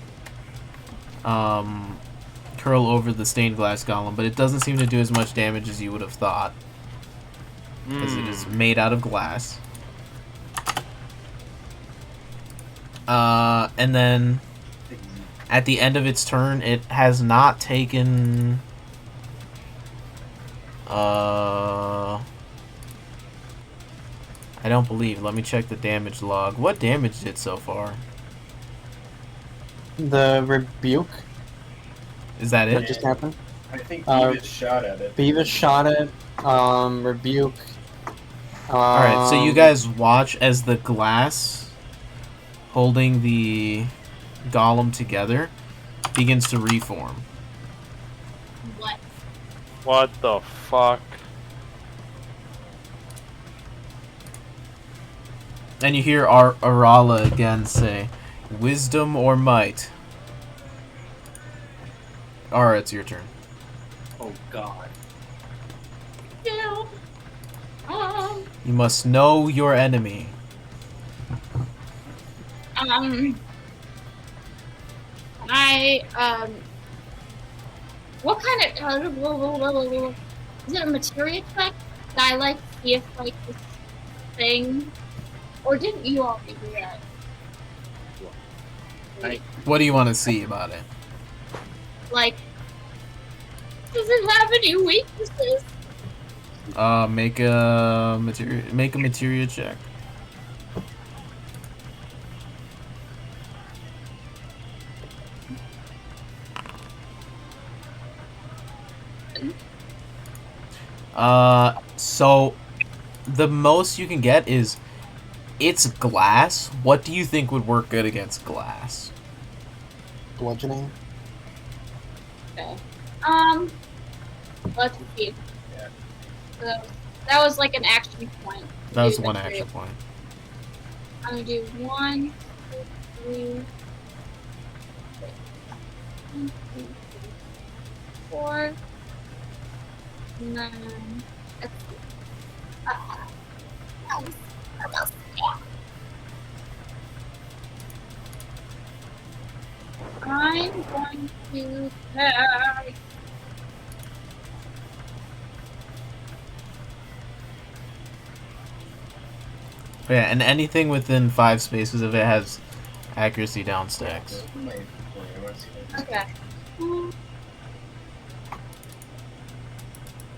B: stained glass golem, but it doesn't seem to do as much damage as you would have thought, because it is made out of glass. And then at the end of its turn, it has not taken I don't believe. Let me check the damage log. What damage did it so far?
A: The rebuke.
B: Is that it?
A: What just happened?
F: I think Beavis shot at it.
A: Beavis shot it. Rebuke.
B: Alright, so you guys watch as the glass holding the golem together begins to reform.
D: What?
G: What the fuck?
B: And you hear Arala again say, "Wisdom or might?" Ara, it's your turn.
E: Oh god.
D: Yeah.
B: You must know your enemy.
D: What kind of, is it a materia check? Dialect, see if, like, this thing, or didn't you already do that?
B: What do you want to see about it?
D: Like, does it have any weaknesses?
B: Make a materia check. So the most you can get is it's glass. What do you think would work good against glass?
A: Bludgeoning.
D: Okay. Let's see. So that was like an action point.
B: That was one action point.
D: I'm gonna do 1, 2, 3, 4, 9. I'm going to take.
B: Yeah, and anything within 5 spaces if it has accuracy down stacks.
D: Okay.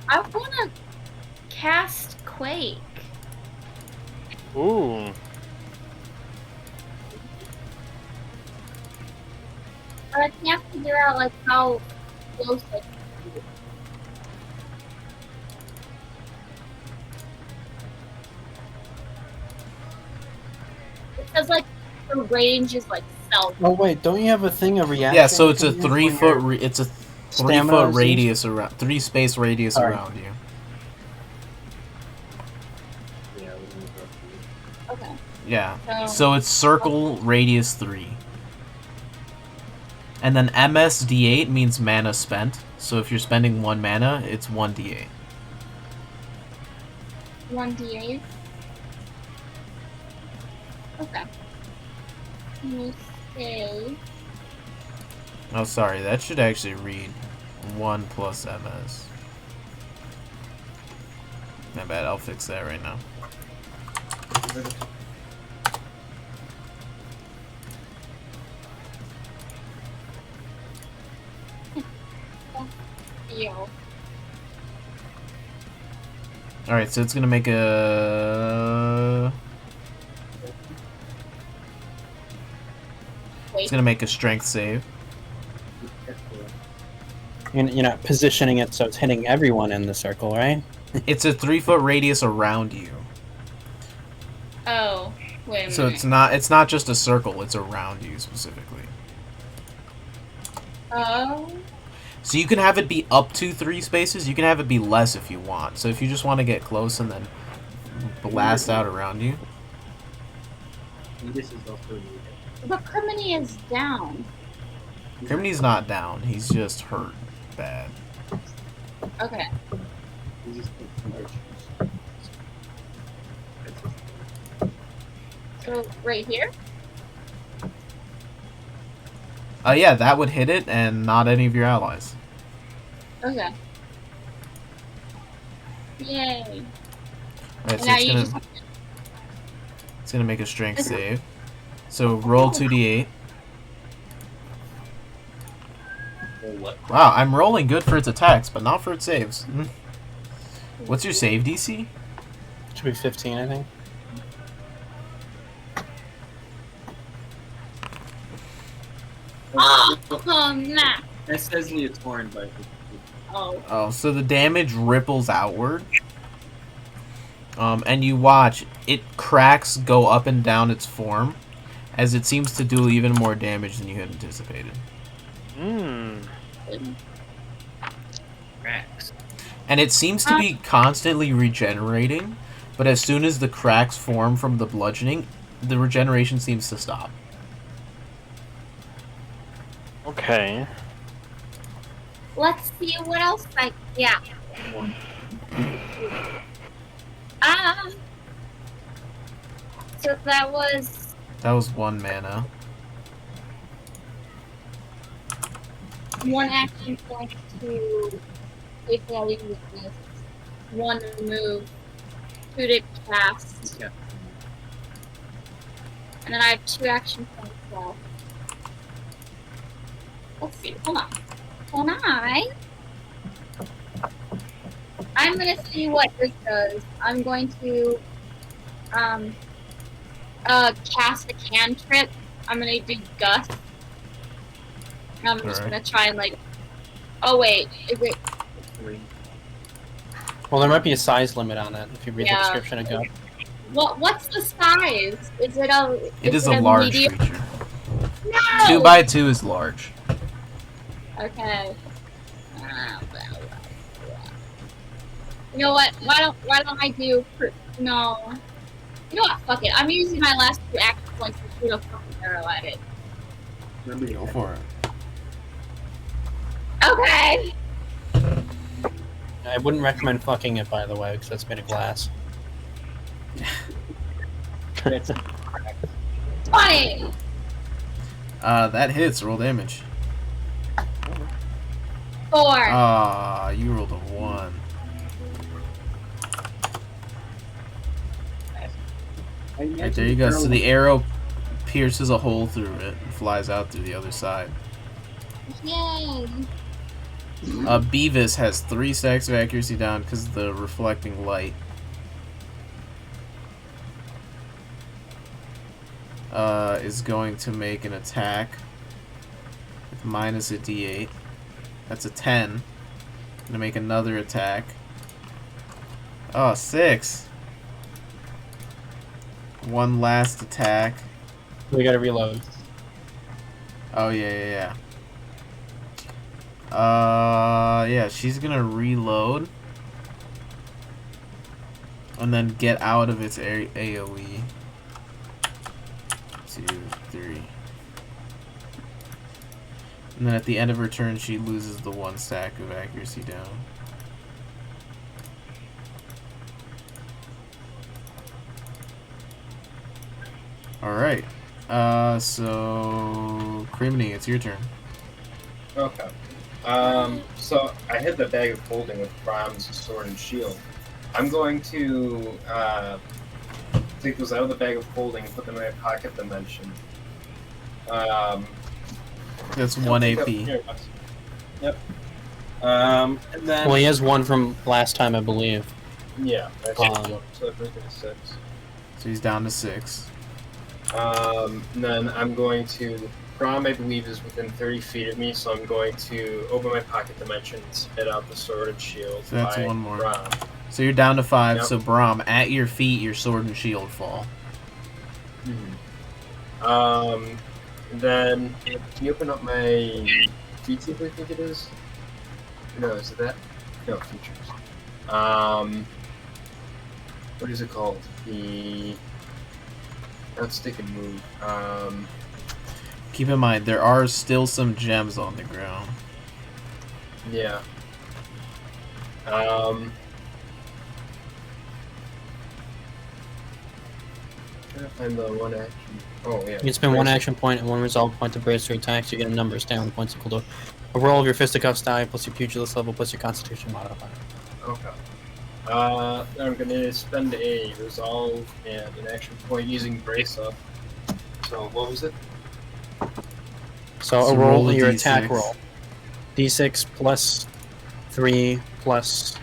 D: I want to cast Quake.
G: Ooh.
D: But I can't figure out like how close it is. It says like the range is like spell.
A: Oh wait, don't you have a thing of reaction?
B: Yeah, so it's a
A: thing for
B: 3
A: your
B: foot. It's a 3
A: stamina
B: foot
A: seems-
B: radius around, 3 space radius
A: Alright.
B: around you.
D: Okay.
B: Yeah.
D: So-
B: So it's circle radius 3. And then MSD8 means mana spent. So if you're spending 1 mana, it's 1d8.
D: 1d8. Okay. Let me say.
B: Oh, sorry. That should actually read 1 plus MS. My bad. I'll fix that right now.
D: Yo.
B: Alright, so it's gonna make a... It's gonna make a strength save.
A: You're not positioning it so it's hitting everyone in the circle, right?
B: It's a 3 foot radius around you.
D: Oh, wait a minute.
B: So it's not just a circle, it's around you specifically.
D: Oh.
B: So you can have it be up to 3 spaces, you can have it be less if you want. So if you just want to get close and then blast out around you.
E: This is also
D: But Crimeny is down.
B: Crimeny's not down, he's just hurt bad.
D: Okay. So, right here?
B: Yeah, that would hit it and not any of your allies.
D: Okay. Yay.
B: Alright, so
D: Now you just
B: it's gonna make a strength save. So roll 2d8. Wow, I'm rolling good for its attacks, but not for its saves. What's your save DC?
A: Should be 15, I think.
D: Oh, nah.
E: That says Leotorin, but
D: Oh.
B: Oh, so the damage ripples outward. And you watch, it cracks go up and down its form, as it seems to do even more damage than you had anticipated.
E: cracks.
B: And it seems to be constantly regenerating, but as soon as the cracks form from the bludgeoning, the regeneration seems to stop.
G: Okay.
D: Let's see what else I... Yeah. So that was...
B: That was 1 mana.
D: 1 action point to take value weakness, 1 remove, 2 to cast,
E: Yeah.
D: and then I have 2 action points left. Let's see, hold on. I'm gonna see what this does. I'm going to cast a cantrip. I'm gonna do Gust. And I'm just gonna try and like... Oh wait, is it...
A: Well, there might be a size limit on it if you read the description of Go.
D: What's the size? Is it a...
B: It is a large
D: medium?
B: creature.
D: No!
B: 2 by 2 is large.
D: Okay. You know what? Why don't I do... No. You know what? Fuck it. I'm using my last 2 action points to shoot a fucking arrow at it.
B: Go for it.
D: Okay!
A: I wouldn't recommend fucking it, by the way, because that's made of glass.
D: 20!
B: That hits. Roll damage.
D: 4.
B: Ah, you rolled a 1. Right, there you go. So the arrow pierces a hole through it and flies out through the other side.
D: Yay!
B: Beavis has 3 stacks of accuracy down because of the reflecting light. Is going to make an attack with minus a d8. That's a 10. Gonna make another attack. Oh, 6. One last attack.
A: We gotta reload.
B: Oh, yeah. Yeah, she's gonna reload. And then get out of its AoE. 2, 3. And then at the end of her turn, she loses the 1 stack of accuracy down. Alright. So... Crimeny, it's your turn.
F: Okay. So I had the bag of holding with Brom's sword and shield. I'm going to take those out of the bag of holding and put them in my pocket dimension.
B: That's 1 AP.
F: Yep. And then...
A: Well, he has 1 from last time, I believe.
F: Yeah, that's so that brings me to 6.
B: So he's down to 6.
F: And then I'm going to... Brom, I believe, is within 30 feet of me, so I'm going to open my pocket dimension and spit out the sword and shield.
B: So that's
F: by
B: 1 more.
F: Brom.
B: So you're down to 5,
F: Yep.
B: so Brom, at your feet, your sword and shield fall.
F: And then, can you open up my features, I think it is? No, is it that? No, features. What is it called? The... Not stick and move.
B: Keep in mind, there are still some gems on the ground.
F: Yeah. Trying to find the 1 action. Oh, yeah.
A: You can spend 1 action point and 1 resolve point to brace your attacks. You get a number of stamina points equal to a roll of your fisticuffs die plus your pugilist level plus your constitution modifier.
F: Okay. Then I'm going to spend a resolve and an action point using brace up. So, what was it?
A: So a
B: So
A: roll
B: roll a
A: your
B: D6.
A: attack roll. D6 plus 3 plus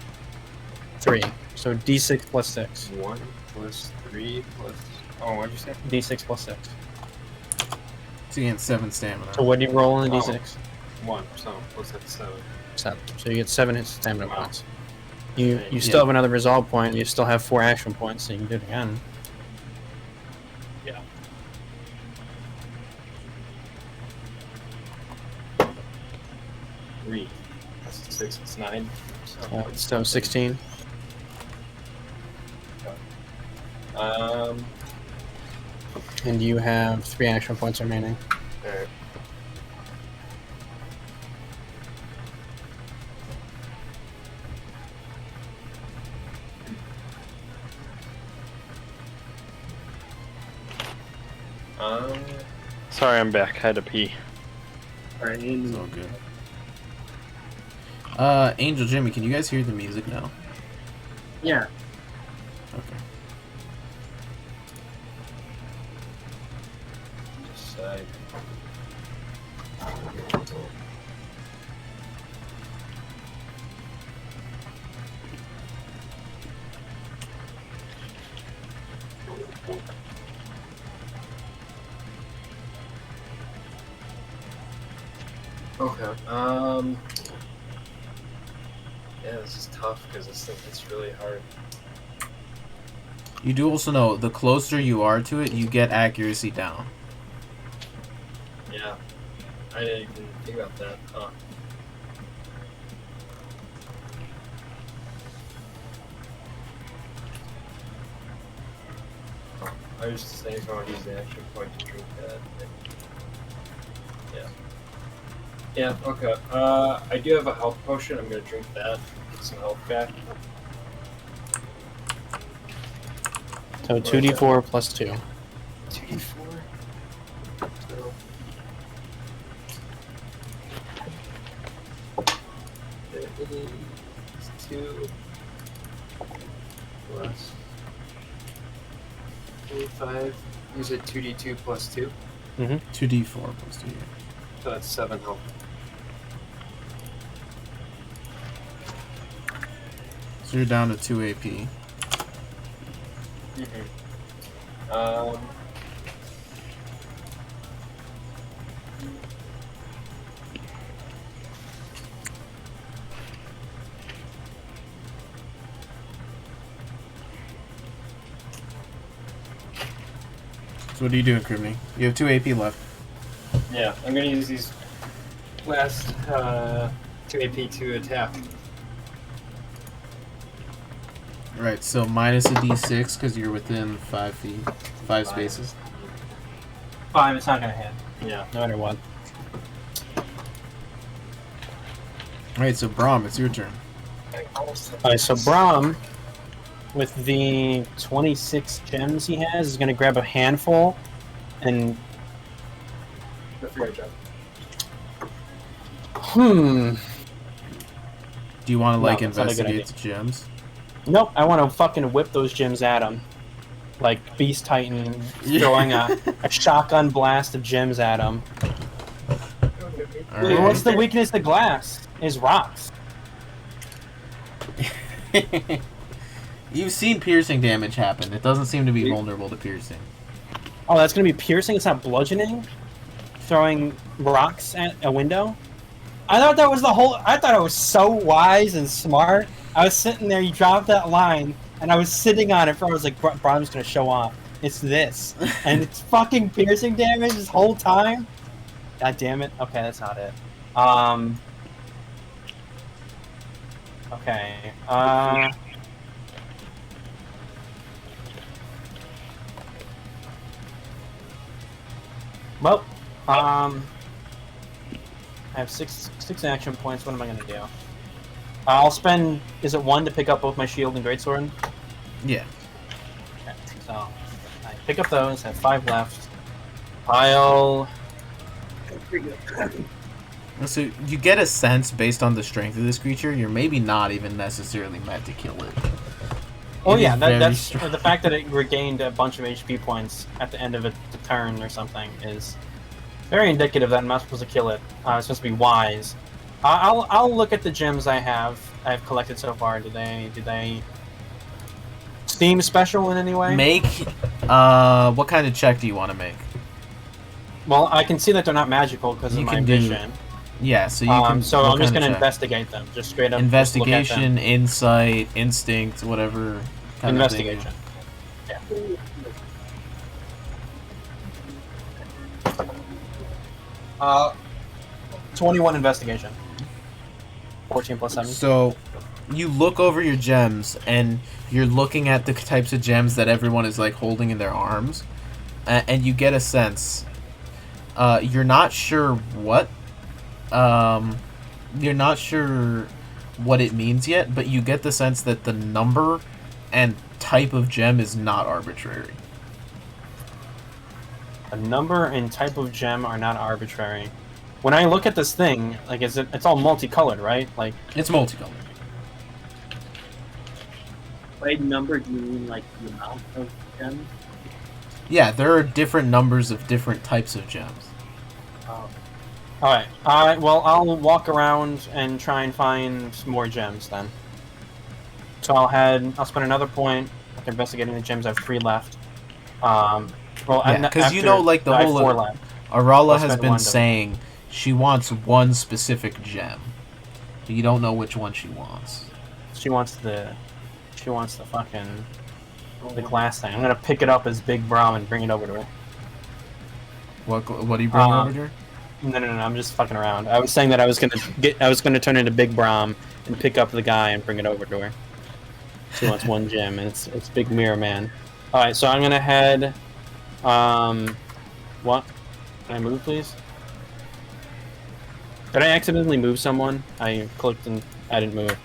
A: 3. So D6 plus 6.
F: 1 plus 3 plus... Oh, what did you say?
A: D6 plus 6.
B: So you get 7 stamina.
A: So what do you roll on the
F: Oh.
A: D6?
F: 1, so what's that, 7?
A: 7. So you get 7 hit stamina
F: Wow.
A: points. You
F: Yeah.
A: still have another resolve point. You still have 4 action points, so you can do it again.
F: Yeah. Three. That's 6, it's 9.
A: So 16. And you have 3 action points remaining.
F: Alright.
G: Sorry, I'm back. I had to pee.
B: It's all good. Angel, Jimmy, can you guys hear the music now?
F: Yeah.
B: Okay.
F: Just Okay. Yeah, this is tough because it's really hard.
B: You do also know, the closer you are to it, you get accuracy down.
F: Yeah. I didn't even think about that. Huh. I was just saying if I want to use the action point to drink that. Yeah. Yeah, okay. I do have a health potion. I'm gonna drink that. Get some health back.
A: So 2d4 plus 2.
F: 2d4. So. It is 2 plus 5. Use it 2d2 plus 2.
B: 2d4 plus 2.
F: So that's 7 health.
B: So you're down to 2 AP. So what are you doing, Crimeny? You have 2 AP left.
F: Yeah, I'm gonna use these last 2 AP to attack.
B: Right, so minus a d6 because you're within 5 feet, 5 spaces.
J: 5, it's not gonna hit.
A: Yeah, no matter what.
B: Alright, so Brom, it's your turn.
A: Alright, so Brom, with the 26 gems he has, is going to grab a handful and...
B: Do you want to, like,
A: No, that's not a good
B: investigate the gems?
A: Nope, I want to fucking whip those gems at him. Like Beast Titan throwing a shotgun blast of gems at him.
B: Alright.
A: What's the weakness of glass? Is rocks.
B: You've seen piercing damage happen. It doesn't seem to be vulnerable to piercing.
A: Oh, that's gonna be piercing? It's not bludgeoning? Throwing rocks at a window? I thought that was the whole... I thought I was so wise and smart. I was sitting there, you dropped that line, and I was sitting on it for... I was like, Brom's gonna show off. It's this. And it's fucking piercing damage this whole time? God damn it. Okay, that's not it. Okay. Well, I have six action points. What am I gonna do? I'll spend. Is it 1 to pick up both my shield and greatsword?
B: Yeah.
A: Okay, so I pick up those. I have 5 left. I'll.
B: So you get a sense based on the strength of this creature, you're maybe not even necessarily meant to kill it.
A: Oh
B: It
A: yeah,
B: is very
A: that's
B: strong.
A: the fact that it regained a bunch of HP points at the end of a turn or something is very indicative that I'm not supposed to kill it. It's supposed to be wise. I'll look at the gems I've collected so far. Do they seem special in any way?
B: Make what kind of check do you want to make?
A: Well, I can see that they're not magical because of
B: You
A: my
B: can do-
A: vision.
B: Yeah, so you can.
A: So
B: what
A: I'm just
B: kind of
A: gonna
B: check?
A: investigate them. Just straight up. just look at them.
B: Investigation, insight, instinct, whatever. Kind
A: Investigation.
B: Of thing.
A: Yeah. 21 investigation. 14 plus 7.
B: So, you look over your gems, and you're looking at the types of gems that everyone is like holding in their arms, and you get a sense. You're not sure what. You're not sure what it means yet, but you get the sense that the number and type of gem is not arbitrary.
A: The number and type of gem are not arbitrary. When I look at this thing, like, it's all multicolored, right? Like,
B: it's multicolored.
E: By number, do you mean like the amount of gems?
B: Yeah, there are different numbers of different types of gems.
A: Alright, well, I'll walk around and try and find more gems then. So I'll spend another point after investigating the gems. I have 3 left. Well,
B: Yeah, because you know, like, the
A: I have
B: whole
A: 4 left.
B: Arala
A: I'll
B: has
A: spend
B: been
A: 1 to-
B: saying she wants one specific gem. But you don't know which one she wants.
A: She wants the fucking the glass thing. I'm gonna pick it up as Big Brom and bring it over to her.
B: What do you bring over to her?
A: No, I'm just fucking around. I was saying that I was gonna turn into Big Brom and pick up the guy and bring it over to her. She wants 1 gem, and it's Big Mirror Man. All right, so I'm gonna head. What? Can I move, please? Did I accidentally move someone? I clicked and I didn't move.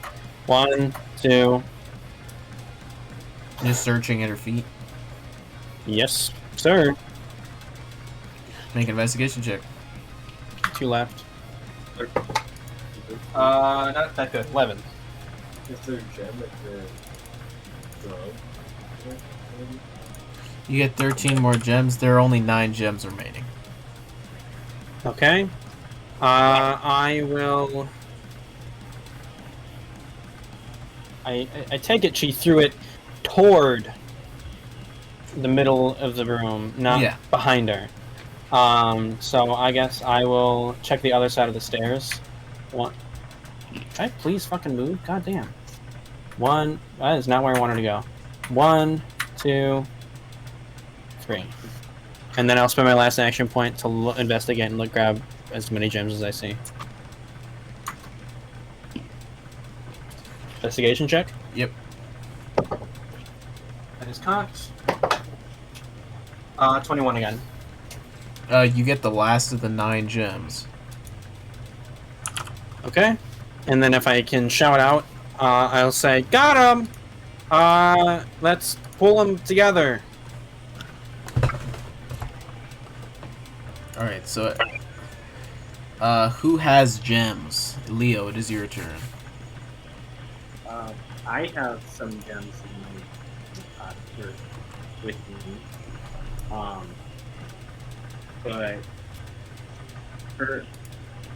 A: 1, 2.
B: Just searching at her feet.
A: Yes, sir.
B: Make an investigation check.
A: 2 left. Not that good. 11.
F: Is there a gem at the drug?
B: You get 13 more gems. There are only 9 gems remaining.
A: Okay. I will. I take it she threw it toward the middle of the room, not behind her. So I guess I will check the other side of the stairs. One. Can I please fucking move? God damn. 1. That is not where I wanted to go. 1, 2, 3. And then I'll spend my last action point to investigate and grab as many gems as I see. Investigation check?
B: Yep.
J: That is cocked. 21 again.
B: You get the last of the 9 gems.
A: Okay. And then if I can shout out, I'll say, got him! Let's pull them together.
B: Alright, so... who has gems? Leo, it is your turn.
E: I have some gems in my with me. But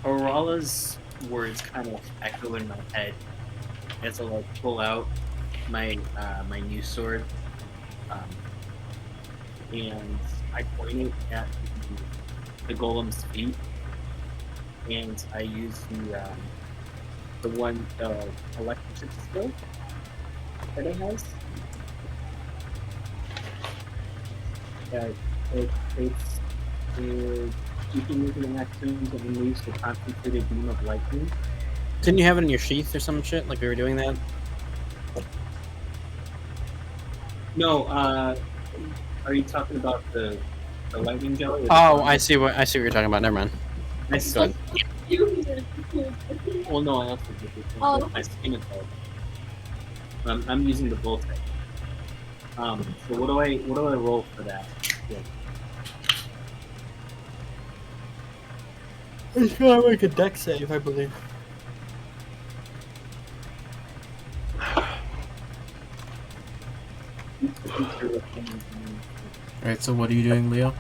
E: Aurala's words kind of echo in my head as I like pull out my my new sword, and I point it at the golem's feet, and I use the electric skill that it has. You can use an action to unleash the concentrated beam of lightning.
A: Didn't you have it in your sheath or some shit? Like we were doing that?
E: No, are you talking about the lightning jelly?
A: Oh, I see what you're talking about. Never mind.
E: I
A: Go
E: see. Well, no, I also did it.
D: Oh.
E: My skin is hard. I'm using the bolt type. So what do I roll for that? Yeah.
A: It's gonna make a deck save, I believe.
B: Alright, so what are you doing, Leo?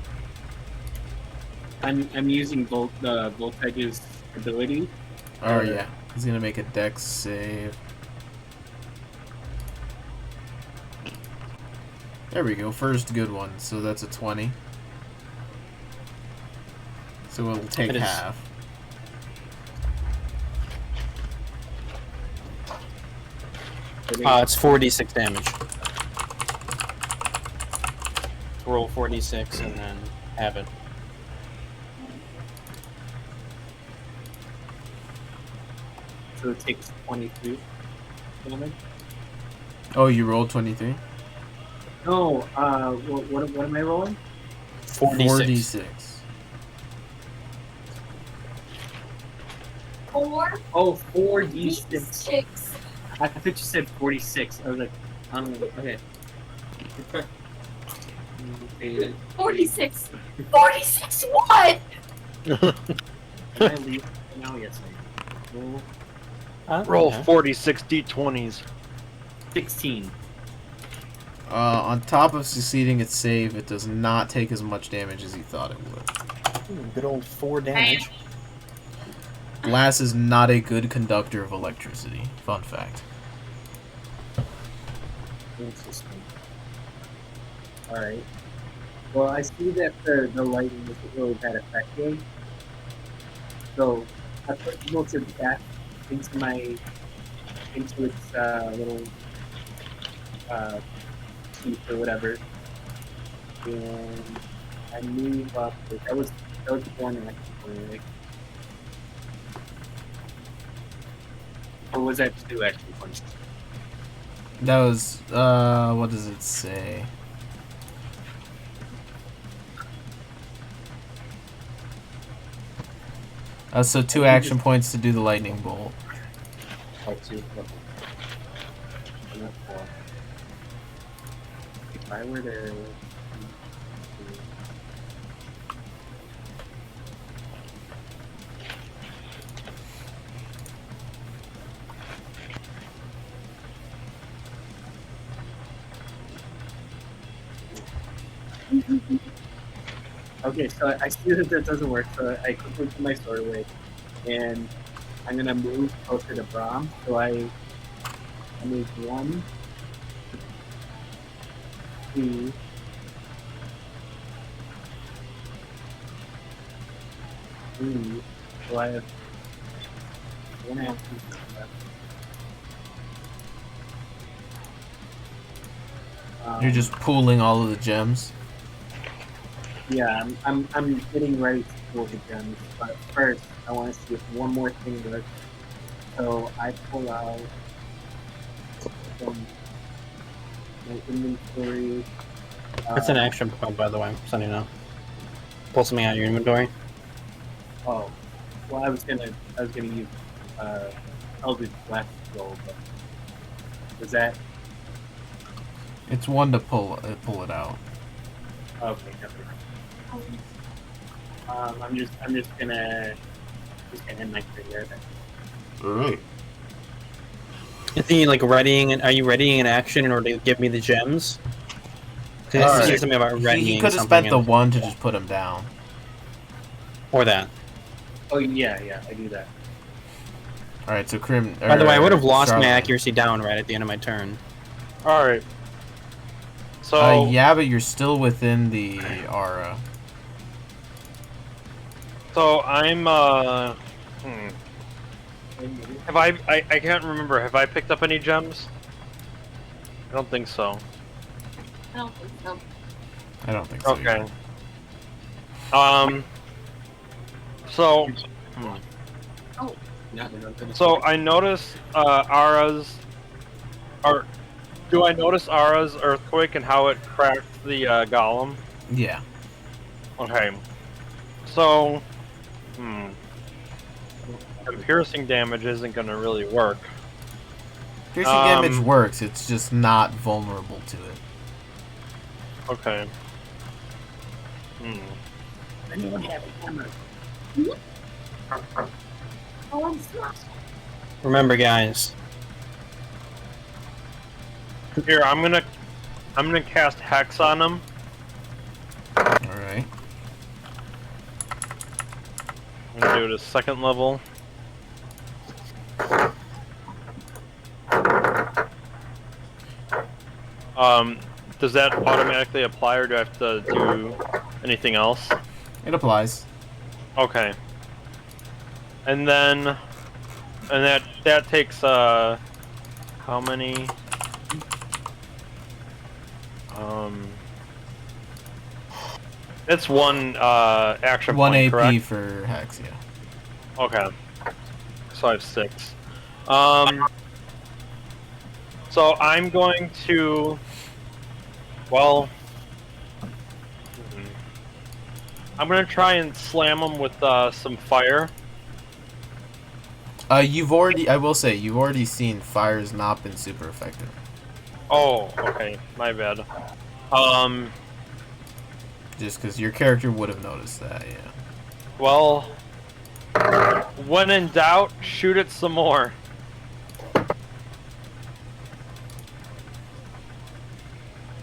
E: I'm using Voltage's ability.
B: Oh yeah, he's gonna make a dex save. There we go, first good one, so that's a 20. So it'll take
A: It is.
B: half.
A: It's 4d6 damage. Roll 4d6 and then have it.
E: So it takes 23 damage.
B: Oh, you rolled 23?
E: No, what am I rolling?
B: 4d6.
E: Oh, 4d6. I thought you said 46. I was like, okay.
D: 46. 46 what?
E: Can I leave now? Yes, I am.
G: Roll
A: Yeah.
G: 46 d20s.
E: 16.
B: On top of succeeding its save, it does not take as much damage as you thought it would.
A: Good old 4 damage.
B: Glass is not a good conductor of electricity. Fun fact.
E: Interesting. Alright. Well, I see that the lighting isn't really that effective. So, I put most of that into its little teeth or whatever. And I move up. That was one action, right? Or was that 2 action points?
B: That was, what does it say? So 2 action points to do the lightning bolt.
E: Oh, 2. Okay. Not 4. If I were to... Okay, so I see that doesn't work, so I quickly put my sword away, and I'm gonna move closer to Brom. So I move 1, 2, 3. So I have 1 action left.
B: You're just pooling all of the gems.
E: Yeah, I'm getting ready to pull the gems, but first I want to see if one more thing works. So I pull out some my inventory.
A: That's an action point, by the way. So you know. Pull something out of your inventory.
E: Oh, well, I was gonna use Eldritch Blast roll, but was that
B: It's one to pull it out.
E: okay? Never mind. I'm just gonna end my turn there. Then.
B: All right.
A: Is he like readying? Are you readying an action in order to give me the gems? Because
B: Alright.
A: it says something about readying.
B: He could have
A: something
B: spent the
A: in-
B: one to just put him down.
A: or that.
E: Oh yeah, I do that.
B: All right, so Crim.
A: By the way, I would have lost my
B: Charlemagne.
A: accuracy down right at the end of my turn.
G: All right. So
B: Yeah, but you're still within the aura.
G: So I'm Have I can't remember. Have I picked up any gems? I don't think so.
D: I don't think so.
B: I don't think so.
G: Okay. So
D: Oh,
G: so I notice Ara's or do I notice Ara's earthquake and how it cracked the golem?
B: Yeah.
G: Okay. So and piercing damage isn't gonna really work.
B: Piercing damage works. It's just not vulnerable to it.
G: Okay.
E: Anyone have a hammer?
D: oh, I'm smart.
A: Remember, guys.
G: Here, I'm gonna cast Hex on him.
B: All right.
G: I'm gonna do it at second level. Does that automatically apply, or do I have to do anything else?
B: It applies.
G: Okay. And then, that takes how many? It's one action
B: One
G: point,
B: AP
G: correct?
B: for Hex, yeah.
G: Okay. So I have 6. So I'm going to, well, I'm going to try and slam him with some fire.
B: I will say, you've already seen fire's not been super effective.
G: Oh, okay. My bad.
B: Just because your character would have noticed that, yeah.
G: Well, when in doubt, shoot it some more.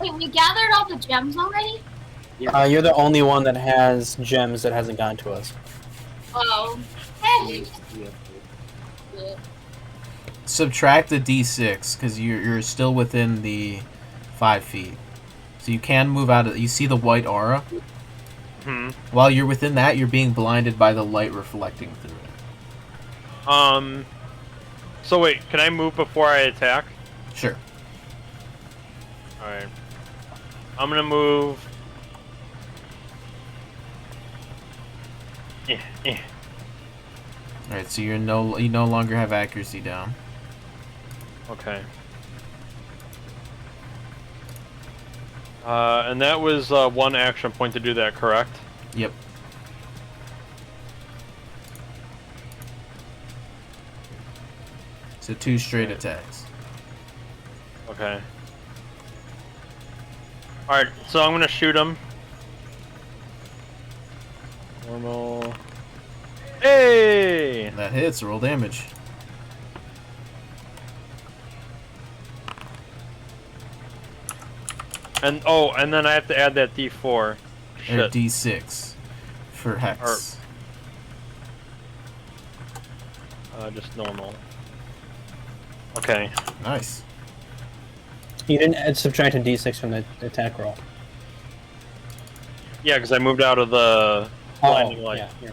D: Wait, we gathered all the gems already?
A: You're the only one that has gems that hasn't gone to us.
D: Oh. Hey.
B: Subtract the d6, because you're still within the 5 feet. So you can move out of... You see the white aura? While you're within that, you're being blinded by the light reflecting through it.
G: So wait, can I move before I attack?
B: Sure.
G: Alright. I'm gonna move...
B: Alright, so you no longer have accuracy down.
G: Okay. And that was one action point to do that, correct?
B: Yep. So 2 straight attacks.
G: Okay. Alright, so I'm gonna shoot him. Normal. Hey!
B: That hits, roll damage.
G: And and then I have to add that D4.
B: Or
G: Shit.
B: d6 for Hex.
G: Just normal. Okay.
B: Nice.
A: You didn't subtract a d6 from the attack roll.
G: Yeah, because I moved out of the blinding light.
A: Yeah.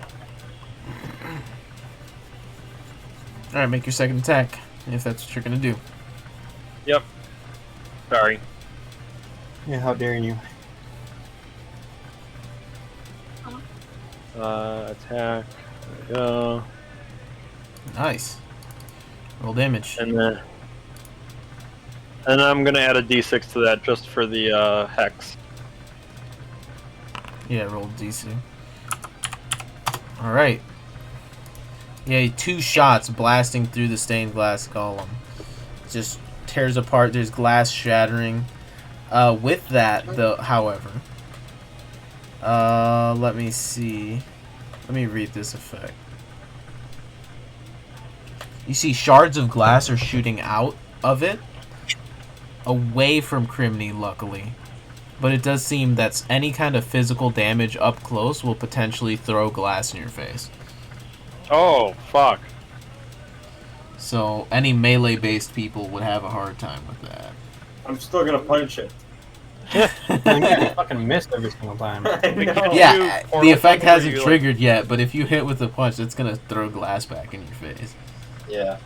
B: Alright, make your second attack, if that's what you're gonna do.
G: Yep. Sorry.
A: Yeah, how dare you?
G: Attack. There we go.
B: Nice. Roll damage.
G: And then I'm gonna add a d6 to that just for the hex.
B: Yeah, roll DC. Alright. Yeah, 2 shots blasting through the stained glass golem. Just tears apart. There's glass shattering. With that, though, however, let me see. Let me read this effect. You see shards of glass are shooting out of it, away from Crimeny, luckily. But it does seem that any kind of physical damage up close will potentially throw glass in your face.
G: Oh, fuck.
B: So any melee-based people would have a hard time with that.
F: I'm still gonna punch it.
A: I fucking missed every single time.
B: Yeah, the effect hasn't triggered yet, but if you hit with a punch, it's gonna throw glass back in your face.
F: Yeah.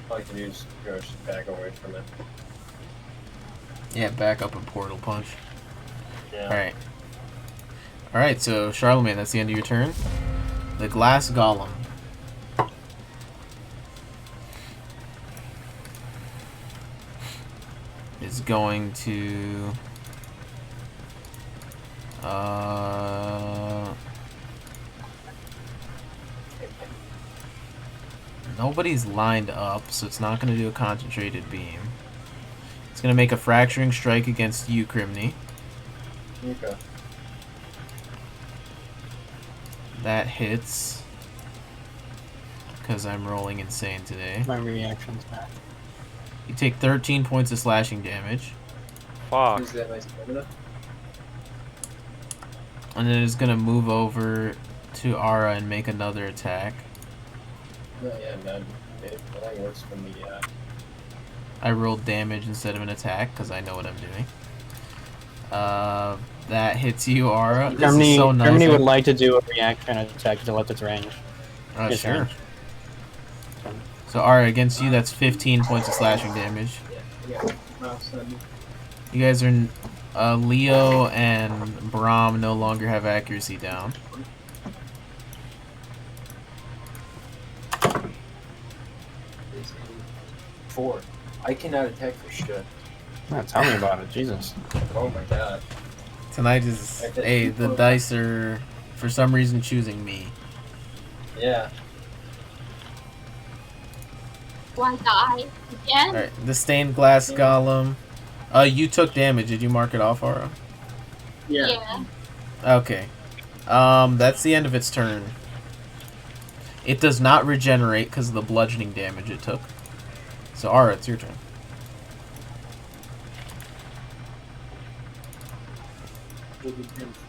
F: I can use Ghost to back away from it.
B: Yeah, back up and portal punch.
F: Yeah.
B: Alright. Alright, so Charlemagne, that's the end of your turn. The glass golem. Is going to nobody's lined up, so it's not going to do a concentrated beam. It's going to make a fracturing strike against you, Crimeny.
F: Okay.
B: That hits. Because I'm rolling insane today.
A: My reaction's back.
B: You take 13 points of slashing damage.
G: Fuck.
F: Is that my stamina?
B: And then it's going to move over to Ara and make another attack.
F: No, yeah, none. It only works from the,
B: I rolled damage instead of an attack because I know what I'm doing. That hits you, Ara. This is so nice.
A: Crimeny would like to do a reaction attack to let its range.
B: Sure.
A: Range.
B: So Ara, against you, that's 15 points of slashing damage.
F: yeah.
B: You guys are Leo and Brom no longer have accuracy down.
F: Four. I cannot attack for shit.
A: Yeah, tell me about it, Jesus.
F: Oh my god.
B: Tonight is the dice are for some reason choosing me.
F: Yeah.
D: Do I die again?
B: Alright, the stained glass golem. You took damage. Did you mark it off, Ara?
D: Yeah.
B: Okay. That's the end of its turn. It does not regenerate because of the bludgeoning damage it took. So, Ara, it's your turn.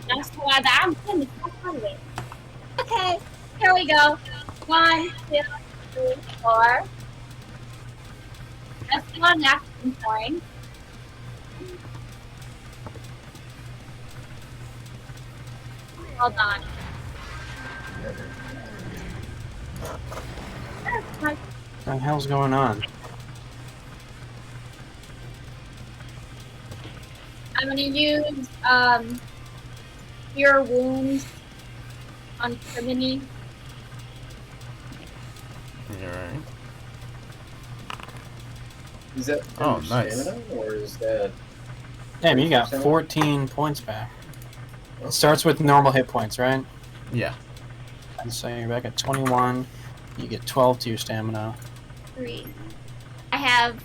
D: That's why I'm going to Okay, here we go. 1, 2, 3, 4. That's one action point. Hold on.
A: What the hell's going on?
D: I'm gonna use Cure Wounds on Crimeny.
B: Alright.
F: Is that
B: Oh, nice.
F: stamina, or is that...
A: Damn, you got 14 points back. It starts with normal hit points, right?
B: Yeah.
A: And so you're back at 21. You get 12 to your stamina.
D: 3. I have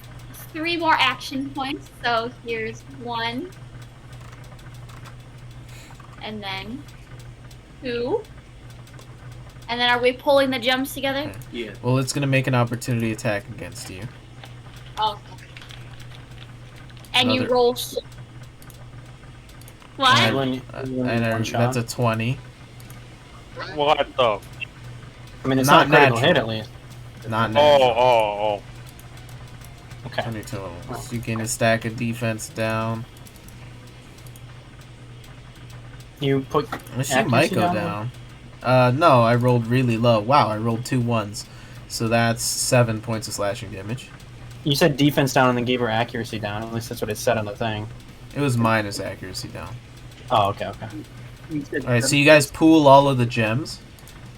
D: 3 more action points, so here's 1. And then 2. And then are we pulling the jumps together?
E: Yeah.
B: Well, it's going to make an opportunity attack against you.
D: Oh. And you
B: Another-
D: roll. What?
B: And that's a 20.
G: What the?
A: I mean, it's
B: Not
A: not a critical
B: natural.
A: hit, at least.
B: Not
G: Oh,
B: natural.
G: oh, oh.
A: Okay.
B: 20 total. So you gain a stack of defense down.
A: You put.
B: Well, she might
A: accuracy
B: go down. No, I rolled really low. Wow, I rolled 2 1s. So that's 7 points of slashing damage.
A: You said defense down and then gave her accuracy down. At least that's what it said on the thing.
B: It was minus accuracy down.
A: Oh, okay, okay.
B: Alright, so you guys pool all of the gems.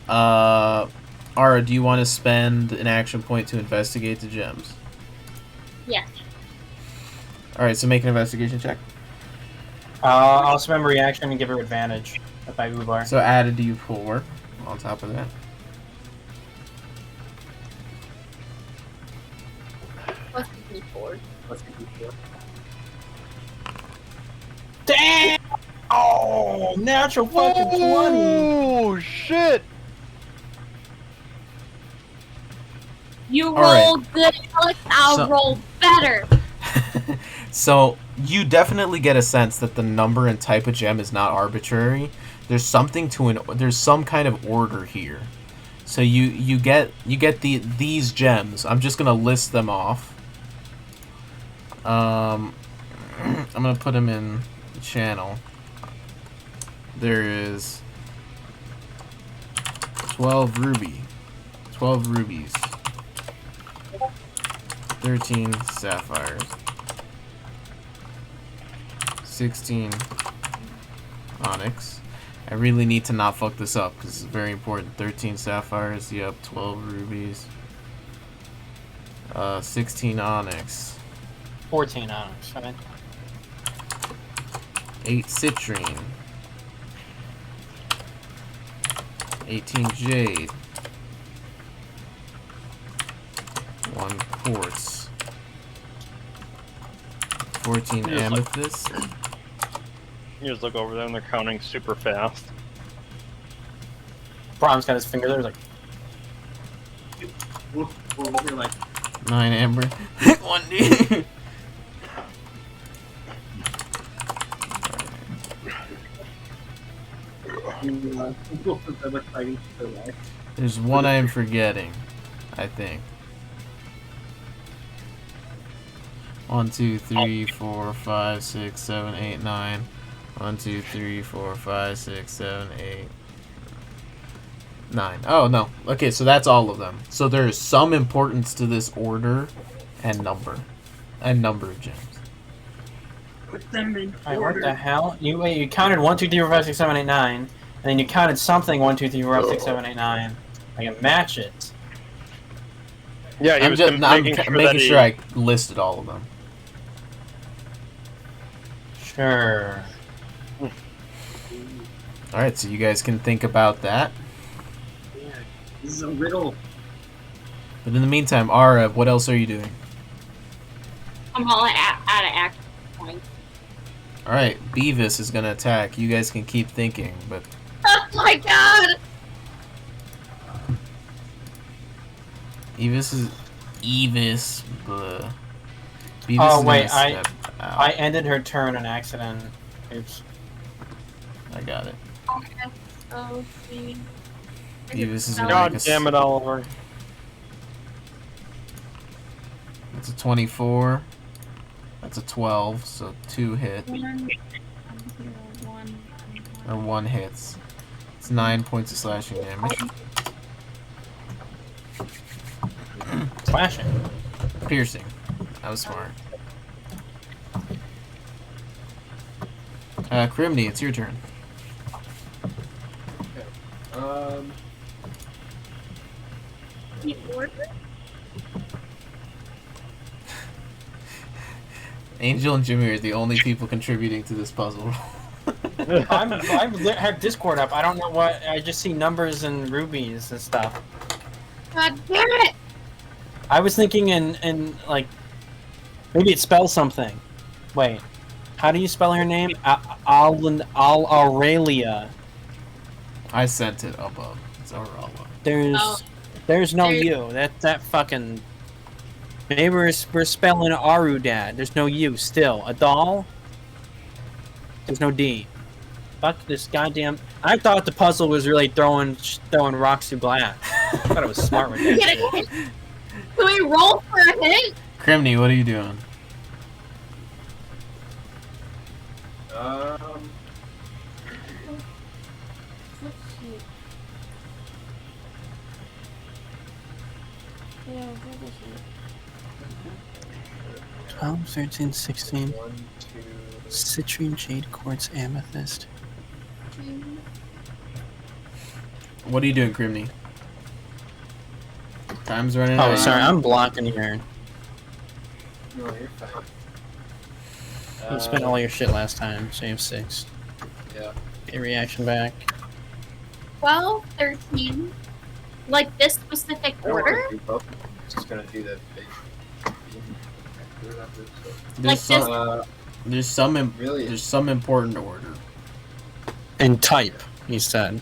B: Ara, do you want to spend an action point to investigate the gems?
D: Yes.
B: Alright, so make an investigation check.
A: I'll spend my reaction and give her advantage if I Ubar.
B: So add a D4 on top of that.
D: Plus the D4.
A: Damn! Oh, natural fucking 20!
G: Oh shit!
D: You
B: All right.
D: roll good, Alex. I'll roll better.
B: So you definitely get a sense that the number and type of gem is not arbitrary. There's something there's some kind of order here. So you get these gems. I'm just gonna list them off. I'm gonna put them in the channel. There is 12 rubies, 13 sapphires, 16 onyx. I really need to not fuck this up because it's very important. 13 sapphires, yep, 12 rubies, 16 onyx,
A: 14 onyx, right?
B: 8 citrine, 18 jade, 1 quartz, 14 amethyst.
G: You just look over there and they're counting super fast.
A: Brom's got his finger there, like.
J: You're like,
B: 9 amber. 1 D. There's one I am forgetting, I think. 1, 2, 3, 4, 5, 6, 7, 8, 9. 1, 2, 3, 4, 5, 6, 7, 8, 9. Oh, no. Okay, so that's all of them. So there is some importance to this order and number of gems.
J: put them in
A: Alright,
J: order.
A: what the hell? You counted 1, 2, 3, 4, 5, 6, 7, 8, 9, and then you counted something 1, 2, 3, 4, 5, 6, 7, 8, 9. I can match it.
G: Yeah, he
B: I'm
G: was
B: just making sure I
G: that
B: listed all of them.
A: Sure.
B: Alright, so you guys can think about that.
J: Yeah, this is a riddle.
B: But in the meantime, Ara, what else are you doing?
D: I'm all out of action points.
B: Alright, Beavis is gonna attack. You guys can keep thinking, but...
D: Oh my god!
B: Beavis. Bleh. Beavis
A: Oh
B: is
A: wait,
B: gonna step out.
A: I ended her turn on accident. Oops.
B: I got it.
D: Oh, see.
B: Beavis is gonna
G: God
B: make a...
G: damn it, Oliver.
B: That's a 24. That's a 12, so 2 hit. Or 1 hits. It's 9 points of slashing damage.
A: Slashing.
B: Piercing. That was smart. Crimeny, it's your turn. Angel and Jimmy are the only people contributing to this puzzle.
A: I have Discord up. I don't know what. I just see numbers and rubies and stuff.
D: God damn it!
A: I was thinking in like maybe it spells something. Wait, how do you spell her name? Aurelia.
B: I sent it above. It's Aurora.
A: There's no U. That fucking. Maybe we're spelling Arudad. There's no U still. A doll. There's no D. Fuck this goddamn. I thought the puzzle was really throwing rocks through glass. I thought it was smart with that shit.
D: Can we roll for a hit?
B: Crimeny, what are you doing?
H: Let's see. Yeah, what is it?
A: 12, 13, 16. Citrine, jade, quartz, amethyst.
B: What are you doing, Crimeny? Time's running
A: Oh,
B: out.
A: sorry, I'm blocking here.
F: No, you're fine.
A: You spent all your shit last time, so you have 6.
F: Yeah.
A: Get your reaction back.
D: 12, 13. Like this specific
F: I don't want
D: order?
F: to do both. I'm just gonna do that big.
B: There's some
F: Really?
B: there's some important order.
A: And type, he said.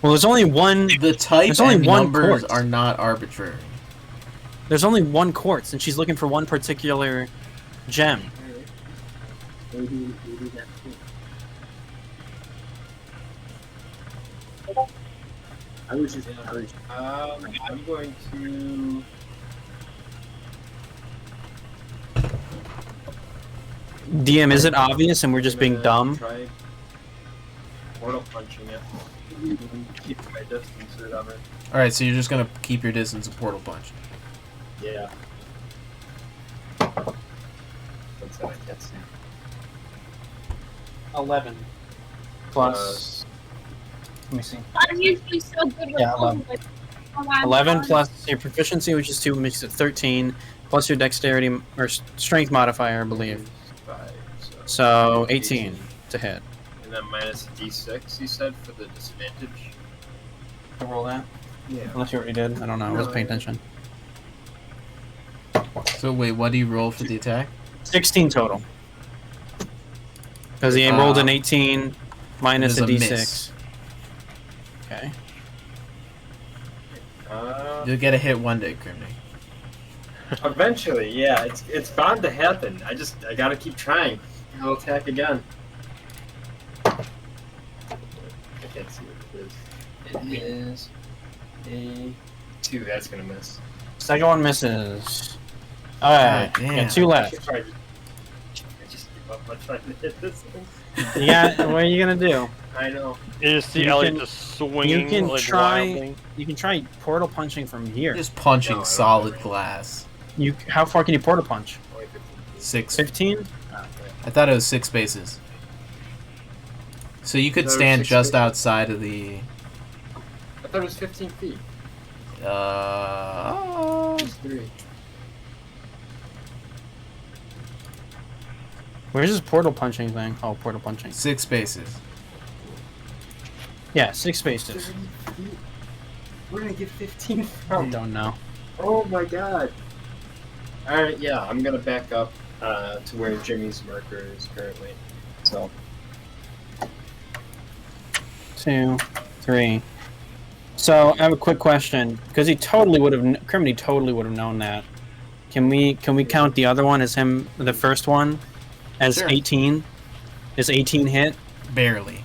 A: Well, there's only one.
B: The type
A: There's only
B: and
A: one
B: numbers
A: court.
B: are not arbitrary.
A: There's only one quartz, and she's looking for one particular gem.
F: I'm going to.
A: DM, is it obvious and we're just being dumb?
F: Try portal punching it. Keep my distance or whatever.
B: Alright, so you're just gonna keep your distance and portal punch.
F: Yeah. What's that? I can't see.
J: 11. Plus. Let me see.
D: I'm usually so good with
A: Yeah, 11. 11 plus your proficiency, which is 2, makes it 13, plus your dexterity or strength modifier, I believe.
F: 5,
A: So 18 to hit.
F: And then minus d6, you said, for the disadvantage?
J: Can I roll that?
F: Yeah.
A: Unless you already did. I don't know. I wasn't paying attention.
B: So wait, what do you roll for the attack?
A: 16 total. Because he rolled an 18 minus a
B: There's a
A: d6.
B: miss.
A: Okay.
B: You'll get a hit one day, Crimeny.
F: Eventually, yeah. It's bound to happen. I gotta keep trying. I'll attack again. I can't see what it is. It is a 2. That's gonna miss.
A: Second one misses. Alright, got 2 left.
F: I just give up on trying to hit this thing.
A: You got, what are you gonna do?
F: I know.
G: You just see
A: You
G: Elliott
A: can-
G: just swinging
A: You can
G: like
A: try.
G: wildly.
A: You can try portal punching from here.
B: Just punching
F: No,
B: solid glass.
A: How far can you portal punch?
B: 6.
A: 15?
B: I thought it was 6 spaces. So you could
F: That was
B: stand
F: 6
B: just
F: spaces.
B: outside of the.
F: I thought it was 15 feet. It's 3.
A: Where's this portal punching thing? Oh, portal punching.
B: 6 spaces.
A: Yeah, 6 spaces.
F: Where did I get 15
A: I
F: from?
A: don't know.
F: Oh my god. Alright, yeah, I'm gonna back up to where Jimmy's marker is currently. So.
A: 2, 3. So I have a quick question because Crimeny totally would have known that. Can we count the other one as him, the first one, as
B: Sure.
A: 18? Is 18 hit?
B: Barely.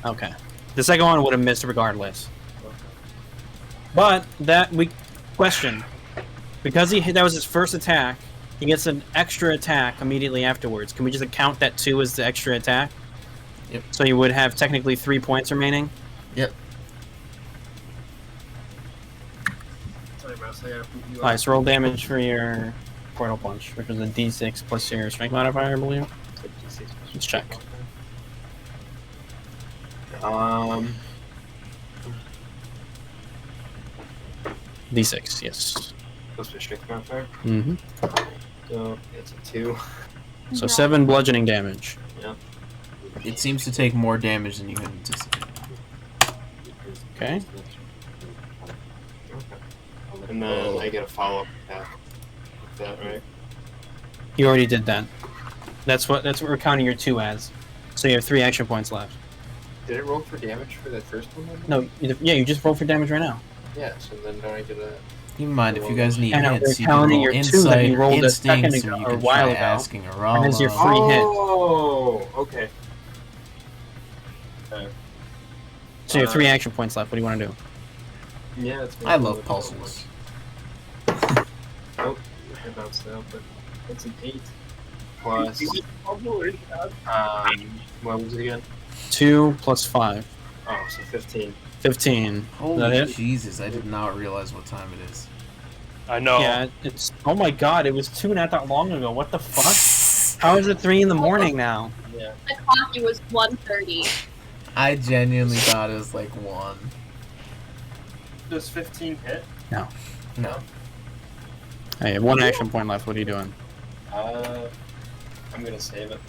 A: Okay. The second one would have missed regardless. But question, because that was his first attack, he gets an extra attack immediately afterwards. Can we just count that 2 as the extra attack?
B: Yep.
A: So you would have technically 3 points remaining.
B: Yep.
F: Sorry, Mouse, I gotta put you
A: Alright, so roll damage for your portal punch, which was a d6 plus your strength modifier, I believe. Let's check. D6, yes.
F: Plus the strength modifier.
A: Mm-hmm.
F: So it's a 2.
A: So 7 bludgeoning damage.
F: Yeah.
B: It seems to take more damage than you had anticipated.
A: Okay.
F: And then I get a follow-up attack. Is that right?
A: You already did that. That's what we're counting your 2 as. So you have 3 action points left.
F: Did it roll for damage for that first one?
A: No, you just rolled for damage right now.
F: Yeah, so then don't I get a...
B: Keep in mind, if you guys need
A: I know,
B: hints,
A: they're
B: you can
A: counting
B: roll
A: your 2 that you
B: insight,
A: rolled a second
B: instincts,
A: ago,
B: or you
A: or a
B: can
A: while
B: try
A: ago.
B: asking a
A: And there's your free hit.
F: Oh, okay.
A: So you have 3 action points left. What do you want to do?
F: Yeah, it's
B: I love puzzles.
F: Oh, I bounced out, but it's an 8 plus. What was it again?
A: 2 plus 5.
F: Oh, so 15.
A: 15. Is that
B: Holy
A: it?
B: Jesus, I did not realize what time it is.
G: I know.
A: Yeah, it's. Oh my god, it was 2 not that long ago. What the fuck? How is it 3 in the morning now?
F: Yeah.
D: The clock, it was 1:30.
B: I genuinely thought it was like 1.
F: Does 15 hit?
A: No.
B: No.
A: Hey, you have 1 action point left. What are you doing?
F: I'm gonna save it.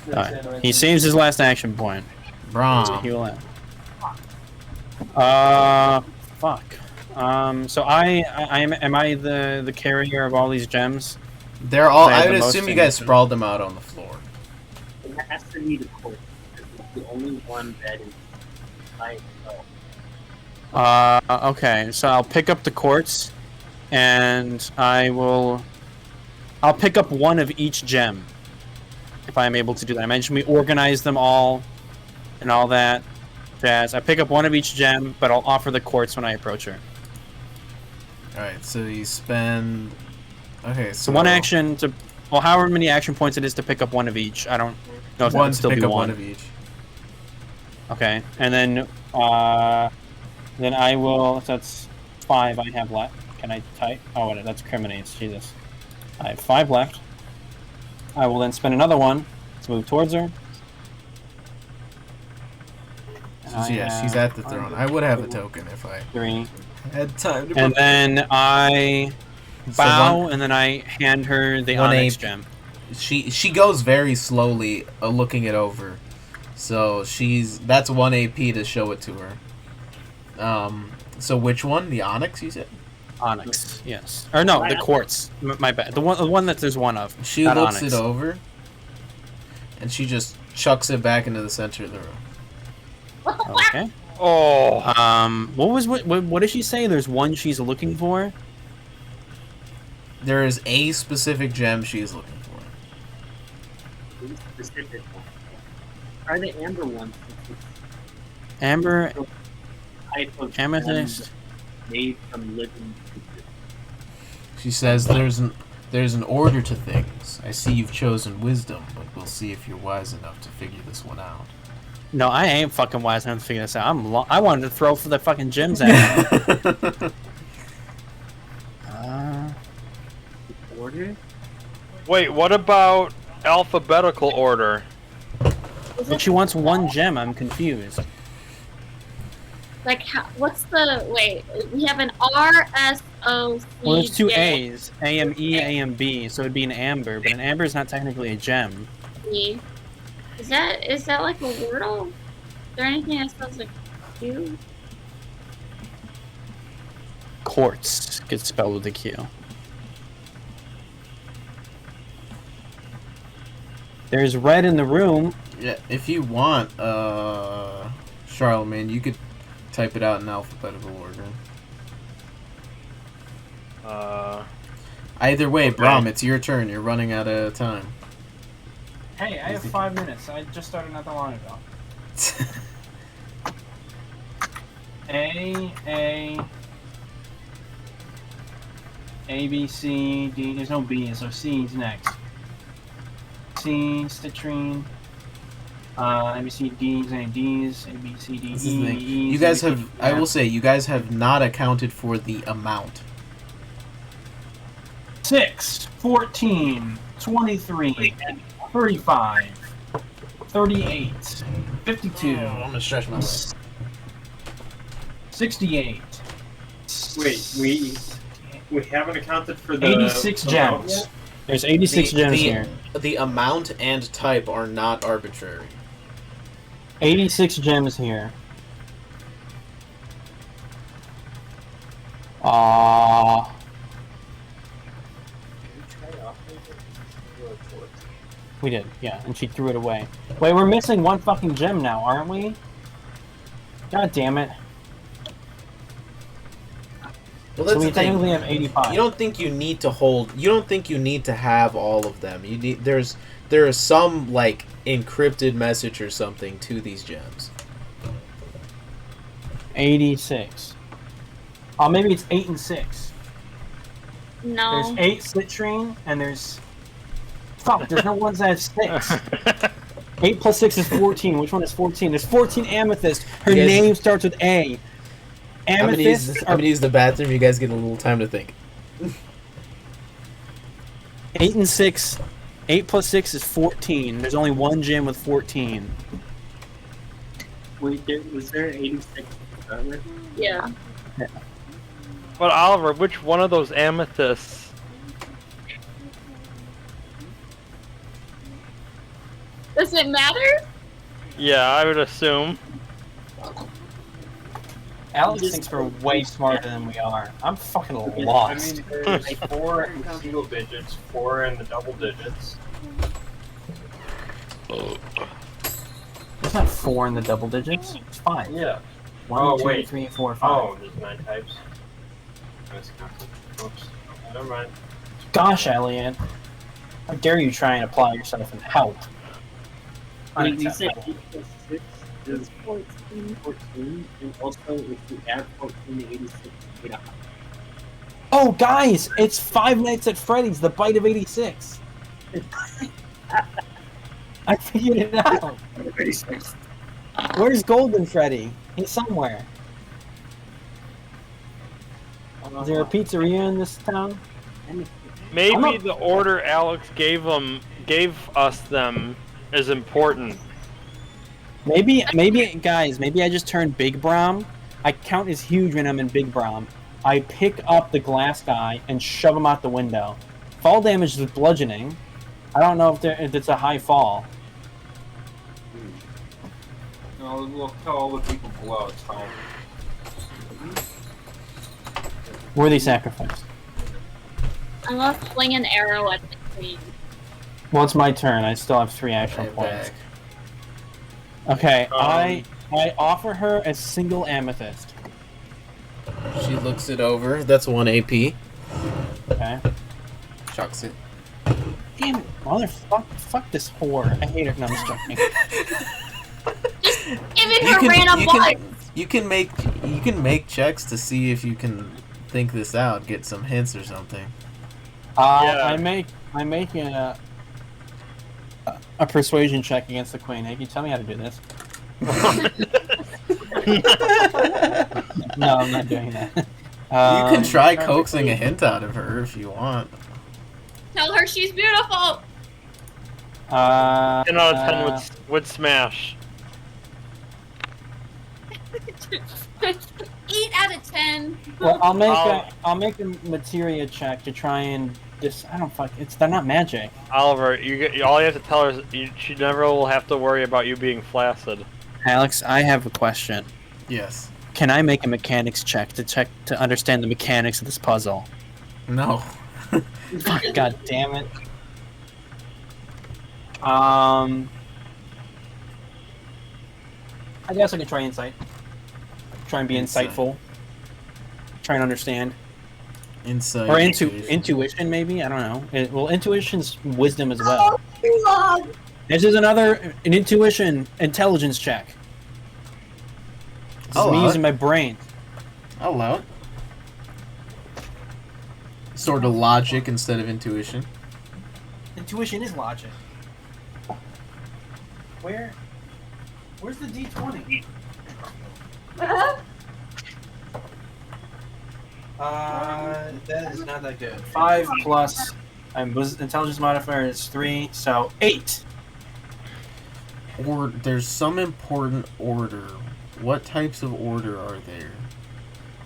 A: Alright. He saves his last action point.
B: Brom.
A: Heal in. Fuck. So am I the carrier of all these gems?
B: They're all.
A: I have
B: I would
A: the
B: assume
A: most
B: you guys
A: things.
B: sprawled them out on the floor.
E: It has to be the court. It's the only one that is by itself.
A: Okay. So I'll pick up the quartz, and I'll pick up 1 of each gem, if I'm able to do that. I mentioned we organize them all, and all that jazz. I pick up 1 of each gem, but I'll offer the quartz when I approach her.
B: Alright, so you spend. Okay, so.
A: So 1 action to, well, however many action points it is to pick up 1 of each. I don't know if that
B: 1
A: would
B: to
A: still
B: pick
A: be
B: up
A: 1
B: 1 of each.
A: Okay, and then I will. If that's 5 I have left. Can I type? Oh, wait, that's Crimeny. Jesus. I have 5 left. I will then spend another 1 to move towards her.
B: So, yeah, she's at the throne. I would have a token if I
A: 3.
B: had time to.
A: And then I bow, and then I hand her the
B: 1
A: Onyx
B: AP.
A: gem.
B: She goes very slowly, looking it over. So that's 1 AP to show it to her. So which one? The Onyx, you said?
A: Onyx, yes. Or no, the quartz. My bad. The one that there's 1 of.
B: She
A: not
B: looks
A: Onyx.
B: it over, and she just chucks it back into the center of the room.
A: Okay.
G: Oh.
A: What did she say? There's 1 she's looking for.
B: There is a specific gem she is looking for.
E: Specific one. Try the amber one.
A: Amber,
E: Type of
A: amethyst.
E: gem made from living creatures.
B: She says there's an order to things. I see you've chosen wisdom, but we'll see if you're wise enough to figure this one out.
A: No, I ain't fucking wise enough to figure this out. I wanted to throw for the fucking gems at her.
E: Order?
G: Wait, what about alphabetical order?
A: But she wants 1 gem. I'm confused.
D: Like, what's the wait? We have an R S O C.
A: Well, there's 2
D: J.
A: A's. AME, AMB. So it'd be an amber, but an amber is not technically a gem.
D: E. Is that like a wordle? Is there anything that spells like Q?
A: Quartz gets spelled with a Q. There's red in the room.
B: Yeah, if you want, Charlemagne, you could type it out in alphabetical order. Either way,
G: okay.
B: Brom, it's your turn. You're running out of time.
J: Hey, I have 5 minutes. I just started not that long ago. A, B, C, D. There's no B, so C's next. C, citrine. A, B, C, D's, and D's, A, B, C, D,
B: This is the
J: E,
B: thing.
J: E's,
B: You guys
J: A,
B: have, I will say, you guys have not accounted for the amount.
J: 6, 14, 23, 35, 38, 52.
B: I'm gonna stretch my legs.
J: 68.
F: Wait, we haven't accounted for the
J: 86
F: the
J: gems.
F: amount yet?
A: There's 86 gems here.
B: The amount and type are not arbitrary.
A: 86 gems here. We did, yeah, and she threw it away. Wait, we're missing 1 fucking gem now, aren't we? God damn it.
B: Well,
A: So
B: that's
A: we
B: the thing.
A: technically have 85.
B: You don't think you need to hold. You don't think you need to have all of them. You need. There is some like encrypted message or something to these gems.
A: 86. Oh, maybe it's 8 and 6.
D: No.
A: There's 8 citrine, and there's... Fuck, there's no ones that have 6. 8 plus 6 is 14. Which one is 14? There's 14 amethyst. Her
B: You guys-
A: name starts with A.
B: I'm
A: Amethyst
B: gonna use the bathroom. You guys get a little time to think.
A: 8 and 6. 8 plus 6 is 14. There's only 1 gem with 14.
E: Wait, was there 86 to start with?
D: Yeah.
G: But Oliver, which one of those amethysts?
D: Does it matter?
G: Yeah, I would assume.
A: Alex thinks we're way smarter than we are. I'm fucking lost.
F: I mean, there's 4 in single digits, 4 in the double digits.
A: It's not 4 in the double digits. It's 5.
F: Yeah.
A: 1, 2,
F: wait.
A: 3, 4, 5.
F: Oh, there's 9 types. Oops. Never mind.
A: Gosh, Elliott. How dare you try and apply yourself and help?
E: Wait, you said
A: Unacceptable.
E: 86 is 14, and also if you add 14 to 86, you get 100.
A: Oh, guys! It's Five Nights at Freddy's, the bite of 86. I figured it out.
E: 86.
A: Where's Golden Freddy? He's somewhere. Is there a pizzeria in this town?
G: Maybe the order Alex gave us them is important.
A: Maybe, guys, maybe I just turned Big Brom. I count as huge when I'm in Big Brom. I pick up the glass guy and shove him out the window. Fall damage is bludgeoning. I don't know if it's a high fall.
F: No, we'll tell all the people below it's fine.
A: Worthy sacrifice.
D: I love fling an arrow at the queen.
A: Well, it's my turn. I still have 3 action points. Okay, I offer her a single amethyst.
B: She looks it over. That's 1 AP.
A: Okay.
B: Chucks it.
A: Damn it, motherfucker! Fuck this whore. I hate her. No, I'm just joking.
D: Give it her random blood.
B: You can make checks to see if you can think this out. Get some hints or something.
A: I'm making a persuasion check against the queen. Hey, can you tell me how to do this? No, I'm not doing that.
B: You can try coaxing a hint out of her if you want.
D: Tell her she's beautiful.
G: 10 out of 10 would smash.
D: 8 out of 10.
A: Well, I'll make a materia check to try and they're not magic.
G: Oliver, all you have to tell her is she never will have to worry about you being flaccid.
A: Alex, I have a question.
B: Yes.
A: Can I make a mechanics check to understand the mechanics of this puzzle?
B: No.
A: God damn it. I guess I could try insight. Try and be insightful. Try and understand.
B: Insight.
A: Or intuition, maybe? I don't know. Well, intuition's wisdom as well. This is an intuition intelligence check. This is me using my brain.
B: I'll allow it. Sort of logic instead of intuition.
A: Intuition is logic. Where's the D20? That is not that good. 5 plus intelligence modifier is 3, so 8.
B: Or there's some important order. What types of order are there?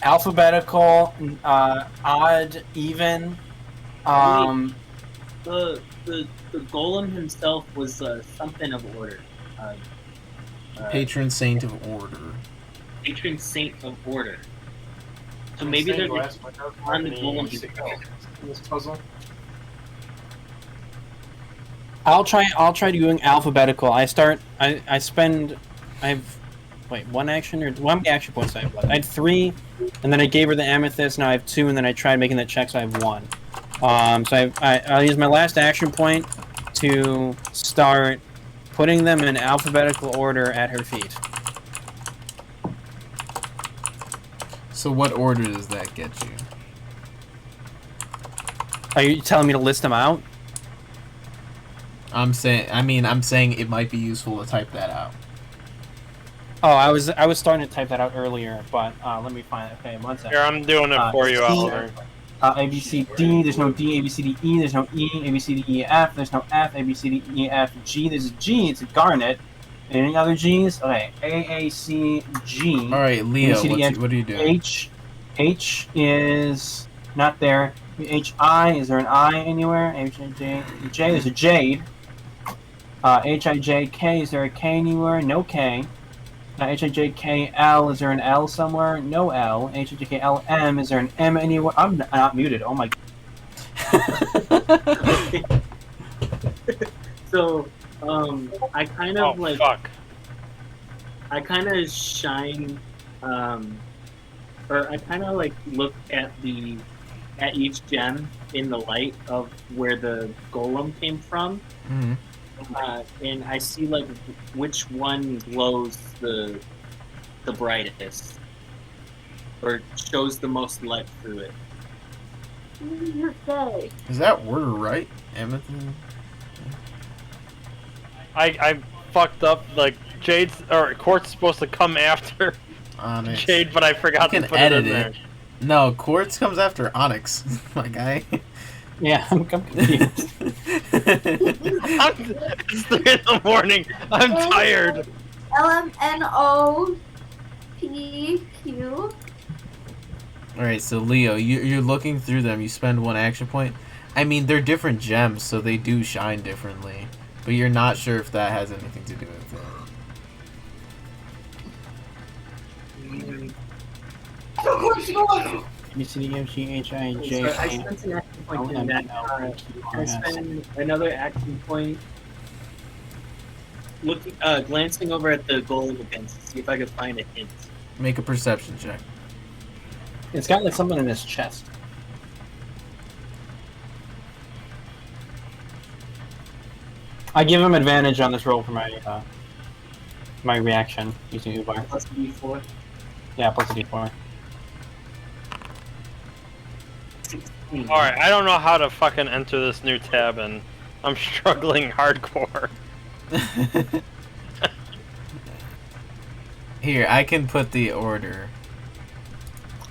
A: Alphabetical, odd, even.
E: The golem himself was something of order.
B: Patron saint of order.
E: Patron saint of order. So maybe they're just on the golem
F: in this puzzle.
A: I'll try doing alphabetical. I have one action or one action points I have left. I had 3, and then I gave her the amethyst. Now I have 2, and then I tried making that check, so I have 1. So I'll use my last action point to start putting them in alphabetical order at her feet.
B: So what order does that get you?
A: Are you telling me to list them out?
B: I'm saying it might be useful to type that out.
A: Oh, I was starting to type that out earlier, but let me find it. Okay, 1 second.
G: Here, I'm doing it for you, Oliver.
A: A, B, C, D, there's no D, A, B, C, D, E, there's no E, A, B, C, D, E, F, there's no F, A, B, C, D, E, F, G, there's a G, it's a garnet.
J: Any other G's? Okay. AACG.
B: All right, Leo,
J: ABCD,
B: what are you doing?
J: H is not there. HI, is there an I anywhere? HIJ, J, there's a Jade. HIJK, is there a K anywhere? No K. HIJKL, is there an L somewhere? No L. HIJKLM, is there an M anywhere? I'm not muted. Oh my.
E: So, I kind of
G: Fuck.
E: I kind of shine, or I kind of like look at each gem in the light of where the golem came from,
B: Mhm.
E: and I see like which one glows the brightest, or shows the most light through it.
B: Is that order right, Amethyst?
G: I fucked up. Like Jade's or Quartz supposed to come after
B: Onyx.
G: Jade, but I forgot
B: You
G: to
B: can
G: put it
B: edit
G: in there.
B: it. No, Quartz comes after Onyx, my guy.
J: Yeah, I'm confused.
G: It's 3 in the morning. I'm tired.
D: LMNOPQ.
B: Alright, so Leo, you're looking through them, you spend 1 action point. I mean, they're different gems, so they do shine differently. But you're not sure if that has anything to do with it.
J: ABCDFGHIJ.
E: So I spent an action point in that. I spend another action point looking, glancing over at the golem again to see if I could find a hint.
B: Make a perception check.
J: It's got like something in his chest. I give him advantage on this roll for my my reaction using Ubar.
E: Plus D4.
J: Yeah, plus a D4.
G: Alright, I don't know how to fucking enter this new tab, and I'm struggling hardcore.
B: Here, I can put the order.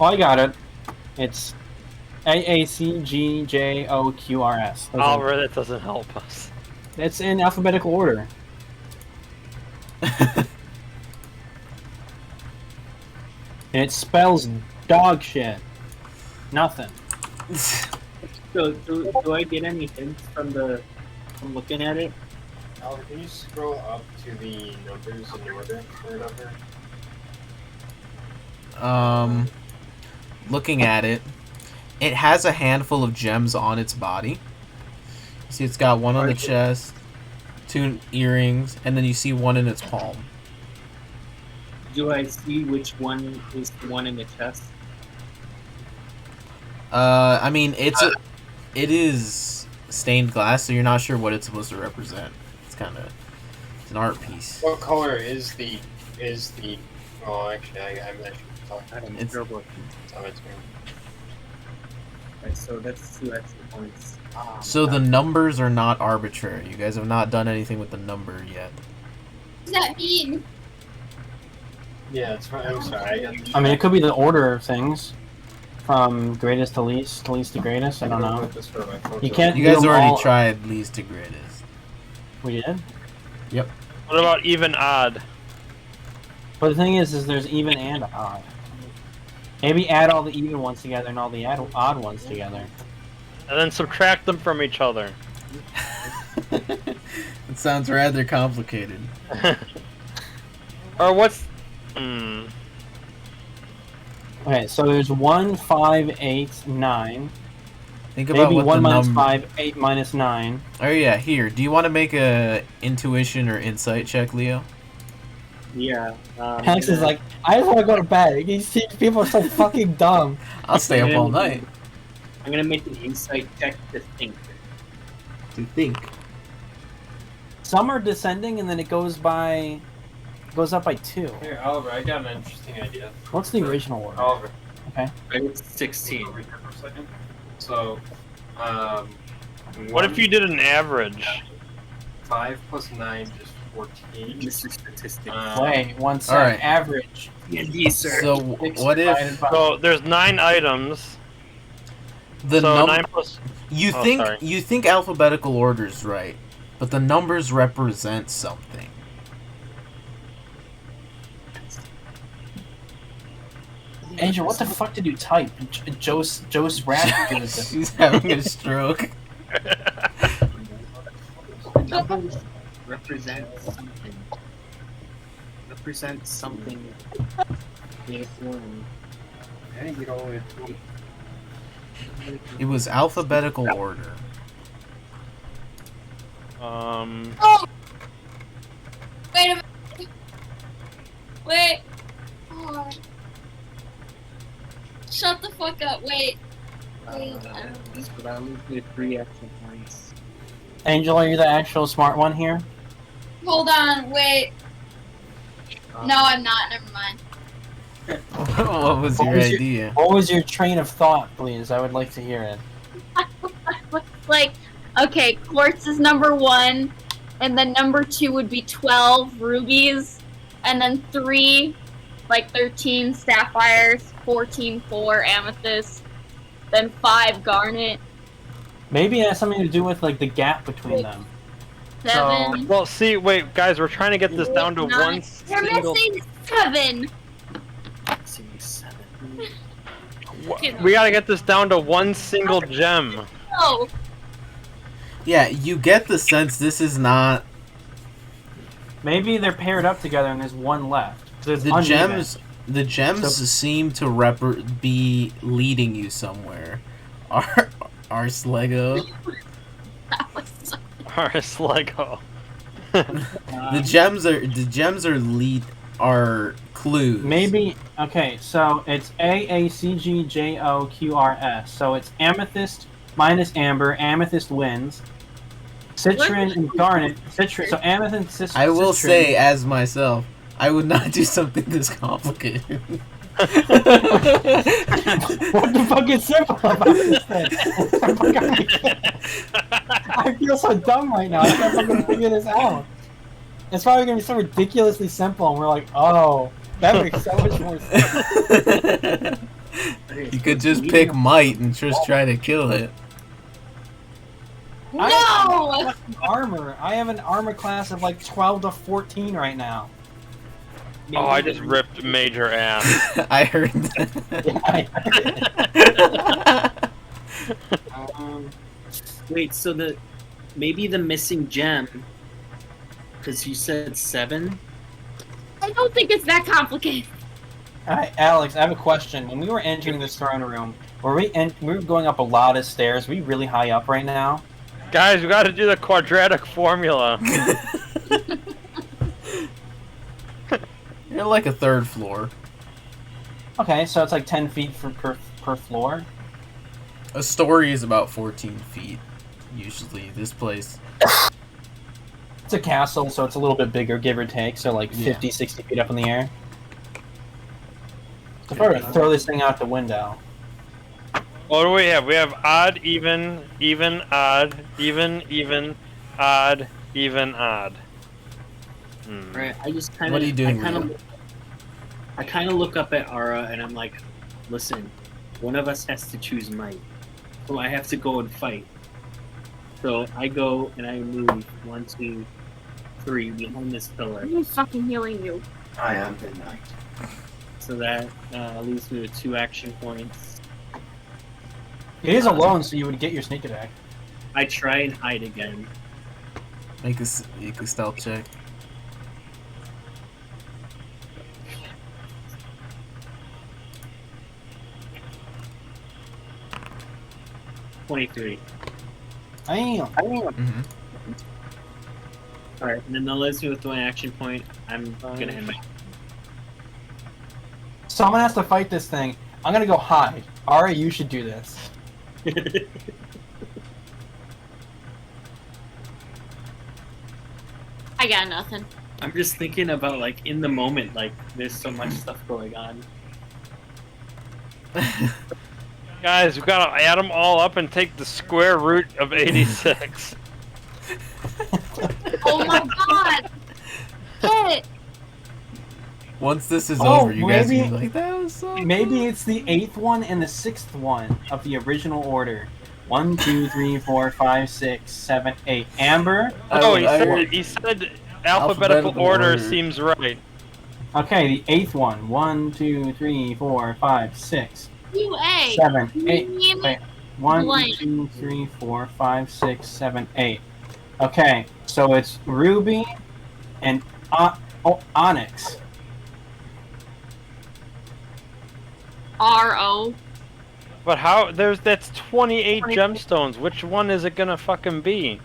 J: Oh, I got it. It's AACGJOQRS.
G: Oliver, that doesn't help us.
J: It's in alphabetical order. And it spells dog shit. Nothing.
E: So, do I get any hints from looking at it?
F: Oliver, can you scroll up to the numbers in the order or number?
B: Looking at it, it has a handful of gems on its body. See, it's got 1 on the chest, 2 earrings, and then you see 1 in its palm.
E: Do I see which one is the one in the chest?
B: I mean, it is stained glass, so you're not sure what it's supposed to represent. It's kind of an art piece.
F: What color is the? Oh, actually, I'm not sure.
E: I don't know.
B: It's-
E: Right, so that's 2 extra points.
B: So the numbers are not arbitrary. You guys have not done anything with the number yet.
D: What does that mean?
F: Yeah, it's fine. I'm sorry.
J: I mean, it could be the order of things. From greatest to least to greatest. I don't know. You can't.
B: You
J: do
B: guys
J: them
B: already
J: all-
B: tried least to greatest.
J: We did.
B: Yep.
G: What about even odd?
J: But the thing is there's even and odd. Maybe add all the even ones together and all the odd ones together.
G: And then subtract them from each other.
B: It sounds rather complicated.
G: Or what's...
J: Okay, so there's 1, 5, 8, 9.
B: Think about
J: Maybe
B: what
J: 1
B: the
J: minus
B: number...
J: 5, 8 minus 9.
B: Oh yeah, here. Do you want to make a intuition or insight check, Leo?
E: Yeah.
J: Alex is like, I just want to go to bed. These people are so fucking dumb.
B: I'll stay up all night.
E: I'm gonna make an insight check to think.
B: To think.
J: Some are descending and then it goes up by 2.
F: Here, Oliver, I got an interesting idea.
J: What's the original order?
F: Oliver.
J: Okay.
E: It's 16.
F: So,
G: What if you did an average?
F: 5 plus 9 is 14.
E: This is statistics.
J: Wait, 1 sec.
B: Alright.
J: Average.
E: D&D, sir.
B: So
J: Six
B: what if
J: divided by-
G: So there's 9 items.
B: the
G: So
B: number
G: 9 plus...
B: you
G: Oh,
B: think
G: sorry.
B: you think alphabetical order is right, but the numbers represent something.
A: Angel, what the fuck did you type? Joe's rat.
B: She's having a stroke.
E: Numbers represent something. Represent something.
B: It was alphabetical order.
D: Oh! Wait a minute. Wait. Oh. Shut the fuck up. Wait.
E: But I lose with 3 action points.
A: Angel, are you the actual smart one here?
D: Hold on. Wait. No, I'm not. Never mind.
B: What was your idea?
A: What was your train of thought, please? I would like to hear it.
D: Like, okay, quartz is number 1, and then number 2 would be 12 rubies, and then 3, like 13 sapphires, 14 4 amethyst, then 5 garnet.
A: Maybe it has something to do with like the gap between them.
D: 7.
G: Well, see, wait, guys, we're trying to get this down to
D: 9.
G: one
D: You're
G: single.
D: missing 7.
G: We gotta get this down to one single gem.
D: No.
B: Yeah, you get the sense this is not.
A: Maybe they're paired up together and there's one left. There's
B: The
A: uneven.
B: gems seem to be leading you somewhere. Ars Lego.
G: Ars Lego.
B: The gems are clues.
A: Maybe okay, so it's AACGJOQRS. So it's amethyst minus amber. Amethyst wins. Citron and garnet. Citron. So amethyst.
B: I will
A: citron.
B: say, as myself, I would not do something this complicated.
A: What the fuck is simple about this thing? I feel so dumb right now. I can't fucking figure this out. It's probably gonna be so ridiculously simple, and we're like, oh, that makes so much more sense.
B: You could just pick might and just try to kill it.
D: No!
A: Armor. I have an armor class of like 12 to 14 right now.
G: Oh, I just ripped major ass.
B: I heard that.
E: Wait, so maybe the missing gem, because you said 7?
D: I don't think it's that complicated.
A: Alright, Alex, I have a question. When we were entering this throne room, we were going up a lot of stairs. Are we really high up right now?
G: Guys, we gotta do the quadratic formula.
B: You're like a 3rd floor.
A: Okay, so it's like 10 feet per floor.
B: A story is about 14 feet, usually. This place.
A: It's a castle, so it's a little bit bigger, give or take. So like 50, 60 feet up in the air. So if I were to throw this thing out the window.
G: What do we have? We have odd, even, odd, even, odd, even, odd.
E: Right, I just kind of.
B: What are you doing,
E: I kind of look up at Ara and I'm like, listen, one of us has to choose might, so I have to go and fight. So I go and I move 1, 2, 3 behind this pillar.
D: I'm fucking healing you.
F: I am midnight.
E: So that leaves me with 2 action points.
A: It is alone, so you would get your sneak attack.
E: I try and hide again.
B: Make a stealth check.
E: $23.
A: Damn.
B: Mm-hmm.
E: Alright, and then that leaves me with 1 action point. I'm gonna end my.
A: Someone has to fight this thing. I'm gonna go hide. Ari, you should do this.
D: I got nothing.
E: I'm just thinking about, like, in the moment, like, there's so much stuff going on.
G: Guys, we gotta add them all up and take the square root of 86.
D: Oh my god! Shit!
B: Once this is over, you guys
A: maybe-
B: will be like, that was so
A: Maybe it's the 8th one and the 6th one of the original order. 1, 2, 3, 4, 5, 6, 7, 8. Amber.
G: Oh, he said alphabetical order seems right.
J: Okay, the 8th one. 1, 2, 3, 4, 5, 6,
D: UA.
J: 7, 8.
D: Name
J: Wait. 1,
D: blank.
J: 2, 3, 4, 5, 6, 7, 8. Okay, so it's Ruby and Onyx.
D: RO.
G: But how? That's 28 gemstones. Which one is it gonna fucking be?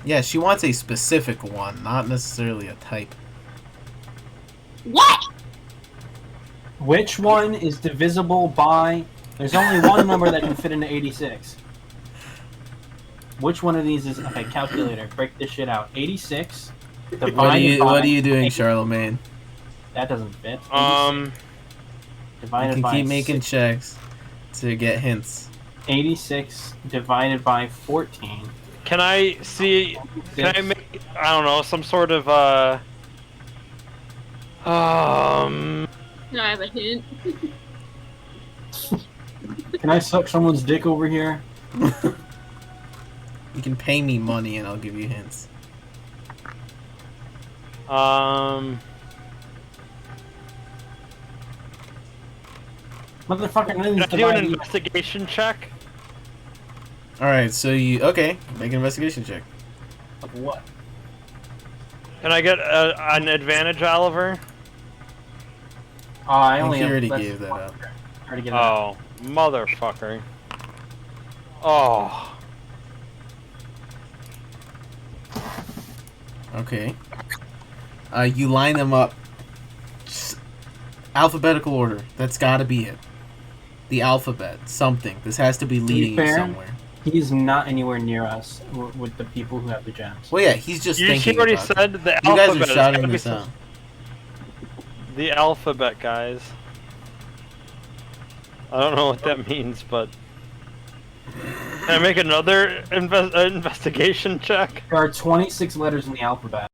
B: Yeah, she wants a specific one, not necessarily a type.
D: What?
J: Which one is divisible by... There's only one number that can fit into 86. Which one of these is... Okay, calculator. Break this shit out. 86 divided
B: What are you doing,
J: 80.
B: Charlemagne?
J: That doesn't fit. 86
B: You
J: divided
B: can
J: by
B: keep making
J: 6.
B: checks to get hints.
J: 86 divided by 14.
G: Can I see? Can I make? I don't know, some sort of
D: Can I have a hint?
J: Can I suck someone's dick over here?
B: You can pay me money and I'll give you hints.
J: Motherfucker, none of
G: Can
J: these
G: I do an
J: divide-
G: investigation check?
B: Alright, so you... Okay, make an investigation check.
J: Of what?
G: Can I get an advantage, Oliver?
J: I
B: I
J: only
B: think you
J: have...
B: already
J: let's-
B: gave that up.
J: I already gave that up.
G: Oh, motherfucker. Oh.
B: Okay. You line them up. Alphabetical order. That's gotta be it. The alphabet. Something. This has to be leading you
J: fair,
B: somewhere.
J: He's not anywhere near us with the people who have the gems.
B: Well, yeah, he's just thinking
G: You already
B: about it.
G: said the
B: You guys
G: alphabet.
B: are
G: It's
B: shouting
G: gotta be
B: this
G: some-
B: out.
G: The alphabet, guys. I don't know what that means, but... Can I make another investigation check?
J: There are 26 letters in the alphabet.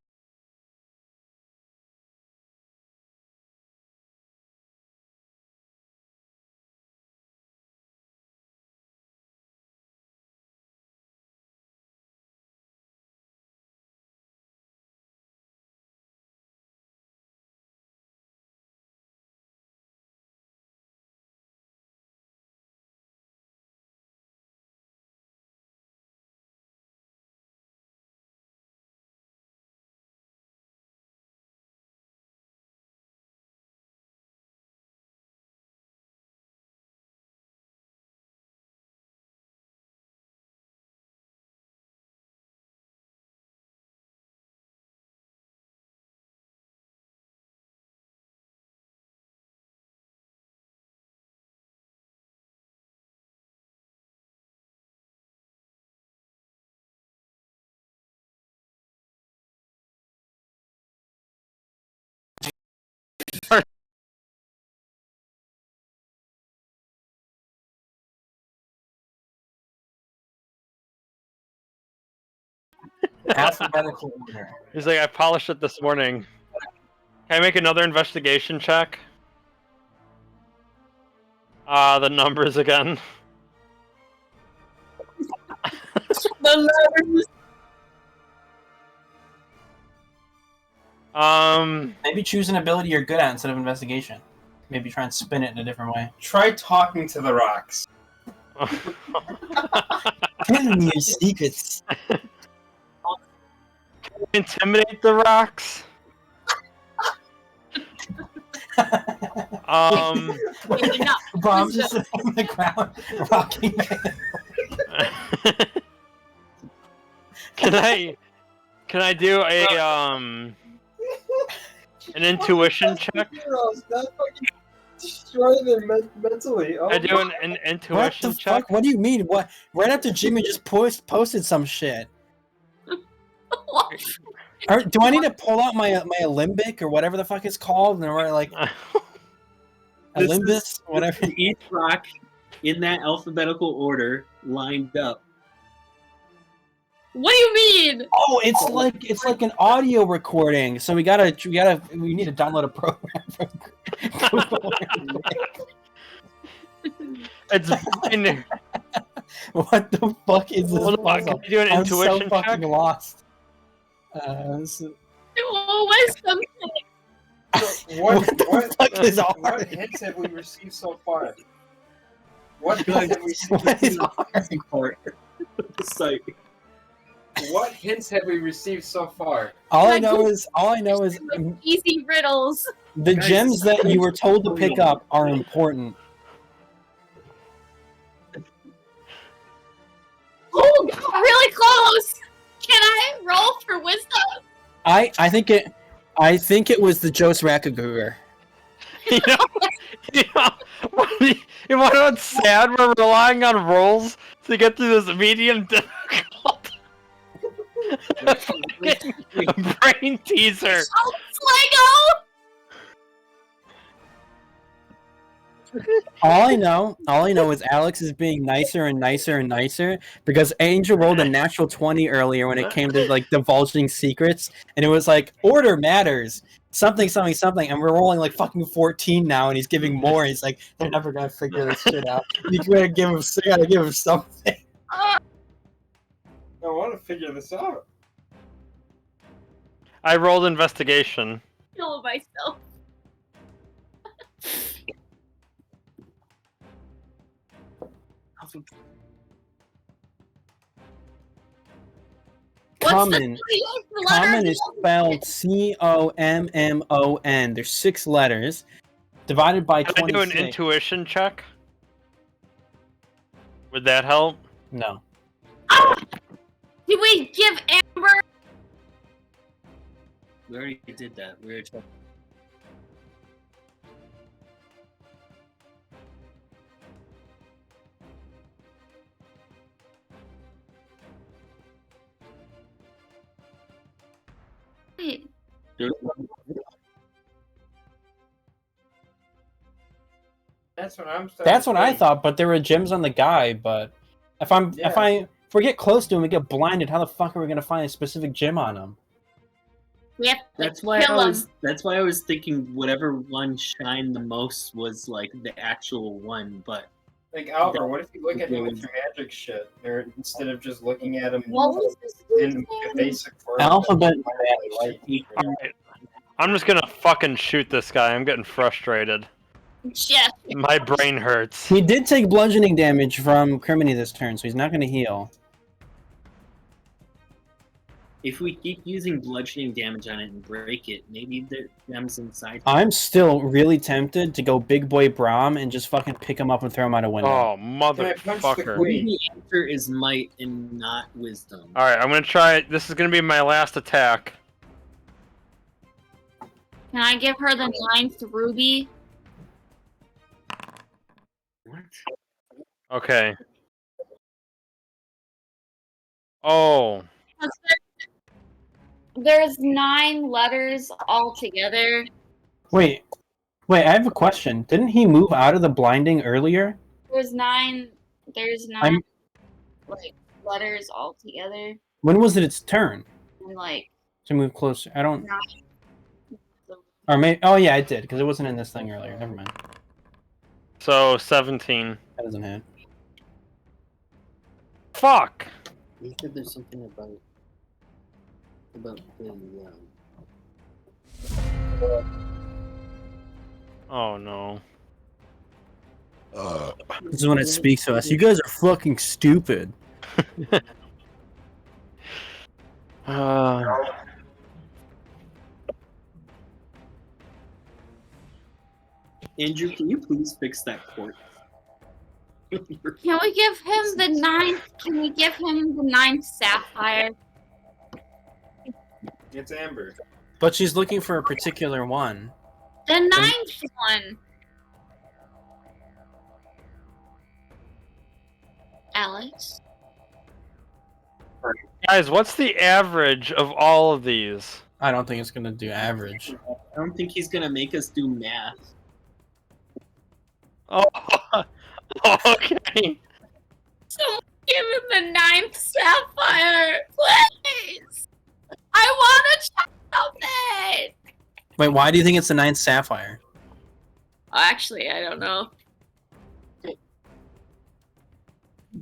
J: Alphabetical order.
G: He's like, I polished it this morning. Can I make another investigation check? The numbers again.
D: The letters.
J: Maybe choose an ability you're good at instead of investigation. Maybe try and spin it in a different way.
F: Try talking to the rocks.
J: Tell me your secrets.
G: Intimidate the rocks.
J: Brom's just sitting on the ground, rocking.
G: Can I do a an intuition check?
F: Destroy them mentally. Oh,
G: I do an intuition
J: What the
G: check.
J: fuck? What do you mean? What? Right after Jimmy just posted some shit. Do I need to pull out my Alembic or whatever the fuck it's called? And we're like, Olympus, whatever.
E: Each rock in that alphabetical order lined up.
D: What do you mean?
J: Oh, it's like an audio recording. So we need to download a program from Google.
G: It's fine.
J: What the fuck is this?
G: Hold on, can you do an
J: I'm
G: intuition
J: so fucking
G: check?
J: lost.
D: Do wisdom check.
F: What hints have we received so far? What hints have we What hints have we received so far?
A: All I know is
D: Easy riddles.
A: the gems that you were told to pick up are important.
D: Oh, really close. Can I roll for wisdom?
A: I think it was the Jos Rakagruger.
G: You know what's sad? We're relying on rolls to get through this medium difficult brain teaser.
D: Oh, Lego!
A: All I know is Alex is being nicer and nicer and nicer because Angel rolled a natural 20 earlier when it came to like divulging secrets, and it was like order matters, something, and we're rolling like fucking 14 now, and he's giving more. He's like, they're never gonna figure this shit out. You gotta give him something.
F: I want to figure this out.
G: I rolled investigation.
D: Kill myself.
A: Common is spelled COMMON. There's 6 letters divided by
G: Can
A: 26.
G: I do an intuition check? Would that help?
A: No.
D: Did we give Amber?
E: We already did that. We were checking.
F: That's what I'm.
A: That's what I thought, but there were gems on the guy. But if we get close to him and get blinded, how the fuck are we gonna find a specific gem on him?
D: Yep.
E: That's why I was thinking whatever one shined the most was like the actual one, but
F: like Albert, what if you look at him with your magic shit, or instead of just looking at him
D: What was this
F: in basic form?
A: Alphabet.
G: Alright. I'm just gonna fucking shoot this guy. I'm getting frustrated.
D: Jeff.
G: My brain hurts.
A: He did take bludgeoning damage from Crimeny this turn, so he's not gonna heal.
E: if we keep using bludgeoning damage on it and break it, maybe the gems inside.
A: I'm still really tempted to go big boy Brom and just fucking pick him up and throw him out a window.
G: Oh, motherfucker.
E: Maybe the answer is might and not wisdom.
G: Alright, I'm gonna try. This is gonna be my last attack.
D: Can I give her the 9th ruby?
E: What?
G: Okay. Oh.
D: There's 9 letters all together.
A: Wait, I have a question. Didn't he move out of the blinding earlier?
D: There's 9 like letters all together.
A: When was it its turn?
D: And like
A: To move closer. I don't...
D: 9.
A: Or maybe... Oh yeah, it did, because it wasn't in this thing earlier. Never mind.
G: So, 17.
A: That doesn't hit.
G: Fuck!
E: You said there's something about the
G: Oh no.
A: This is when it speaks to us. You guys are fucking stupid.
E: Andrew, can you please fix that port?
D: Can we give him the 9th? Can we give him the 9th sapphire?
F: It's Amber.
A: But she's looking for a particular one.
D: The 9th one. Alex.
G: Guys, what's the average of all of these?
A: I don't think it's gonna do average.
E: I don't think he's gonna make us do math.
G: Oh, okay.
D: Someone give him the 9th sapphire, please. I want to check something.
A: Wait, why do you think it's the 9th sapphire?
D: Actually, I don't know.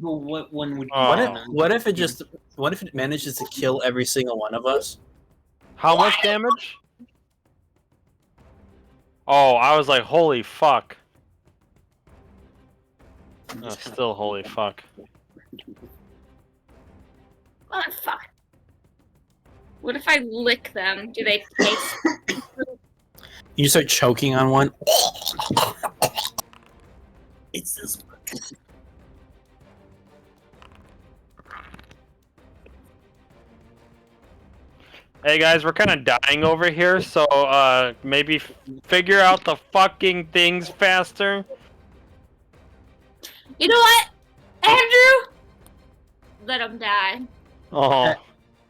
E: Well, what one would?
A: What if it manages to kill every single one of us?
G: How much damage? Oh, I was like, holy fuck. Still holy fuck.
D: Oh, fuck. What if I lick them? Do they taste?
A: You start choking on one. It's this.
G: Hey guys, we're kind of dying over here, so maybe figure out the fucking things faster.
D: You know what, Andrew? Let them die.
G: Oh,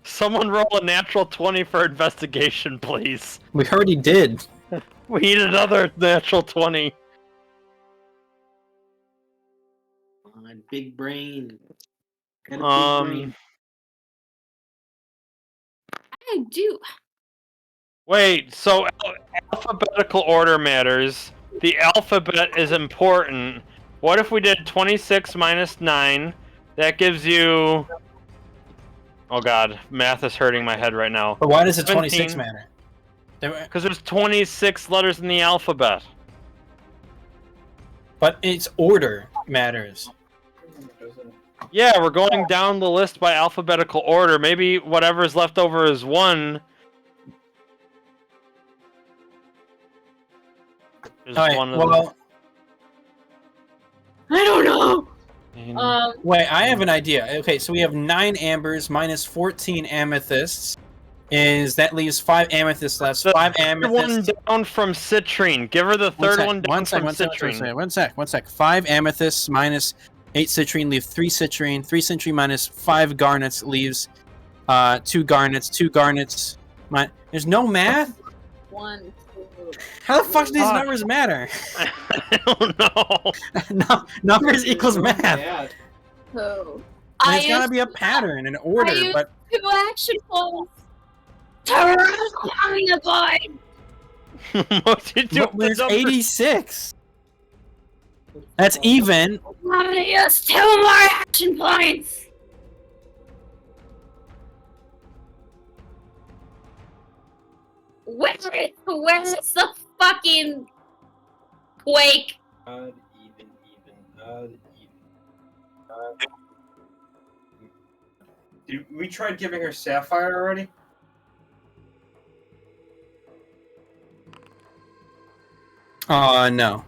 G: someone roll a natural 20 for investigation, please.
A: We already did.
G: We need another natural 20.
E: Come on, big brain. Got a big brain.
D: I do.
G: Wait, so alphabetical order matters. The alphabet is important. What if we did 26 minus 9? That gives you... Oh god, math is hurting my head right now.
A: But why does the 26 matter?
G: Because there's 26 letters in the alphabet.
A: But its order matters.
G: Yeah, we're going down the list by alphabetical order. Maybe whatever's left over is 1.
A: Alright, well...
D: I don't know.
A: Wait, I have an idea. Okay, so we have 9 ambers minus 14 amethysts. That leaves 5 amethysts left. So 5 amethysts.
G: One down from citrine. Give her the third one down from citrine.
A: One sec. 5 amethysts minus 8 citrine leave 3 citrine. 3 citrine minus 5 garnets leaves 2 garnets. 2 garnets. There's no math?
D: 1, 2.
A: How the fuck do these numbers matter?
G: I don't know.
A: No, numbers equals math.
D: So,
A: There's gotta be a pattern, an order, but
D: 2 action points. Terrifying avoid.
A: There's 86. That's even.
D: I'm gonna use 2 more action points. Where's the fucking quake?
F: Odd, even, odd, even, odd. Did we tried giving her sapphire already?
A: No.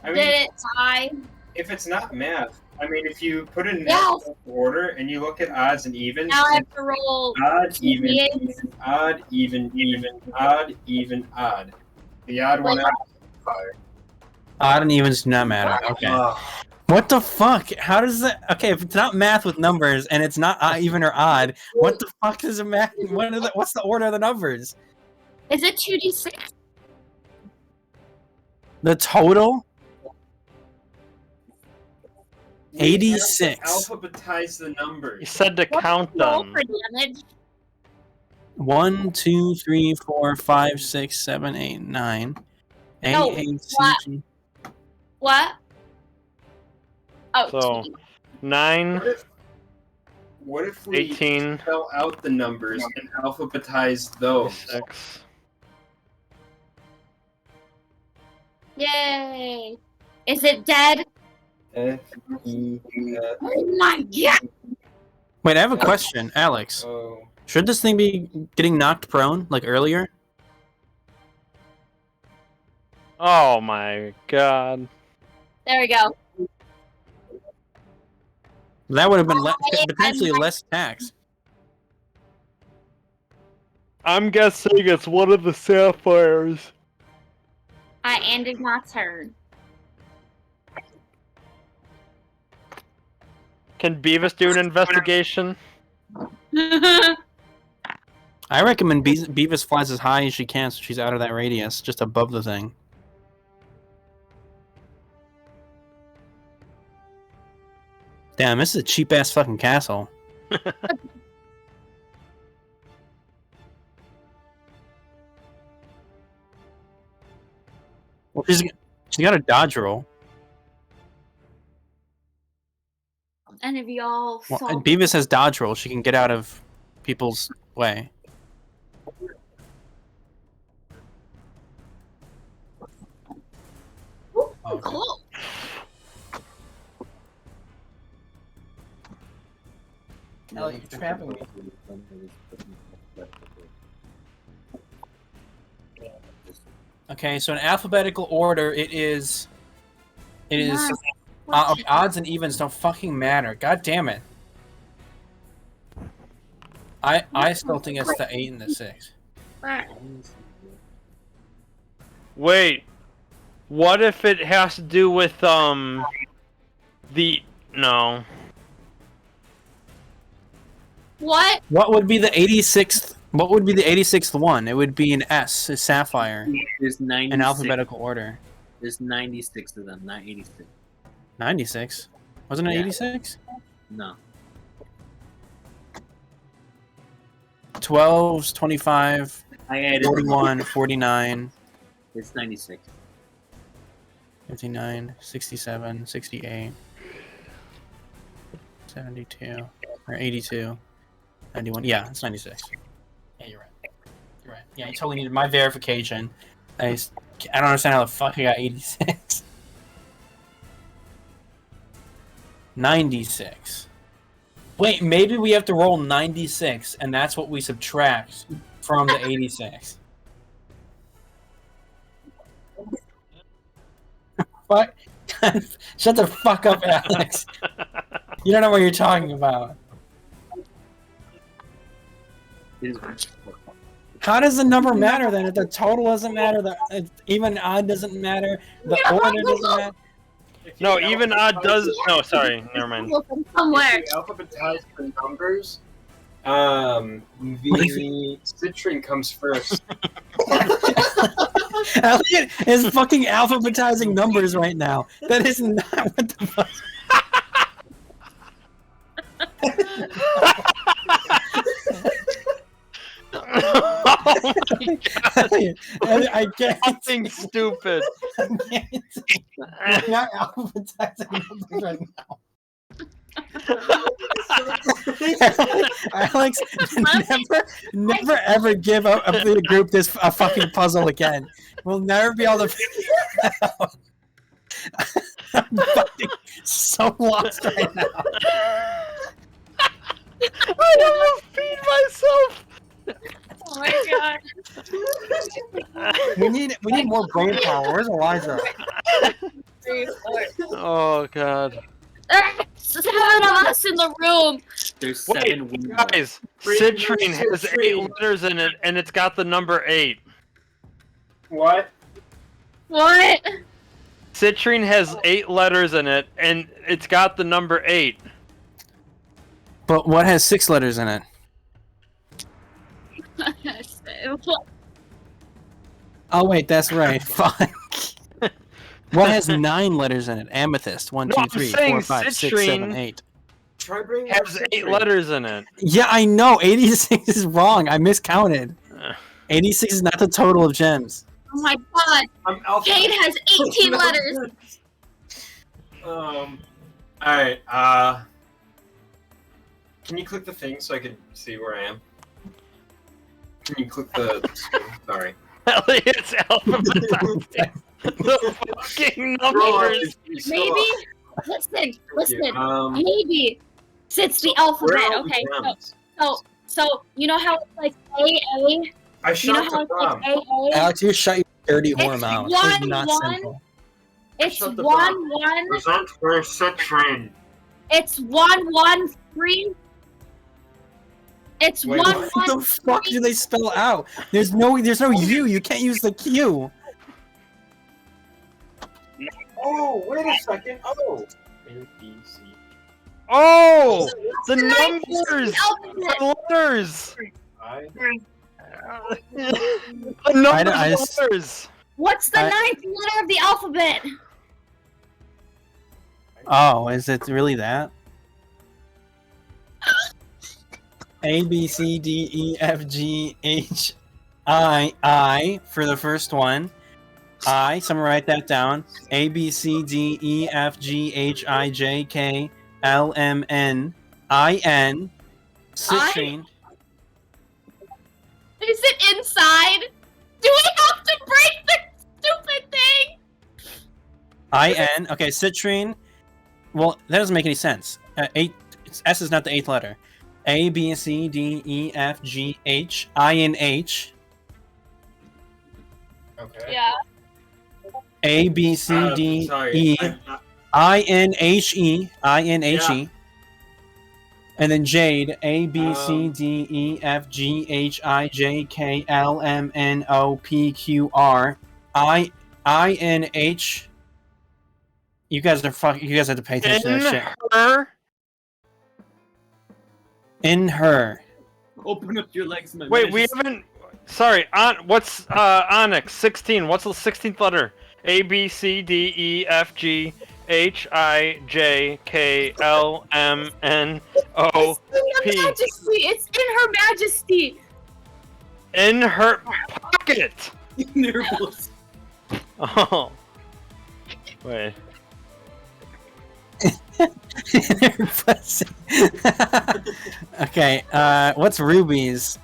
F: I mean,
D: Did it die?
F: If it's not math, I mean, if you put it in natural order and you look at odds and evens,
D: now I have to roll
F: odd, even, odd, even, odd, even, odd. The odd one out. Fire.
A: Odd and evens do not matter. Okay. What the fuck? How does that? Okay, if it's not math with numbers and it's not even or odd, what the fuck does it matter? What's the order of the numbers?
D: Is it 2d6?
A: The total? 86.
F: Alphabetize the numbers.
G: You said to count them.
D: For damage?
A: 1, 2, 3, 4, 5, 6, 7, 8, 9.
D: No, what? Oh,
G: so 9.
F: What if we
G: 18.
F: spell out the numbers and alphabetize those?
G: 6.
D: Yay! Is it dead?
F: F, E, F.
D: Oh my god!
A: Wait, I have a question, Alex. Should this thing be getting knocked prone, like earlier?
G: Oh my god.
D: There we go.
A: That would have been potentially less tax.
I: I'm guessing it's one of the sapphires.
D: I ended my turn.
G: Can Beavis do an investigation?
A: I recommend Beavis flies as high as she can so she's out of that radius, just above the thing. Damn, this is a cheap-ass fucking castle. Well, she's got a dodge roll.
D: And if y'all
A: Well,
D: saw...
A: Beavis has dodge roll. She can get out of people's way. Oh, okay.
D: Cool.
A: Elliott, you're trapping me. Okay, so in alphabetical order, it is. Odds and evens don't fucking matter. God damn it. I still think it's the 8 and the 6.
G: Wait. What if it has to do with no.
D: What?
A: What would be the 86th? What would be the 86th one? It would be an S, a sapphire.
E: There's 96.
A: In alphabetical order.
E: There's 96 of them, not 86.
A: 96? Wasn't it
E: Yeah.
A: 86?
E: No.
A: 12, 25,
E: I added
A: 41, 49,
E: It's 96.
A: 59, 67, 68, 72, or 82, 91. Yeah, it's 96. Yeah, you're right. You're right. Yeah, you totally needed my verification. I don't understand how the fuck I got 86. 96. Wait, maybe we have to roll 96, and that's what we subtract from the 86. What? Shut the fuck up, Alex. You don't know what you're talking about. How does the number matter then? If the total doesn't matter, the even odd doesn't matter, the order doesn't matter.
G: No, even odd does. No, sorry, never mind.
D: Somewhere.
F: If you alphabetize the numbers, the citrine comes first.
A: Elliott is fucking alphabetizing numbers right now. That is not what the fuck.
G: Oh my god!
A: I can't.
G: Something stupid.
A: I'm not alphabetizing numbers right now. Alex, never ever give up the group this a fucking puzzle again. We'll never be able to figure it out. I'm fucking so lost right now.
G: I don't want to feed myself.
D: Oh my god.
A: We need more brain power. Where's Eliza?
G: Oh god.
D: There's 7 of us in the room.
E: There's 7
G: Wait,
E: windows.
G: guys, citrine has 8 letters in it, and it's got the number 8.
F: What?
D: What?
G: Citrine has 8 letters in it, and it's got the number 8.
A: But what has 6 letters in it? Oh wait, that's right. Fuck. What has 9 letters in it? Amethyst. 1, 2, 3, 4, 5, 6, 7, 8.
F: Try bringing
G: Has 8 letters in it.
A: Yeah, I know. 86 is wrong. I miscounted. 86 is not the total of gems.
D: Oh my god. Jade has 18 letters.
F: Alright, can you click the thing so I can see where I am? Can you click the sorry.
G: Elliott's alphabetizing the fucking numbers.
D: Maybe. Listen. Maybe. It's the alphabet. Okay. So you know how it's like AA?
F: I shot the bomb.
D: AA?
A: Alex, you shut your dirty whore
D: It's
A: mouth.
D: one,
A: It's not
D: one.
A: simple.
D: It's
F: Shut the
D: 1 1.
F: Present for citrine.
D: It's 1 1 3. It's
F: Wait,
D: 1
A: What
D: 1
A: the fuck do they spell out? There's no U. You can't use the Q.
F: Oh, wait a second. Oh. A, B, C.
G: Oh! The numbers!
D: alphabet.
G: The letters!
F: I.
G: The numbers
A: I
G: and
A: just-
G: letters!
D: What's the 9th letter of the alphabet?
A: Oh, is it really that? A, B, C, D, E, F, G, H, I for the first one. Someone write that down. A, B, C, D, E, F, G, H, I, J, K, L, M, N, I, N, citrine.
D: Is it inside? Do we have to break the stupid thing?
A: I-N. Okay, citrine. Well, that doesn't make any sense. S is not the 8th letter. A, B, C, D, E, F, G, H, I, N, H.
F: Okay.
D: Yeah.
A: A, B, C, D,
F: sorry.
A: E, I, N, H, E, I, N, H, E. And then Jade, A, B, C, D, E, F, G, H, I, J, K, L, M, N, O, P, Q, R, I, N, H. You guys are fucking. You guys have to pay attention to that shit.
G: Her.
A: In her.
E: Open up your legs, my
G: Wait,
E: man.
G: we haven't. Sorry, what's Onyx? 16. What's the 16th letter? A B C D E F G H I J K L M N O P.
D: It's in Her Majesty.
G: In her pocket.
E: Nervous.
G: Oh. Wait.
A: Okay, what's rubies?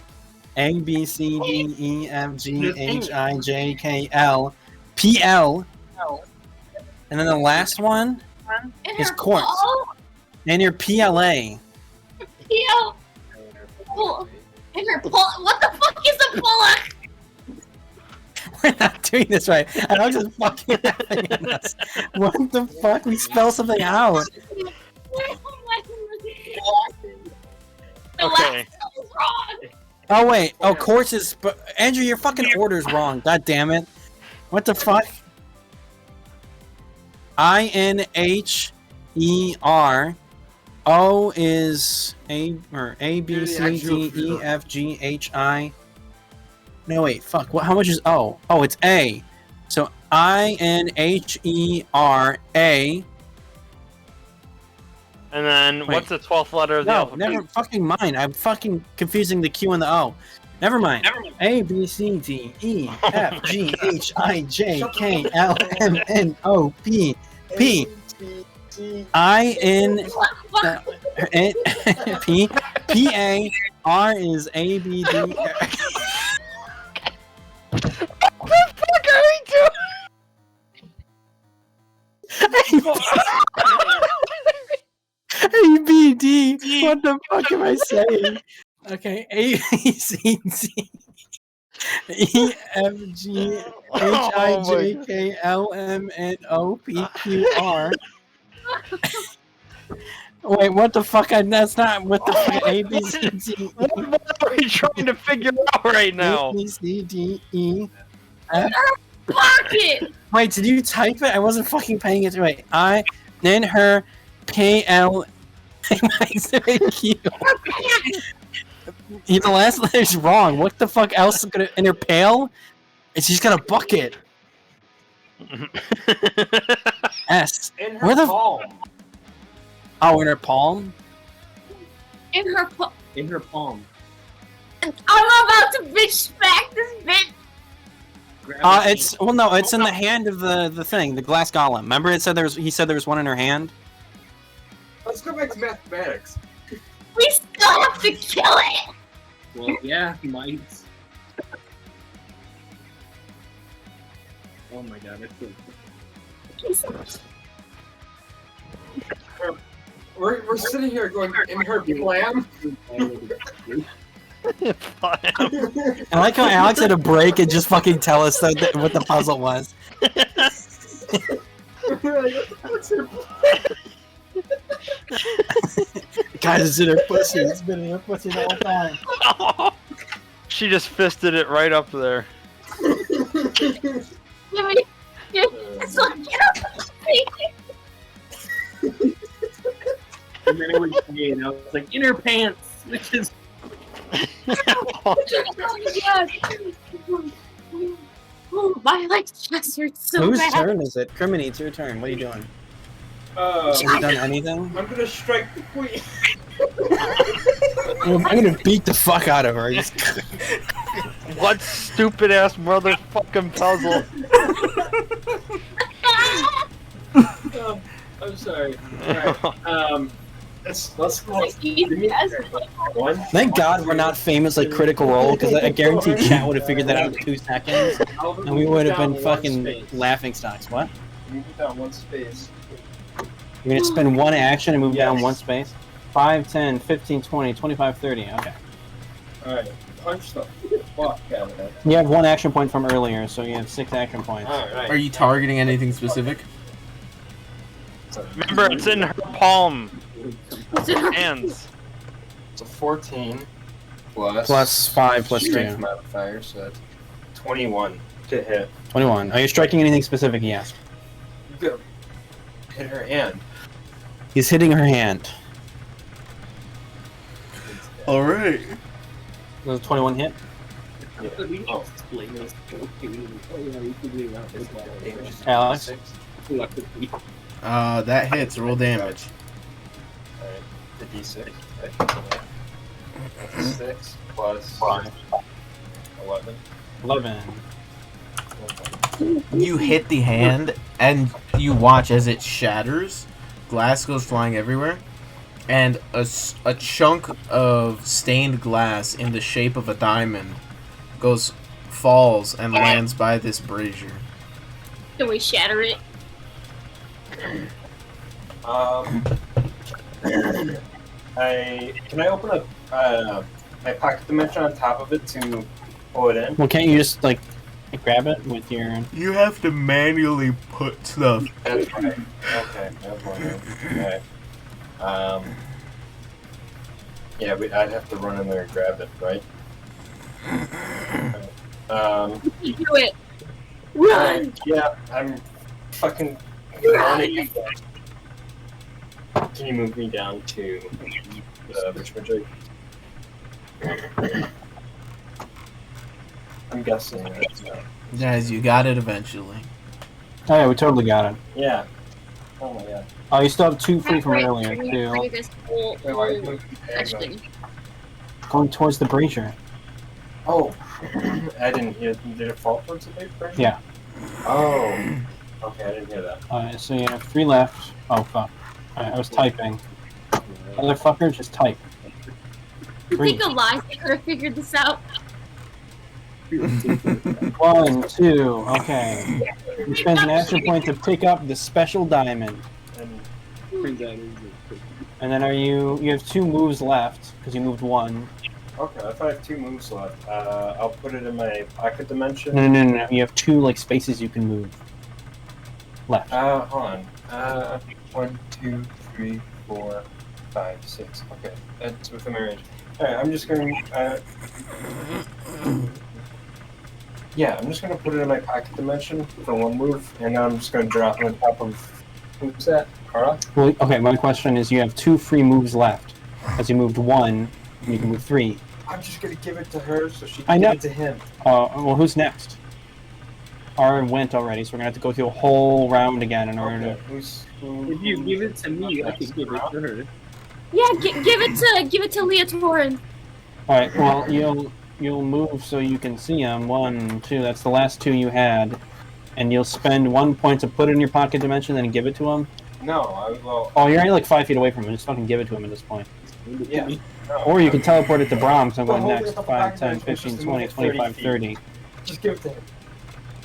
A: A, B, C, D, E, F, G, H, I, J, K, L, P, L. And then the last one is quartz. And your PLA.
D: PL. In her what the fuck is a bullock?
A: We're not doing this right. Alex is fucking laughing at us. What the fuck? We spell something out.
G: Okay.
A: Oh wait. Oh, quartz is. Andrew, your fucking order's wrong. God damn it. What the fuck? INHER. O is A or A B C D E F G H I. No wait, fuck. What? How much is O? Oh, it's A. So INHERA.
G: And then what's the 12th letter of the
A: No,
G: alphabet?
A: never fucking mind. I'm fucking confusing the Q and the O. Never mind. A B C D E F G H I J K L M N O P P I N P P A R is A B D.
G: What the fuck are we doing?
A: A B D. What the fuck am I saying? Okay, A B C D E F G H I J K L M N O P Q R. Wait, what the fuck? That's not what the fuck. A B C D.
G: What are we trying to figure out right now?
A: A B C D E F.
D: Pocket.
A: Wait, did you type it? I wasn't fucking paying it. Wait, I then her K L. Q. The last letter's wrong. What the fuck else is gonna in her pail? And she's got a bucket. S.
F: In her
A: Where the
F: palm.
A: Oh, in her palm?
D: In her palm.
E: In her palm.
D: I'm about to bitch smack this bitch.
A: It's well, no, it's in the hand of the thing, the glass golem. Remember, it said he said there was one in her hand.
F: Let's go back to mathematics.
D: We still have to kill it.
E: Well, yeah, might. Oh my god, that's so...
F: We're sitting here going in her plan.
A: I like how Alex had a break and just fucking tell us what the puzzle was. Guys, it's in her pussy. It's been in her pussy the whole time.
G: She just fisted it right up there.
D: It's like, get up.
E: And then it was gay, and I was like, in her pants, which is...
D: My legs just hurt so
A: Whose
D: bad.
A: turn is it? Crimeny, it's your turn. What are you doing? Have you done anything?
F: I'm gonna strike the queen.
A: I'm gonna beat the fuck out of her.
G: What stupid ass motherfucking puzzle?
F: Oh, I'm sorry. Alright, let's go. One.
A: Thank God we're not famous like Critical Role, because I guarantee chat would have figured that out in 2 seconds, and we would have been fucking laughing stocks. What?
F: Move it down one space.
A: You're gonna spend one action and move down
F: Yes.
A: one space? 5, 10, 15, 20, 25, 30. Okay.
F: Alright, punch the fuck out of that.
A: You have one action point from earlier, so you have 6 action points.
F: Alright.
B: Are you targeting anything specific?
G: Remember, it's in her palm. Hands.
F: So 14 plus...
A: Plus 5 plus
F: strength
A: 2.
F: modifier, so that's 21 to hit.
A: 21. Are you striking anything specific? Yes.
F: Good. Hit her hand.
A: He's hitting her hand.
B: Alright.
A: Does a 21 hit?
F: Yeah. Oh.
A: Alex?
B: That hits. Roll damage.
F: Alright, the d6. 6 plus 11.
A: 11.
B: You hit the hand, and you watch as it shatters. Glass goes flying everywhere, and a chunk of stained glass in the shape of a diamond falls and lands by this brazier.
D: Can we shatter it?
F: Can I open up my pocket dimension on top of it to pull it in?
A: Well, can't you just, like, grab it with your...
B: You have to manually put stuff.
F: That's right. Okay, that's one. Okay. Yeah, I'd have to run in there and grab it, right?
D: You do it. Run!
F: Yeah, I'm fucking running. Can you move me down to the Richmond Drake? I'm guessing.
B: Guys, you got it eventually.
A: Oh yeah, we totally got it.
F: Yeah. Oh my god.
A: Oh, you still have 2 free from
D: Wait,
A: earlier,
D: can we
A: too.
D: play this whole section?
A: Going towards the brazier.
F: Oh, I didn't hear. Did it fall towards the big brazier?
A: Yeah.
F: Oh. Okay, I didn't hear that.
A: Alright, so you have 3 left. Oh, fuck. Alright, I was typing. Motherfucker, just type.
D: You think Eliza could have figured this out?
A: 1, 2, okay. You spend an action point to pick up the special diamond. And then you have 2 moves left, because you moved 1.
F: Okay, I thought I have 2 moves left. I'll put it in my pocket dimension.
A: No. You have 2, like, spaces you can move. Left.
F: Hold on. 1, 2, 3, 4, 5, 6. Okay, that's within my range. Alright, I'm just gonna, yeah, I'm just gonna put it in my pocket dimension for 1 move, and now I'm just gonna drop it on top of, who's that? Carla?
A: Well, okay, my question is, you have 2 free moves left. As you moved 1, you can move 3.
F: I'm just gonna give it to her so she
A: I
F: can
A: know.
F: give it to him.
A: Well, who's next? Aaron went already, so we're gonna have to go through a whole round again in order to...
E: If you give it to me, I can give it to her.
D: Yeah, give it to Leotorin.
A: Alright, well, you'll move so you can see him. 1, 2, that's the last 2 you had. And you'll spend 1 point to put it in your pocket dimension, then give it to him?
F: No, I will.
A: Oh, you're only like 5 feet away from him, just fucking give it to him at this point.
F: Yeah. No,
A: Or you can teleport it to Brom, so I'm going
F: Hold it
A: next.
F: up
A: 5,
F: pocket
A: 10,
F: dimension,
A: 15,
F: just
A: 20,
F: move it 30
A: 25,
F: feet.
A: 30.
F: Just give it to him.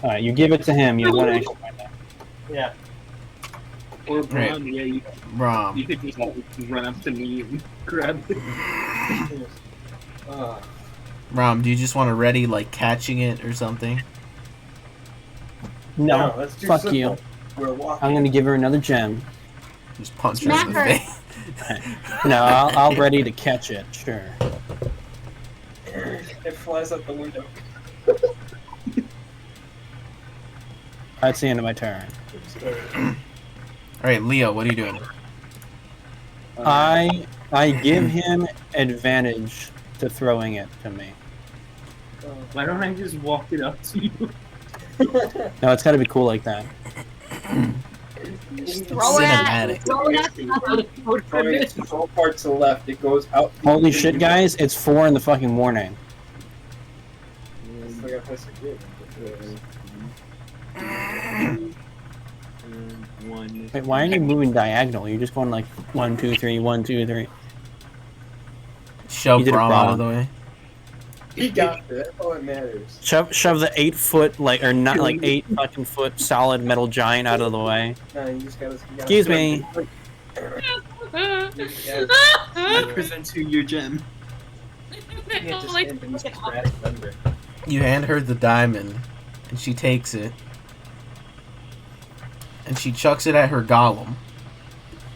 A: Alright, you give it to him, you have 1 action point now.
F: Yeah.
E: Or Brom, yeah, you
B: Brom.
E: could just run up to me and grab it.
B: Rom, do you just want to ready, like, catching it or something?
A: No,
F: that's too
A: fuck
F: simple.
A: you.
F: We're walking.
A: I'm gonna give her another gem.
B: Just punch her in the
D: Smack her.
B: face.
A: No, I'll ready to catch it, sure.
F: It flies out the window.
A: That's the end of my turn.
B: Alright, Leo, what are you doing?
A: I give him advantage to throwing it to me.
E: Why don't I just walk it up to you?
A: No, it's gotta be cool like that.
D: Throw it at
B: Cinematic.
D: throw it at
F: Going its control part to the left, it goes out.
A: Holy shit, guys, it's 4 in the fucking morning.
F: It's like a piece of wood.
A: Wait, why are you moving diagonal? You're just going like 1, 2, 3, 1, 2, 3.
B: Shove
A: You did it
B: Brom out of
A: wrong.
B: the way.
F: He got it. That's all that matters.
A: Shove the 8 foot or not 8 fucking foot solid metal giant out of the way.
F: No, you just gotta
A: Excuse me.
E: I present to your gem.
B: You hand her the diamond, and she takes it, and she chucks it at her golem,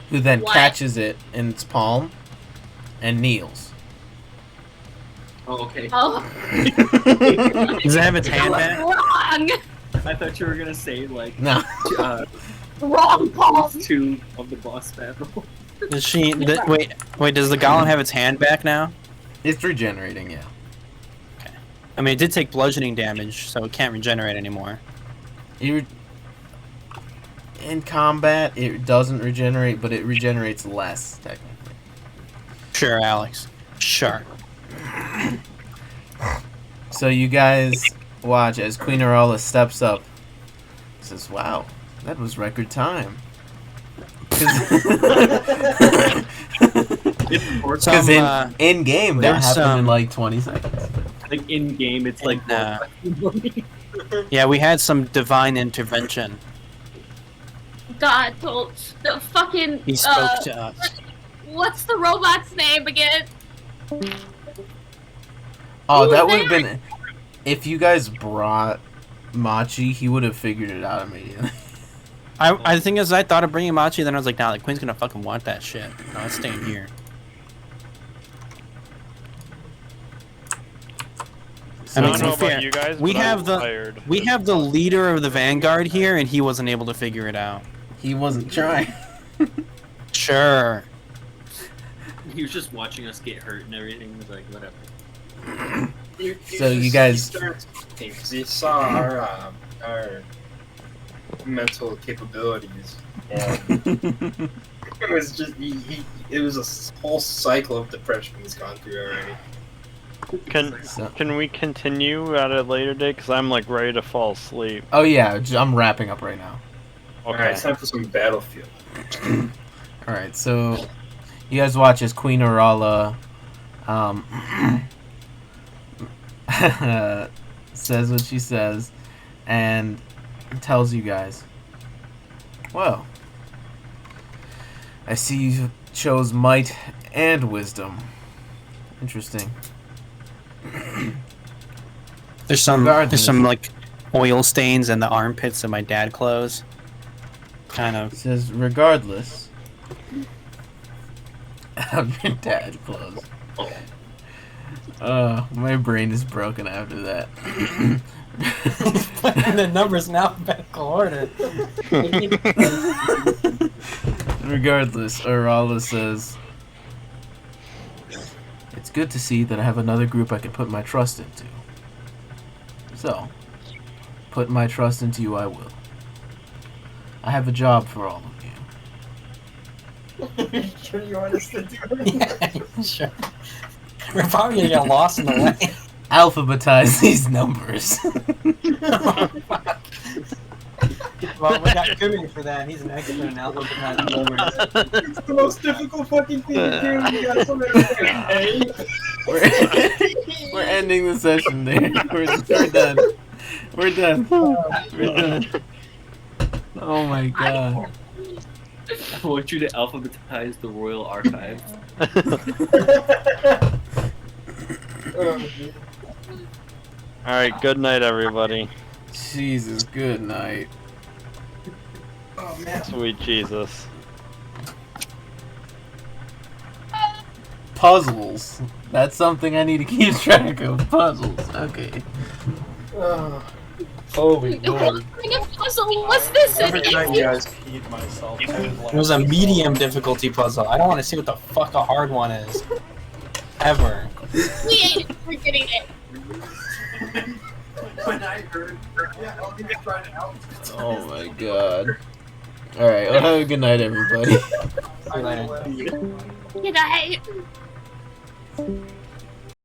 B: who then catches it in its palm and kneels.
E: Oh, okay.
D: Oh.
A: Does it have its hand back?
D: Wrong.
E: I thought you were gonna say like
B: No.
D: Wrong, Paul.
E: 2 of the boss battle.
A: Does she? Wait. Does the golem have its hand back now?
B: It's regenerating, yeah.
A: Okay. I mean, it did take bludgeoning damage, so it can't regenerate anymore.
B: In combat, it doesn't regenerate, but it regenerates less, technically.
A: Sure, Alex. Sure.
B: So you guys watch as Queen Aurora steps up. Says, "Wow, that was record time." Because in game that happened in like 20 seconds.
E: Like in game, it's like
A: yeah, we had some divine intervention.
D: God told the fucking.
A: He spoke to us.
D: What's the robot's name again?
B: Oh, that would have been if you guys brought Machi. He would have figured it out immediately.
A: I think as I thought of bringing Machi, then I was like, nah, the Queen's gonna fucking want that shit. No, it's staying here. I mean, to be fair,
G: you guys,
A: we have the leader of the Vanguard here, and he wasn't able to figure it out.
B: He wasn't trying.
A: Sure.
E: He was just watching us get hurt and everything. He was like, whatever.
B: So you guys,
F: you saw our mental capabilities, and it was just it was a whole cycle of depression he's gone through already.
G: Can we continue at a later date? Because I'm like ready to fall asleep.
B: oh yeah, I'm wrapping up right now.
G: Okay.
F: Alright, it's time for some battlefield.
B: Alright, so you guys watch as Queen Aurora says what she says and tells you guys, well, I see you chose might and wisdom. Interesting.
A: There's some like oil stains in the armpits of my dad clothes. Kind of.
B: It says, regardless of your dad clothes. My brain is broken after that.
A: Putting the numbers in alphabetical order.
B: Regardless, Aurora says, it's good to see that I have another group I can put my trust into. So, put my trust into you I will. I have a job for all of you.
F: Sure you want us to do it?
A: Yeah, sure. We're probably gonna get lost in the way.
B: Alphabetize these numbers.
A: Well, we got Crimeny for that. He's an expert in alphabetizing numbers.
F: It's the most difficult fucking thing to do. You got so many
B: We're ending the session there. We're done. We're done. We're done. Oh my god.
E: I want you to alphabetize the royal archives.
G: Alright, good night, everybody.
B: Jesus, good night.
F: Oh man.
G: Sweet Jesus.
B: Puzzles. That's something I need to keep track of. Puzzles. Okay.
F: Holy
D: What
F: lord.
D: kind of puzzle was this?
F: Every time you guys
A: It was a medium difficulty puzzle. I don't want to see what the fuck a hard one is. Ever.
D: We ain't forgetting it.
F: when I heard trying to help.
B: Oh my god. Alright, well, have a good night, everybody.
A: See you later.
D: Good night.